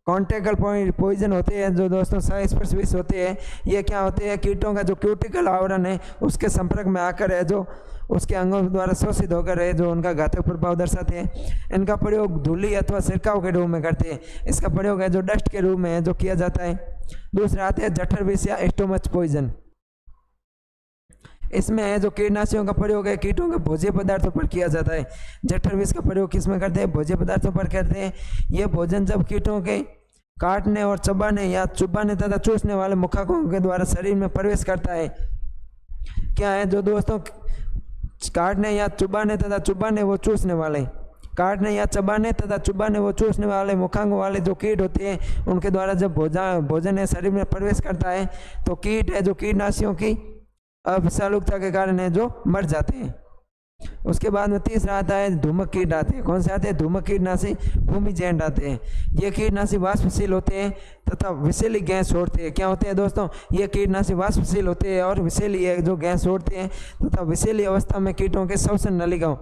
Speaker 1: कॉन्टैक्टल पॉइजन होते हैं जो दोस्तों संस्पर्श विष होते हैं, ये क्या होते हैं, कीटों का जो क्यूटिकल आवरण है उसके संपर्क में आकर है जो उसके अंगों द्वारा शोषित होकर है जो उनका घातक प्रभाव दर्शाते हैं। इनका प्रयोग धूली अथवा छिड़काव के रूप में करते हैं। इसका प्रयोग है जो डस्ट के रूप में है जो किया जाता है। दूसरा आते हैं जठर विष या स्टोमच पॉइजन। इसमें है जो कीटनाशियों का प्रयोग है कीटों के भोज्य पदार्थों पर किया जाता है। जठर विष का प्रयोग किसमें करते हैं, भोज्य पदार्थों पर करते हैं। यह भोजन जब कीटों के काटने और चबाने या चुबाने तथा चूसने वाले मुखाकों के द्वारा शरीर में प्रवेश करता है। क्या है जो दोस्तों, काटने या चुबाने तथा चुबाने वो चूसने वाले, काटने या चबाने तथा चुबाने वो चूसने वाले मुखांगों वाले जो कीट होते हैं उनके द्वारा जब भोजन है शरीर में प्रवेश करता है तो कीट है जो कीटनाशियों की अविषालुकता के कारण है जो मर जाते हैं। उसके बाद में तीसरा आता है धूमक कीट आते हैं। कौन से आते हैं, धूमक कीटनाशी भूमिजैंड आते हैं। ये कीटनाशी वाष्पशील होते हैं तथा विषैली गैस छोड़ते हैं। क्या होते हैं दोस्तों, ये कीटनाशी वाष्पशील होते हैं और विषैली जो गैस छोड़ते हैं तथा विषैली अवस्था में कीटों के श्वसन नलिकाओं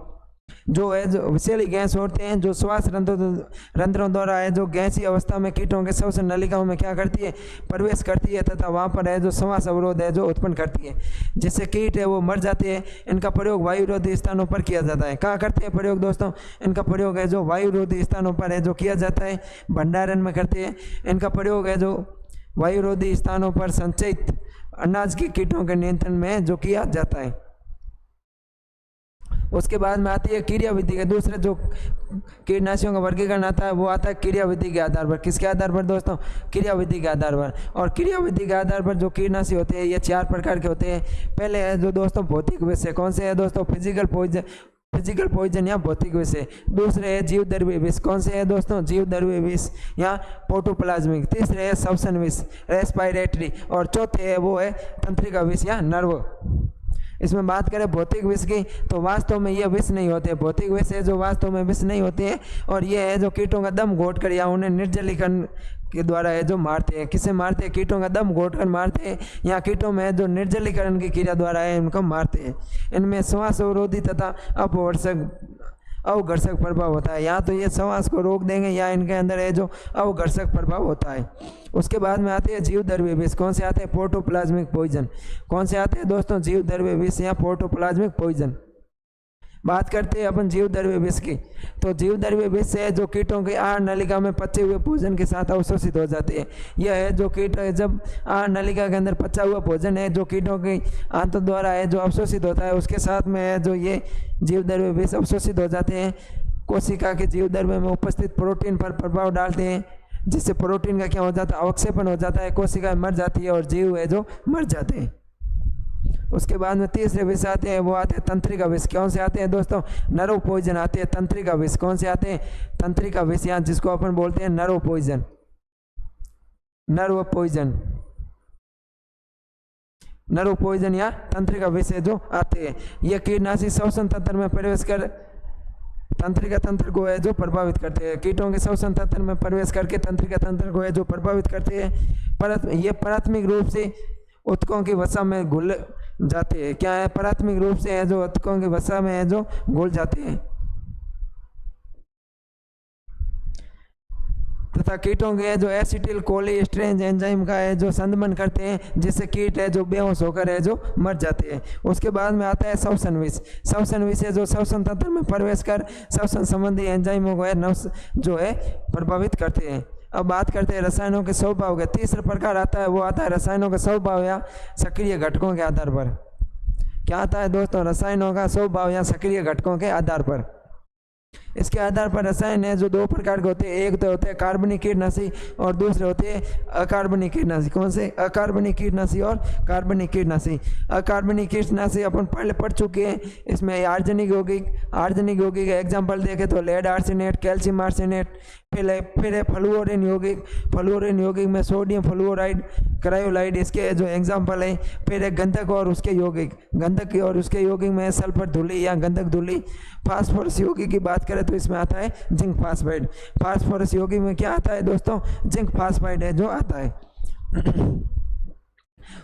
Speaker 1: जो है जो विषैली गैस छोड़ते हैं जो श्वास रंध्रों द्वारा है जो गैसीय अवस्था में कीटों के श्वसन नलिकाओं में क्या करती है, प्रवेश करती है तथा वहाँ पर है जो श्वास अवरोध है जो उत्पन्न करती है, जिससे कीट है वो मर जाते हैं। इनका प्रयोग वायुरोधी स्थानों पर किया जाता है। कहाँ करते हैं प्रयोग दोस्तों, इनका प्रयोग है जो वायुरोधी स्थानों पर है जो किया जाता है, भंडारण में करते हैं। इनका प्रयोग है जो वायुरोधी स्थानों पर संचित अनाज के कीटों के नियंत्रण में जो किया जाता है। उसके बाद में आती है क्रियाविधि के दूसरे जो कीटनाशियों का वर्गीकरण आता है वो आता है क्रियाविधि के आधार पर। किसके आधार पर दोस्तों, क्रियाविधि के आधार पर। और क्रियाविधि के आधार पर जो कीटनाशी होते हैं ये 4 प्रकार के होते हैं। पहले है जो दोस्तों भौतिक विष है। कौन से है दोस्तों, फिजिकल पॉइजन या भौतिक विष है। दूसरे है जीवद्रव्य विष। कौन से है दोस्तों, जीवद्रव्य विष या प्रोटोप्लाज्मिक। तीसरे है श्वसन विष रेस्पिरेटरी। और चौथे है वो है तंत्रिका विष या नर्व। इसमें बात करें भौतिक विष की तो वास्तव में ये विष नहीं होते। भौतिक विष है जो वास्तव में विष नहीं होते हैं और ये है जो कीटों का दम घोट कर या उन्हें निर्जलीकरण के द्वारा है जो मारते हैं। किसे मारते हैं, कीटों का दम घोट कर मारते हैं या कीटों में जो निर्जलीकरण की क्रिया द्वारा है उनको मारते हैं। इनमें श्वास अवरोधी तथा अपवर्षक अवघर्षक प्रभाव होता है। या तो ये श्वास को रोक देंगे या इनके अंदर है जो अवघर्षक प्रभाव होता है। उसके बाद में आते हैं जीवद्रव्य विष। कौन से आते हैं? Protoplasmic poison. कौन से आते हैं दोस्तों? जीवद्रव्य विष या प्रोटोप्लाज्मिक पॉइजन। बात करते हैं अपन जीवद्रव्य विष की। तो जीवद्रव्य विष से जो कीटों के आहार नलिका में पचे हुए भोजन के साथ अवशोषित हो जाते हैं। यह है जो कीट जब आहार नलिका के अंदर पचा हुआ भोजन है जो कीटों के आंतों द्वारा है जो अवशोषित होता है, उसके साथ में है जो ये जीवद्रव्य विष अवशोषित हो जाते हैं। कोशिका के जीवद्रव्य में उपस्थित प्रोटीन पर प्रभाव डालते हैं, जिससे प्रोटीन का क्या हो जाता है? अवक्षेपण हो जाता है, कोशिका मर जाती है और जीव है जो मर जाते हैं। उसके बाद में तीसरे विष आते हैं, वो आते हैं तंत्रिका विष। कौन से आते हैं दोस्तों? नर्व पॉइजन आते हैं, तंत्रिका विष। कौन से आते हैं? तंत्रिका विष, या जिसको अपन बोलते हैं nerve poison. Nerve poison, nerve poison या तंत्रिका विष जो आते हैं, ये कीटनाशी श्वसन तंत्र में प्रवेश कर तंत्रिका तंत्र को है जो प्रभावित करते हैं। कीटों के श्वसन तंत्र में प्रवेश करके तंत्रिका तंत्र को है जो प्रभावित करते हैं। ये प्राथमिक रूप से ऊतकों की वसा में घुल जाते हैं। क्या है? प्राथमिक रूप से है जो ऊतकों की वसा में है जो घुल जाते हैं तथा कीटों के जो एसिटिल कोलेस्ट्रेज एंजाइम का है जो संदमन करते हैं, जिससे कीट है जो बेहोश होकर है जो मर जाते हैं। उसके बाद में आता है श्वसन विष। श्वसन विष है जो श्वसन तंत्र में प्रवेश कर श्वसन संबंधी एंजाइमों को है नव्स जो है प्रभावित करते हैं। अब बात करते हैं रसायनों के स्वभाव का। तीसरा प्रकार आता है, वो आता है रसायनों का स्वभाव या सक्रिय घटकों के आधार पर। क्या आता है दोस्तों? रसायनों का स्वभाव या सक्रिय घटकों के आधार पर। इसके आधार पर रसायन है जो दो प्रकार के होते हैं। एक तो होते हैं कार्बनिक कीटनाशी और दूसरे होते हैं अकार्बनिक कीटनाशी। कौन से? अकार्बनिक कीटनाशी और कार्बनिक कीटनाशी। अकार्बनिक कीटनाशी अपन पहले पढ़ चुके हैं। इसमें आर्सेनिक यौगिक का एग्जाम्पल देखें तो लेड आर्सेनेट, कैल्शियम आर्सेनेट, फिर है फ्लूओरिन यौगिक में सोडियम फ्लूओराइड, क्रायोलाइड, इसके जो एग्जाम्पल है। फिर है गंधक और उसके यौगिक में सल्फर धूलि या गंधक धूलि। फास्फोरस यौगिक की बात करें तो इसमें आता है जिंक फास्फाइड। फास्फोरस यौगिक में क्या आता है दोस्तों? जिंक फास्फाइड है जो आता है।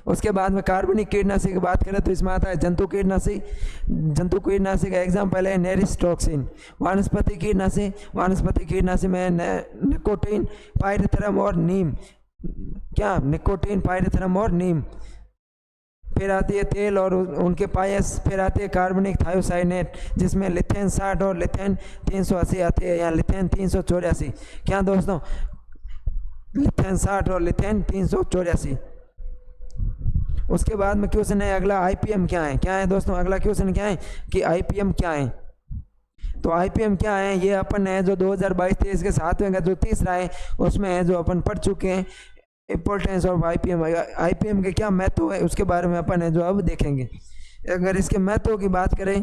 Speaker 1: उसके बाद में कार्बनिक कीटनाशी की बात करें तो इसमें आता है जंतु कीटनाशी का एग्जाम्पल है नेरिस्टोक्सिन। वनस्पति कीटनाशी में निकोटीन, पायरेथ्रम और नीम। क्या? निकोटीन, पायरेथ्रम और नीम। फिर आती है तेल और उनके पायस। फिर आती है कार्बनिक थायोसाइनेट, जिसमें लिथेन 60 और लिथेन 380 आते हैं, या लिथेन 384। क्या दोस्तों? लिथेन 60 और लिथेन 384। उसके बाद में क्वेश्चन है अगला, आईपीएम क्या है दोस्तों? अगला क्वेश्चन क्या है कि आईपीएम क्या है। तो आईपीएम क्या है, ये अपन है जो 2022-23 के 7वें का जो तीसरा है उसमें है जो अपन पढ़ चुके हैं। इम्पोर्टेंस ऑफ आईपीएम के क्या महत्व है उसके बारे में अपन है जो अब देखेंगे। अगर इसके महत्व की बात करें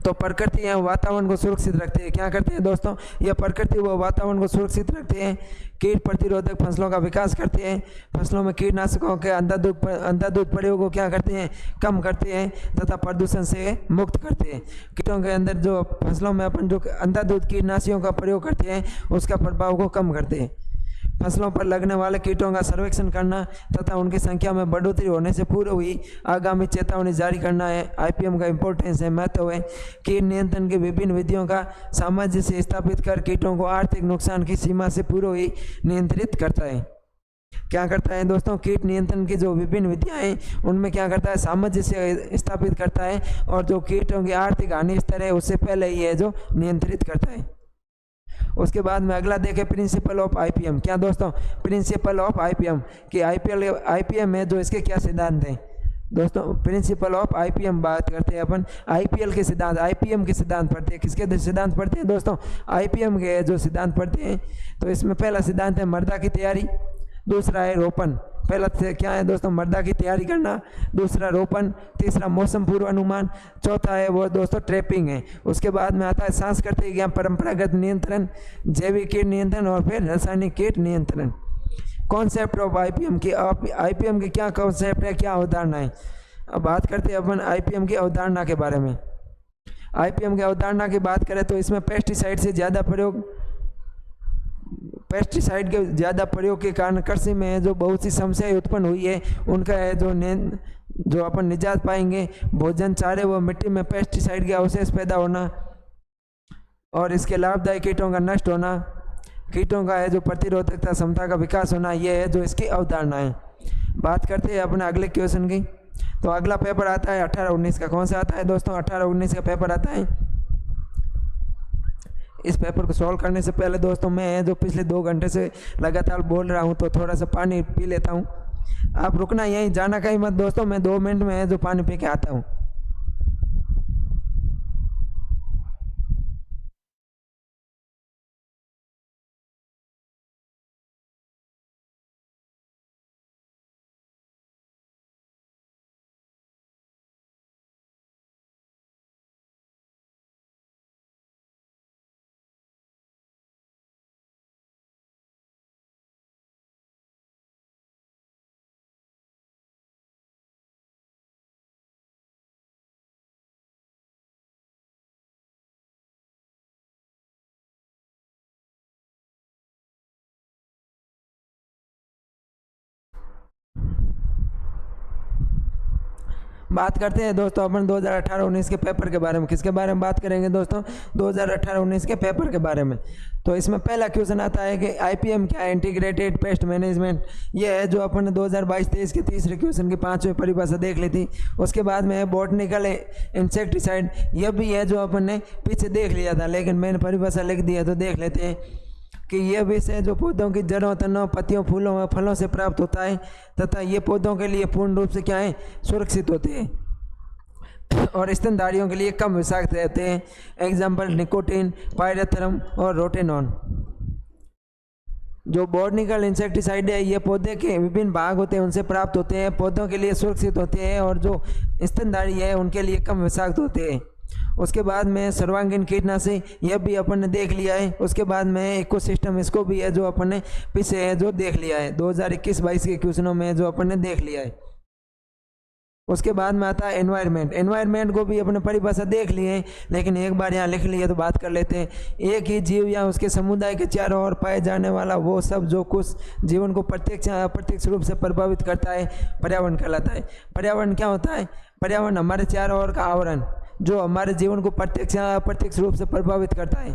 Speaker 1: तो प्रकृति या वातावरण को सुरक्षित रखते हैं। क्या करते हैं दोस्तों? यह प्रकृति व वातावरण को सुरक्षित रखते हैं। कीट प्रतिरोधक फसलों का विकास करते हैं। फसलों में कीटनाशकों के अंधाधुंध प्रयोग को क्या करते हैं? कम करते हैं तथा प्रदूषण से मुक्त करते हैं। कीटों के अंदर जो फसलों में अपन जो अंधाधुंध कीटनाशियों का प्रयोग करते हैं उसका प्रभाव को कम करते हैं। फसलों पर लगने वाले कीटों का सर्वेक्षण करना तथा उनकी संख्या में बढ़ोतरी होने से पूर्व हुई आगामी चेतावनी जारी करना है। आईपीएम का इंपॉर्टेंस है, महत्व है। कीट नियंत्रण की विभिन्न विधियों का सामंजस्य स्थापित कर कीटों को आर्थिक नुकसान की सीमा से पूर्व हुई नियंत्रित करता है। क्या करता है दोस्तों? कीट नियंत्रण की जो विभिन्न विधियां हैं उनमें क्या करता है? सामंजस्य स्थापित करता है और जो कीटों की आर्थिक हानि स्तर है उससे पहले ही है जो नियंत्रित करता है। उसके बाद में अगला देखें प्रिंसिपल ऑफ आईपीएम। क्या दोस्तों? प्रिंसिपल ऑफ आईपीएम कि आईपीएम है जो इसके क्या सिद्धांत हैं दोस्तों? प्रिंसिपल ऑफ आईपीएम बात करते हैं अपन। आईपीएल के सिद्धांत, आईपीएम के सिद्धांत पढ़ते हैं। किसके सिद्धांत पढ़ते हैं दोस्तों? आईपीएम के जो सिद्धांत पढ़ते हैं। तो इसमें पहला सिद्धांत है मृदा की तैयारी, दूसरा है रोपण। पहला क्या है दोस्तों? मृदा की तैयारी करना, दूसरा रोपण, तीसरा मौसम पूर्वानुमान, चौथा है वो दोस्तों ट्रैपिंग है। उसके बाद में आता है सांस्कृतिक या परंपरागत नियंत्रण, जैविक कीट नियंत्रण और फिर रासायनिक कीट नियंत्रण। कॉन्सेप्ट ऑफ आईपीएम की, आईपीएम की क्या कॉन्सेप्ट है, क्या अवधारणा है? अब बात करते हैं अपन आईपीएम की अवधारणा के बारे में। आईपीएम की अवधारणा की बात करें तो इसमें पेस्टिसाइड के ज़्यादा प्रयोग के कारण कृषि में जो बहुत सी समस्याएं उत्पन्न हुई है उनका है जो जो अपन निजात पाएंगे, भोजन, चारे व मिट्टी में पेस्टिसाइड के अवशेष पैदा होना और इसके लाभदायी कीटों का नष्ट होना, कीटों का है जो प्रतिरोधकता क्षमता का विकास होना, ये है जो इसकी अवधारणा है। बात करते हैं अपने अगले क्वेश्चन की। तो अगला पेपर आता है 18-19 का। कौन सा आता है दोस्तों? 18-19 का पेपर आता है। इस पेपर को सॉल्व करने से पहले दोस्तों मैं जो पिछले 2 घंटे से लगातार बोल रहा हूँ तो थोड़ा सा पानी पी लेता हूँ। आप रुकना, यहीं जाना कहीं मत दोस्तों, मैं 2 मिनट में जो पानी पी के आता हूँ। बात करते हैं दोस्तों अपन 2018-19 के पेपर के बारे में। किसके बारे में बात करेंगे दोस्तों? 2018-19 के पेपर के बारे में। तो इसमें पहला क्वेश्चन आता है कि आईपीएम क्या है? Integrated pest management. ये है जो अपन ने 2022-23 के तीसरे क्वेश्चन की 5वीं परिभाषा देख ली थी। उसके बाद में बॉटनिकल इंसेक्टिसाइड, यह भी है जो अपन ने पीछे देख लिया था, लेकिन मैंने परिभाषा लिख दी है तो देख लेते हैं कि यह विषय जो पौधों की जड़ों, तनों, पत्तियों, फूलों व फलों से प्राप्त होता है तथा ये पौधों के लिए पूर्ण रूप से क्या है? सुरक्षित होते हैं और स्तनधारियों के लिए कम विषाक्त रहते हैं। एग्जाम्पल निकोटीन, पायरेथ्रम और रोटेनॉन। जो बॉटनिकल इंसेक्टिसाइड है ये पौधे के विभिन्न भाग होते हैं उनसे प्राप्त होते हैं, पौधों के लिए सुरक्षित होते हैं और जो स्तनधारी है उनके लिए कम विषाक्त होते हैं। उसके बाद में सर्वांगीण कीटनाशी, यह भी अपन ने देख लिया है। उसके बाद में इकोसिस्टम, इसको भी है जो अपन ने पीछे है जो देख लिया है, 2021-22 के क्वेश्चनों में जो अपन ने देख लिया है। उसके बाद में आता है एनवायरनमेंट। एनवायरनमेंट को भी अपने परिभाषा देख लिए, लेकिन एक बार यहाँ लिख लिए तो बात कर लेते हैं। एक ही जीव या उसके समुदाय के चारों ओर पाए जाने वाला वो सब जो कुछ जीवन को प्रत्यक्ष या अप्रत्यक्ष रूप से प्रभावित करता है पर्यावरण कहलाता है। पर्यावरण क्या होता है? पर्यावरण हमारे चारों ओर का आवरण जो हमारे जीवन को प्रत्यक्ष या अप्रत्यक्ष रूप से प्रभावित करता है।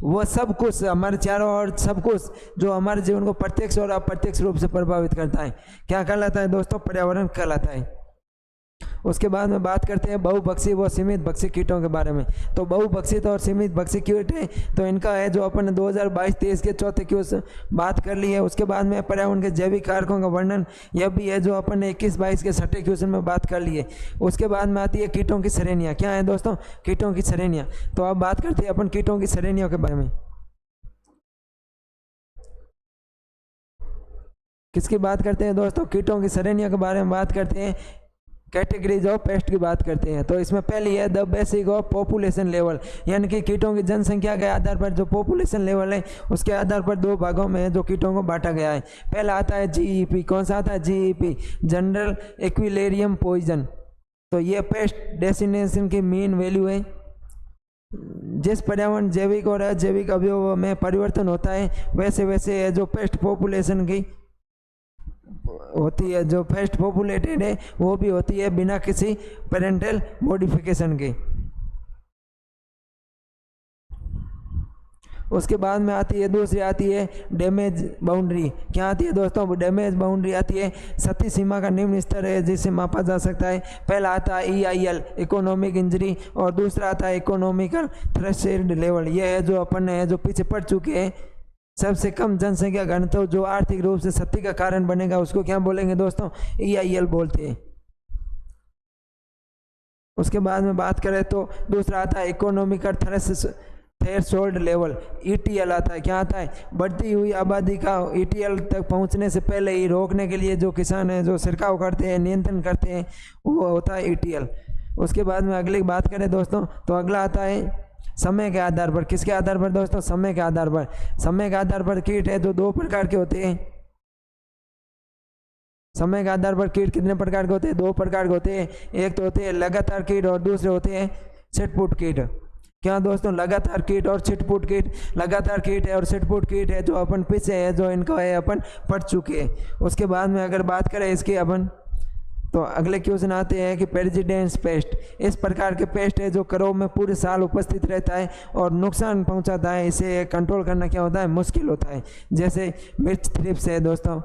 Speaker 1: वो सब कुछ हमारे चारों ओर सब कुछ जो हमारे जीवन को प्रत्यक्ष और अप्रत्यक्ष रूप से प्रभावित करता है क्या कहलाता है दोस्तों? पर्यावरण कहलाता है। उसके बाद में बात करते हैं बहुभक्षी व सीमित भक्षी कीटों के बारे में। तो बहुभक्षित और सीमित भक्षी कीट है तो इनका है जो अपन ने 2022-23 के चौथे क्वेश्चन बात कर ली है। उसके बाद में पर्यावरण के जैविक कारकों का वर्णन, यह भी है जो अपन ने 21-22 के छठे क्वेश्चन में बात कर ली है। उसके बाद में आती है कीटों की श्रेणियाँ। क्या है दोस्तों? कीटों की श्रेणियाँ। तो अब बात करते हैं अपन कीटों की श्रेणियों के बारे में। किसकी बात करते हैं दोस्तों? कीटों की श्रेणियों के बारे में बात करते हैं। कैटेगरीज ऑफ पेस्ट की बात करते हैं। तो इसमें पहली है the basic of population level, यानी कि कीटों की जनसंख्या के आधार पर जो पॉपुलेशन लेवल है उसके आधार पर 2 भागों में जो कीटों को बांटा गया है। पहला आता है जीईपी। कौन सा आता है? GEP, general equilibrium position. तो ये पेस्ट डेसिनेशन की मीन वैल्यू है। जिस पर्यावरण जैविक और अजैविक अवयवों में परिवर्तन होता है वैसे वैसे जो पेस्ट पॉपुलेशन की होती है, जो पेस्ट पॉपुलेटेड है वो भी होती है बिना किसी पेरेंटल मॉडिफिकेशन के। उसके बाद में आती है दूसरी आती है डैमेज बाउंड्री। क्या आती है दोस्तों? डैमेज बाउंड्री आती है क्षति सीमा का निम्न स्तर है जिसे मापा जा सकता है। पहला आता है EIL, इकोनॉमिक इंजरी, और दूसरा आता है इकोनॉमिकल थ्रेशोल्ड लेवल। यह है जो अपन है जो पीछे पढ़ चुके हैं। सबसे कम जनसंख्या घनत्व जो आर्थिक रूप से क्षति का कारण बनेगा उसको क्या बोलेंगे दोस्तों? EIL बोलते हैं। उसके बाद में बात करें तो दूसरा आता है इकोनॉमिकल थ्रेशोल्ड लेवल, ETL आता है। क्या आता है? बढ़ती हुई आबादी का ETL तक पहुंचने से पहले ही रोकने के लिए जो किसान हैं जो छिड़काव करते हैं, नियंत्रण करते हैं, वो होता है ETL। उसके बाद में अगली बात करें दोस्तों तो अगला आता है समय के आधार पर। किसके आधार पर दोस्तों? समय के आधार पर। समय के आधार पर कीट है जो 2 प्रकार के होते हैं। समय के आधार पर कीट कितने प्रकार के होते हैं? 2 प्रकार के होते हैं। एक तो होते हैं लगातार कीट और दूसरे होते हैं छिटपुट कीट। क्या दोस्तों? लगातार कीट और छिटपुट कीट। लगातार कीट है और छिटपुट कीट है जो अपन पीछे है जो इनको है अपन पढ़ चुके हैं। उसके बाद में अगर बात करें इसकी अपन तो अगले क्वेश्चन आते हैं कि पेरिजिडेंस पेस्ट, इस प्रकार के पेस्ट है जो करोब में पूरे साल उपस्थित रहता है और नुकसान पहुंचाता है, इसे कंट्रोल करना क्या होता है, मुश्किल होता है, जैसे मिर्च थ्रिप्स है दोस्तों।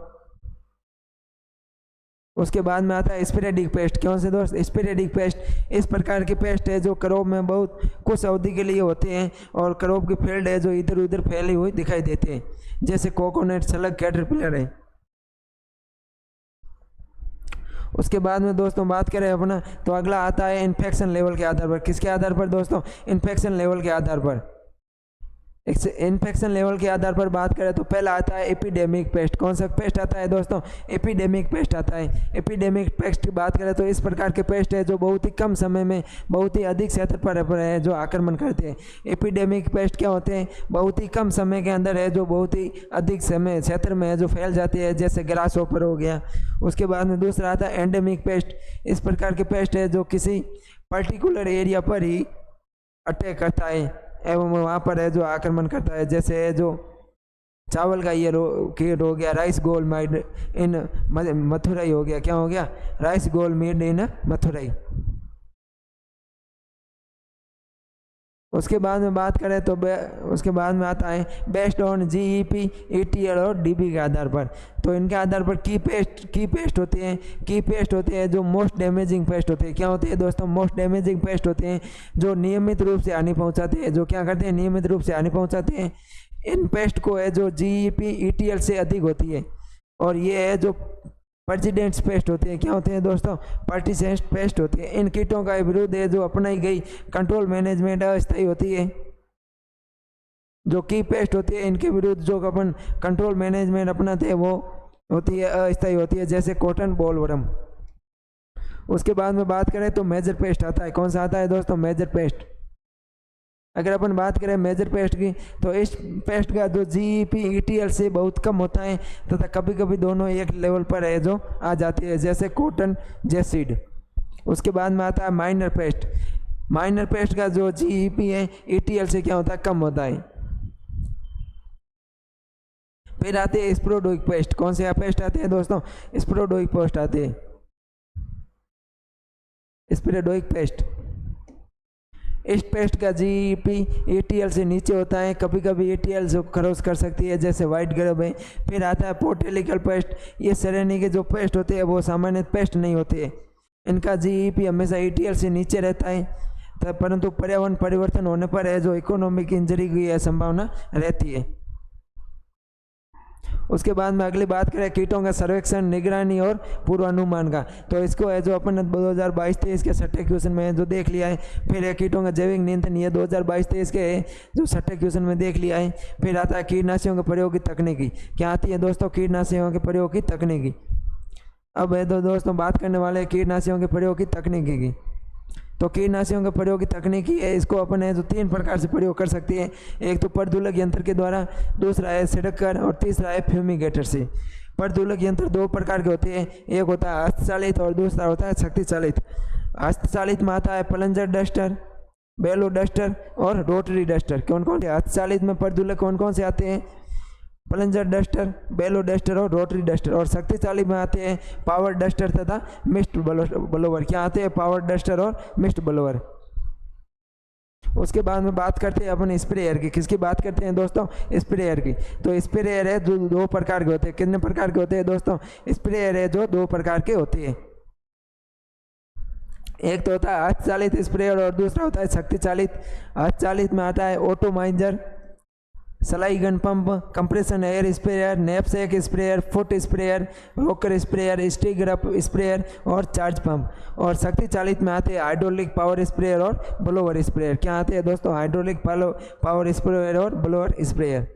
Speaker 1: उसके बाद में आता है स्पोरेडिक पेस्ट, कौन से दोस्त, स्पोरेडिक पेस्ट, इस प्रकार के पेस्ट है जो करोब में बहुत कुछ अवधि के लिए होते हैं और करोब की फील्ड है जो इधर उधर फैली हुई दिखाई देते हैं, जैसे कोकोनट, स्लग, कैटरपिलर है। उसके बाद में दोस्तों बात करें अपना, तो अगला आता है इन्फेक्शन लेवल के आधार पर, किसके आधार पर दोस्तों, इन्फेक्शन लेवल के आधार पर। इन्फेक्शन लेवल के आधार पर बात करें तो पहला आता है एपिडेमिक पेस्ट, कौन सा पेस्ट आता है दोस्तों, एपिडेमिक पेस्ट आता है। एपिडेमिक पेस्ट की बात करें तो इस प्रकार के पेस्ट है जो बहुत ही कम समय में बहुत ही अधिक क्षेत्र पर है जो आक्रमण करते हैं। एपिडेमिक पेस्ट क्या होते हैं, बहुत ही कम समय के अंदर है जो बहुत ही अधिक समय क्षेत्र में है जो फैल जाते हैं, जैसे ग्रास हॉपर हो गया। उसके बाद में दूसरा आता है एंडेमिक पेस्ट, इस प्रकार के पेस्ट है जो किसी पर्टिकुलर एरिया पर ही अटैक करता है एवं वहाँ पर है जो आक्रमण करता है, जैसे जो चावल का ये कीट हो गया, राइस गोल माइड इन मथुराई हो गया, क्या हो गया, राइस गोल मीड इन मथुराई। उसके बाद में बात करें तो उसके बाद में आता है बेस्ड ऑन जीईपी, ईटीएल और डीबी के आधार पर। तो इनके आधार पर की पेस्ट होते हैं, की पेस्ट होते हैं जो मोस्ट डैमेजिंग पेस्ट होते हैं। क्या होते हैं दोस्तों, मोस्ट डैमेजिंग पेस्ट होते हैं जो नियमित रूप से हानि पहुंचाते हैं, जो क्या करते हैं, नियमित रूप से हानि पहुंचाते हैं। इन पेस्ट को है जो जीईपी, ईटीएल से अधिक होती है, और ये है जो पर्जिडेंट्स पेस्ट होते हैं। क्या होते हैं दोस्तों, पर्टिसेंट पेस्ट होती है। इन कीटों का विरुद्ध है जो अपनाई गई कंट्रोल मैनेजमेंट अस्थायी होती है। जो की पेस्ट होती है इनके विरुद्ध जो अपन कंट्रोल मैनेजमेंट अपनाते हैं वो होती है अस्थायी होती है, जैसे कॉटन बॉलवर्म। उसके बाद में बात करें तो मेजर पेस्ट आता है, कौन सा आता है दोस्तों, मेजर पेस्ट। अगर अपन बात करें मेजर पेस्ट की तो इस पेस्ट का जो जीईपी, ईटीएल से बहुत कम होता है तथा कभी कभी दोनों एक लेवल पर है जो आ जाती है, जैसे कॉटन जेसीड। उसके बाद में आता है माइनर पेस्ट। माइनर पेस्ट का जो जीईपी है ईटीएल से क्या होता है, कम होता है। फिर आते हैं स्पोरोडोइक पेस्ट, कौन से पेस्ट आते हैं दोस्तों, स्पोरोडोइक पेस्ट आते हैं, स्पोरोडोइक पेस्ट। इस पेस्ट का जीईपी ईटीएल से नीचे होता है, कभी कभी ईटीएल जो क्रॉस कर सकती है, जैसे वाइट ग्रब है। फिर आता है पोर्टेलिकल पेस्ट, ये श्रेणी के जो पेस्ट होते हैं वो सामान्य पेस्ट नहीं होते, इनका जीईपी हमेशा ईटीएल से नीचे रहता है, परंतु पर्यावरण परिवर्तन होने पर है जो इकोनॉमिक इंजरी की संभावना रहती है। उसके बाद में अगली बात करें कीटों का सर्वेक्षण, निगरानी और पूर्वानुमान का, तो इसको है जो अपन 2022-23 के छठे क्वेश्चन में जो देख लिया है। फिर है कीटों का जैविक नियंत्रण, ये 2022-23 के जो छठे क्वेश्चन में देख लिया है। फिर आता है कीटनाशियों के प्रयोग की तकनीकी, क्या आती है दोस्तों, कीटनाशियों के प्रयोग की तकनीकी। अब है तो दोस्तों बात करने वाले कीटनाशियों के प्रयोग की तकनीकी की। तो कीटनाशियों के प्रयोग की तकनीकी है, इसको अपन है जो 3 प्रकार से प्रयोग कर सकती है। एक तो प्रदूलक यंत्र के द्वारा, दूसरा है छिड़ककर और तीसरा है फ्यूमिगेटर से। प्रदूलक यंत्र 2 प्रकार के होते हैं, एक होता है हस्तचालित और दूसरा होता है शक्ति चालित। हस्तचालित में आता है प्लंजर डस्टर, बेलो डस्टर और रोटरी डस्टर। कौन कौन से हस्तचालित में प्रदूलक कौन कौन से आते हैं, प्लंजर डस्टर, बेलो डस्टर और रोटरी डस्टर। और शक्तिशाली में आते हैं पावर डस्टर तथा मिस्ट ब्लोवर। क्या आते हैं, पावर डस्टर और मिस्ट ब्लोवर। उसके बाद में बात करते हैं अपन स्प्रेयर की, किसकी बात करते हैं दोस्तों, स्प्रेयर की। तो स्प्रेयर है जो 2 प्रकार के होते हैं, कितने प्रकार के होते हैं दोस्तों, स्प्रेयर है जो 2 प्रकार के होते हैं। एक तो होता है हस्तचालित स्प्रेयर और दूसरा होता है शक्ति चालित। हस्तचालित में आता है ऑटोमाइजर, सलाई gun pump, compression air sprayer, knapsack sprayer, foot sprayer, rocker sprayer, stirrup sprayer और चार्ज पंप। और शक्ति चालित में आते हैं हाइड्रोलिक पावर स्प्रेयर और ब्लोअर स्प्रेयर। क्या आते हैं दोस्तों, हाइड्रोलिक पावर स्प्रेयर और ब्लोअर स्प्रेयर।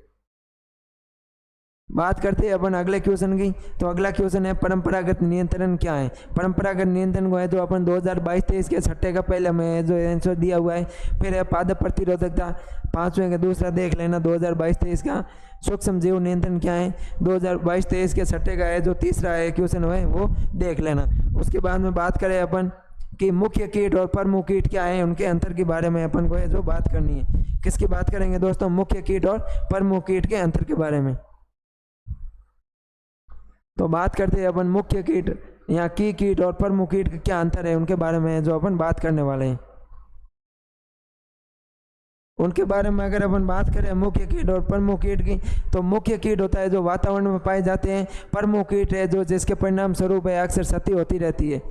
Speaker 1: बात करते हैं अपन अगले क्वेश्चन की, तो अगला क्वेश्चन है परंपरागत नियंत्रण क्या है। परंपरागत नियंत्रण को है जो अपन 2022-23 के छठे का पहले में जो आंसर दिया हुआ है। फिर है पादप प्रतिरोधकता, 5वें का दूसरा देख लेना 2022-23 का। सूक्ष्म जीव नियंत्रण क्या है, 2022-23 के छठे का है जो तीसरा है क्वेश्चन है वो देख लेना। उसके बाद में बात करें अपन कि मुख्य कीट और प्रमुख कीट क्या है, उनके अंतर के बारे में अपन को है जो बात करनी है। किसकी बात करेंगे दोस्तों, मुख्य कीट और प्रमुख कीट के अंतर के बारे में। तो बात करते हैं अपन मुख्य कीट यहाँ की कीट और प्रमुख कीट का क्या अंतर है उनके बारे में जो अपन बात करने वाले हैं। उनके बारे में अगर अपन बात करें मुख्य कीट और प्रमुख कीट की, तो मुख्य कीट होता है जो वातावरण में पाए जाते हैं, प्रमुख कीट है जो जिसके परिणाम स्वरूप है अक्सर क्षति होती रहती है,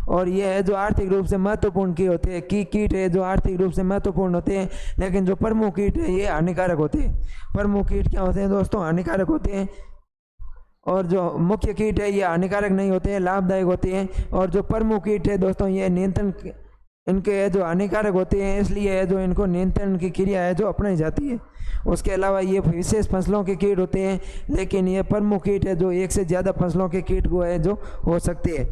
Speaker 1: और ये है जो आर्थिक रूप से महत्वपूर्ण कीट होते हैं। की कीट है जो आर्थिक रूप से महत्वपूर्ण होते हैं, लेकिन जो प्रमुख कीट है ये हानिकारक होते हैं। प्रमुख कीट क्या होते हैं दोस्तों, हानिकारक होते हैं, और जो मुख्य कीट है ये हानिकारक नहीं होते हैं, लाभदायक होते हैं। और जो प्रमुख कीट है दोस्तों ये नियंत्रण, इनके जो हानिकारक होते हैं इसलिए जो इनको नियंत्रण की क्रिया है जो अपनाई जाती है। उसके अलावा ये विशेष फसलों के कीट होते हैं, लेकिन ये प्रमुख कीट है जो एक से ज़्यादा फसलों के कीट को है जो हो सकते हैं।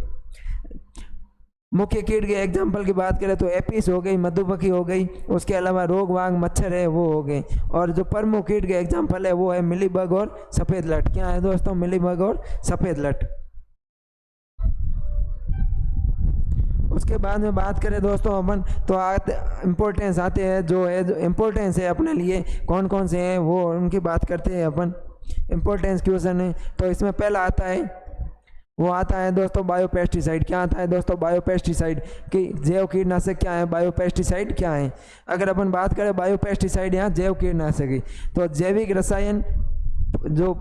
Speaker 1: मुख्य कीट के एग्जाम्पल की बात करें तो एपिस हो गई, मधुमक्खी हो गई, उसके अलावा रोग वाग मच्छर है वो हो गए। और जो प्रमुख कीट के एग्जाम्पल है वो है मिलीबग और सफ़ेद लट। क्या है दोस्तों, मिलीबग और सफ़ेद लट। उसके बाद में बात करें दोस्तों अपन तो इम्पोर्टेंस आते हैं, जो है जो इम्पोर्टेंस है अपने लिए कौन कौन से हैं वो उनकी बात करते हैं अपन। इम्पोर्टेंस क्वेश्चन है तो इसमें पहला आता है, वो आता है दोस्तों बायोपेस्टिसाइड। क्या आता है दोस्तों, बायोपेस्टिसाइड कि जैव कीटनाशक क्या है, बायोपेस्टिसाइड क्या है। अगर अपन बात करें बायोपेस्टिसाइड यहाँ जैव कीटनाशक की, तो जैविक रसायन जो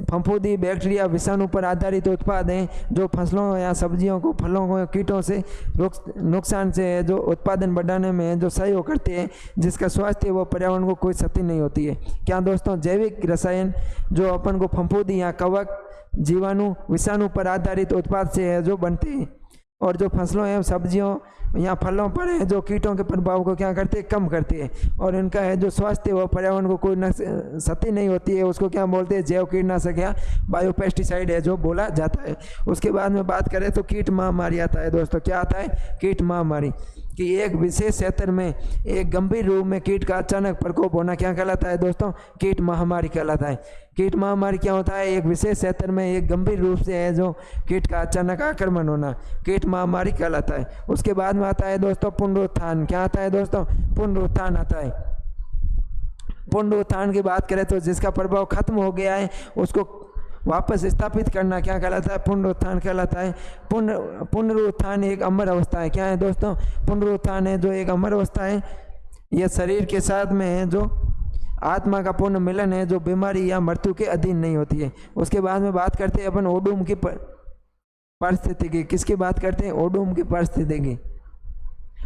Speaker 1: फफूंदी बैक्टीरिया विषाणु पर आधारित उत्पाद हैं जो फसलों या सब्जियों को फलों को कीटों से नुकसान से जो उत्पादन बढ़ाने में जो सहयोग करते हैं, जिसका स्वास्थ्य व पर्यावरण को कोई क्षति नहीं होती है। क्या दोस्तों, जैविक रसायन जो अपन को फफूंदी या कवक जीवाणु विषाणु पर आधारित उत्पाद से है जो बनते हैं, और जो फसलों एवं सब्जियों या फलों पर है जो कीटों के प्रभाव को क्या करते हैं, कम करते हैं, और इनका है जो स्वास्थ्य व पर्यावरण को कोई क्षति नहीं होती है, उसको क्या बोलते हैं, जैव कीटनाशक या बायोपेस्टिसाइड है जो बोला जाता है। उसके बाद में बात करें तो कीट महामारी आता है दोस्तों। क्या आता है, कीट महामारी कि एक विशेष क्षेत्र में एक गंभीर रूप में कीट का अचानक प्रकोप होना क्या कहलाता है दोस्तों, कीट महामारी कहलाता है। कीट महामारी क्या होता है, एक विशेष क्षेत्र में एक गंभीर रूप से है जो कीट का अचानक आक्रमण होना कीट महामारी कहलाता है। उसके बाद में आता है दोस्तों पुनरुत्थान। क्या आता है दोस्तों, पुनरुत्थान आता है। पुनरुत्थान की बात करें तो जिसका प्रभाव खत्म हो गया है उसको वापस स्थापित करना क्या कहलाता है, पुनरुत्थान कहलाता है। पुनरुत्थान एक अमर अवस्था है। क्या है दोस्तों, पुनरुत्थान है जो एक अमर अवस्था है। यह शरीर के साथ में है जो आत्मा का पूर्ण मिलन है जो बीमारी या मृत्यु के अधीन नहीं होती है। उसके बाद में बात करते हैं अपन ओडूम की परिस्थिति की। किसकी बात करते हैं, ओडूम की परिस्थिति की।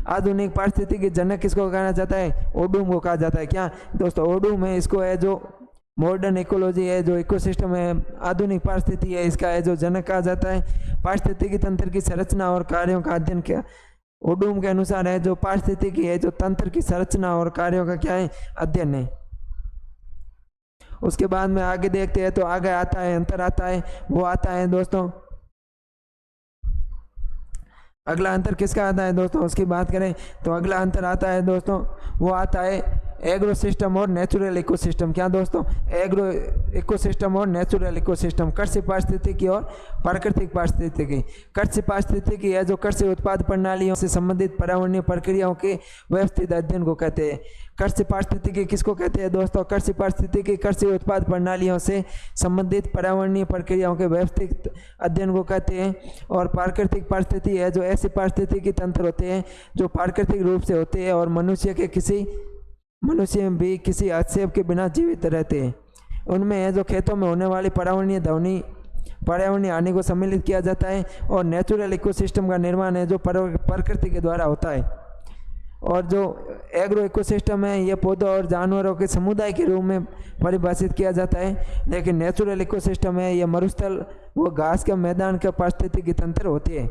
Speaker 1: आधुनिक परिस्थिति के जनक किसको कहा जाता है, ओडूम को कहा जाता है। क्या दोस्तों, ओडूम है इसको है जो मॉडर्न इकोलॉजी है, जो इकोसिस्टम है, आधुनिक परिस्थिति है, इसका है जो जनक कहा जाता है। पारिस्थितिकी तंत्र की संरचना और कार्यों का अध्ययन किया ओडूम के अनुसार है जो पारिस्थितिकी है जो तंत्र की संरचना और कार्यों का क्या है, अध्ययन है। उसके बाद में आगे देखते हैं तो आगे आता है अंतर आता है, वो आता है दोस्तों अगला अंतर किसका आता है दोस्तों, उसकी बात करें तो अगला अंतर आता है दोस्तों वो आता है एग्रो सिस्टम और नेचुरल इकोसिस्टम। क्या दोस्तों, एग्रो इकोसिस्टम और नेचुरल इकोसिस्टम, कृषि पारिस्थितिकी और प्राकृतिक पारिस्थितिकी। कृषि पारिस्थितिकी है जो कृषि उत्पाद प्रणालियों से संबंधित पर्यावरणीय प्रक्रियाओं के व्यवस्थित अध्ययन को कहते हैं। कृषि पारिस्थितिकी किसको कहते हैं दोस्तों, कृषि पारिस्थितिकी कृषि उत्पाद प्रणालियों से संबंधित पर्यावरणीय प्रक्रियाओं के व्यवस्थित अध्ययन को कहते हैं। और प्राकृतिक पारिस्थितिकी है जो ऐसे पारिस्थितिकी तंत्र होते हैं जो प्राकृतिक रूप से होते हैं और मनुष्य भी किसी हस्तक्षेप के बिना जीवित रहते हैं। उनमें है जो खेतों में होने वाली पर्यावरणीय हानि को सम्मिलित किया जाता है, और नेचुरल इकोसिस्टम का निर्माण है जो प्रकृति के द्वारा होता है। और जो एग्रो इकोसिस्टम है ये पौधों और जानवरों के समुदाय के रूप में परिभाषित किया जाता है, लेकिन नेचुरल इकोसिस्टम है ये मरुस्थल व घास के मैदान के पारिस्थितिकी तंत्र होते हैं।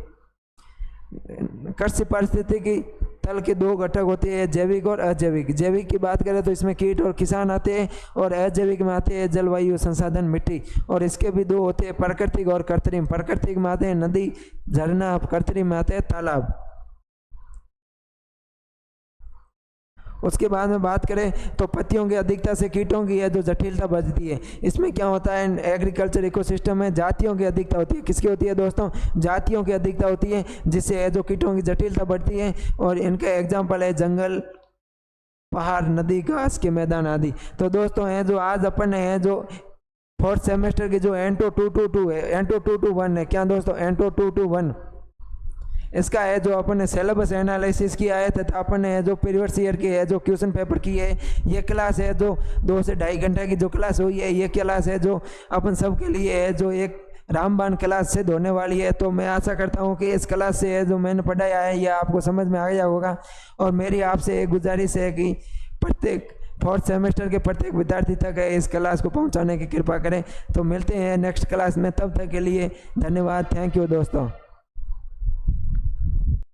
Speaker 1: कृषि पारिस्थितिकी तल के दो घटक होते हैं, जैविक और अजैविक। जैविक की बात करें तो इसमें कीट और किसान आते हैं, और अजैविक में आते हैं जलवायु, संसाधन, मिट्टी। और इसके भी दो होते हैं, प्राकृतिक और कृत्रिम। प्राकृतिक में आते हैं नदी, झरना, कृत्रिम में आते हैं तालाब। उसके बाद में बात करें तो पत्तियों की अधिकता से कीटों की है जो जटिलता बढ़ती है। इसमें क्या होता है, एग्रीकल्चर इकोसिस्टम में जातियों की अधिकता होती है। किसकी होती है दोस्तों, जातियों की अधिकता होती है, जिससे है जो कीटों की जटिलता बढ़ती है। और इनका एग्जाम्पल है जंगल, पहाड़, नदी, घास के मैदान आदि। तो दोस्तों है जो आज अपन है जो फोर्थ सेमेस्टर की जो एंटो 222 है, एंटो 221 है, क्या दोस्तों, एंटो 221, इसका है जो अपन ने सिलेबस एनालिसिस किया है तथा अपन ने जो प्रीवियस ईयर के है जो क्वेश्चन पेपर की है, ये क्लास है जो 2 से 2.5 घंटे की जो क्लास हुई है, ये क्लास है जो अपन सबके लिए है जो एक रामबाण क्लास से होने वाली है। तो मैं आशा करता हूँ कि इस क्लास से जो मैंने पढ़ाया है यह आपको समझ में आ गया होगा। और मेरी आपसे एक गुजारिश है कि प्रत्येक फोर्थ सेमेस्टर के प्रत्येक विद्यार्थी तक इस क्लास को पहुंचाने की कृपा करें। तो मिलते हैं नेक्स्ट क्लास में, तब तक के लिए धन्यवाद। थैंक यू दोस्तों।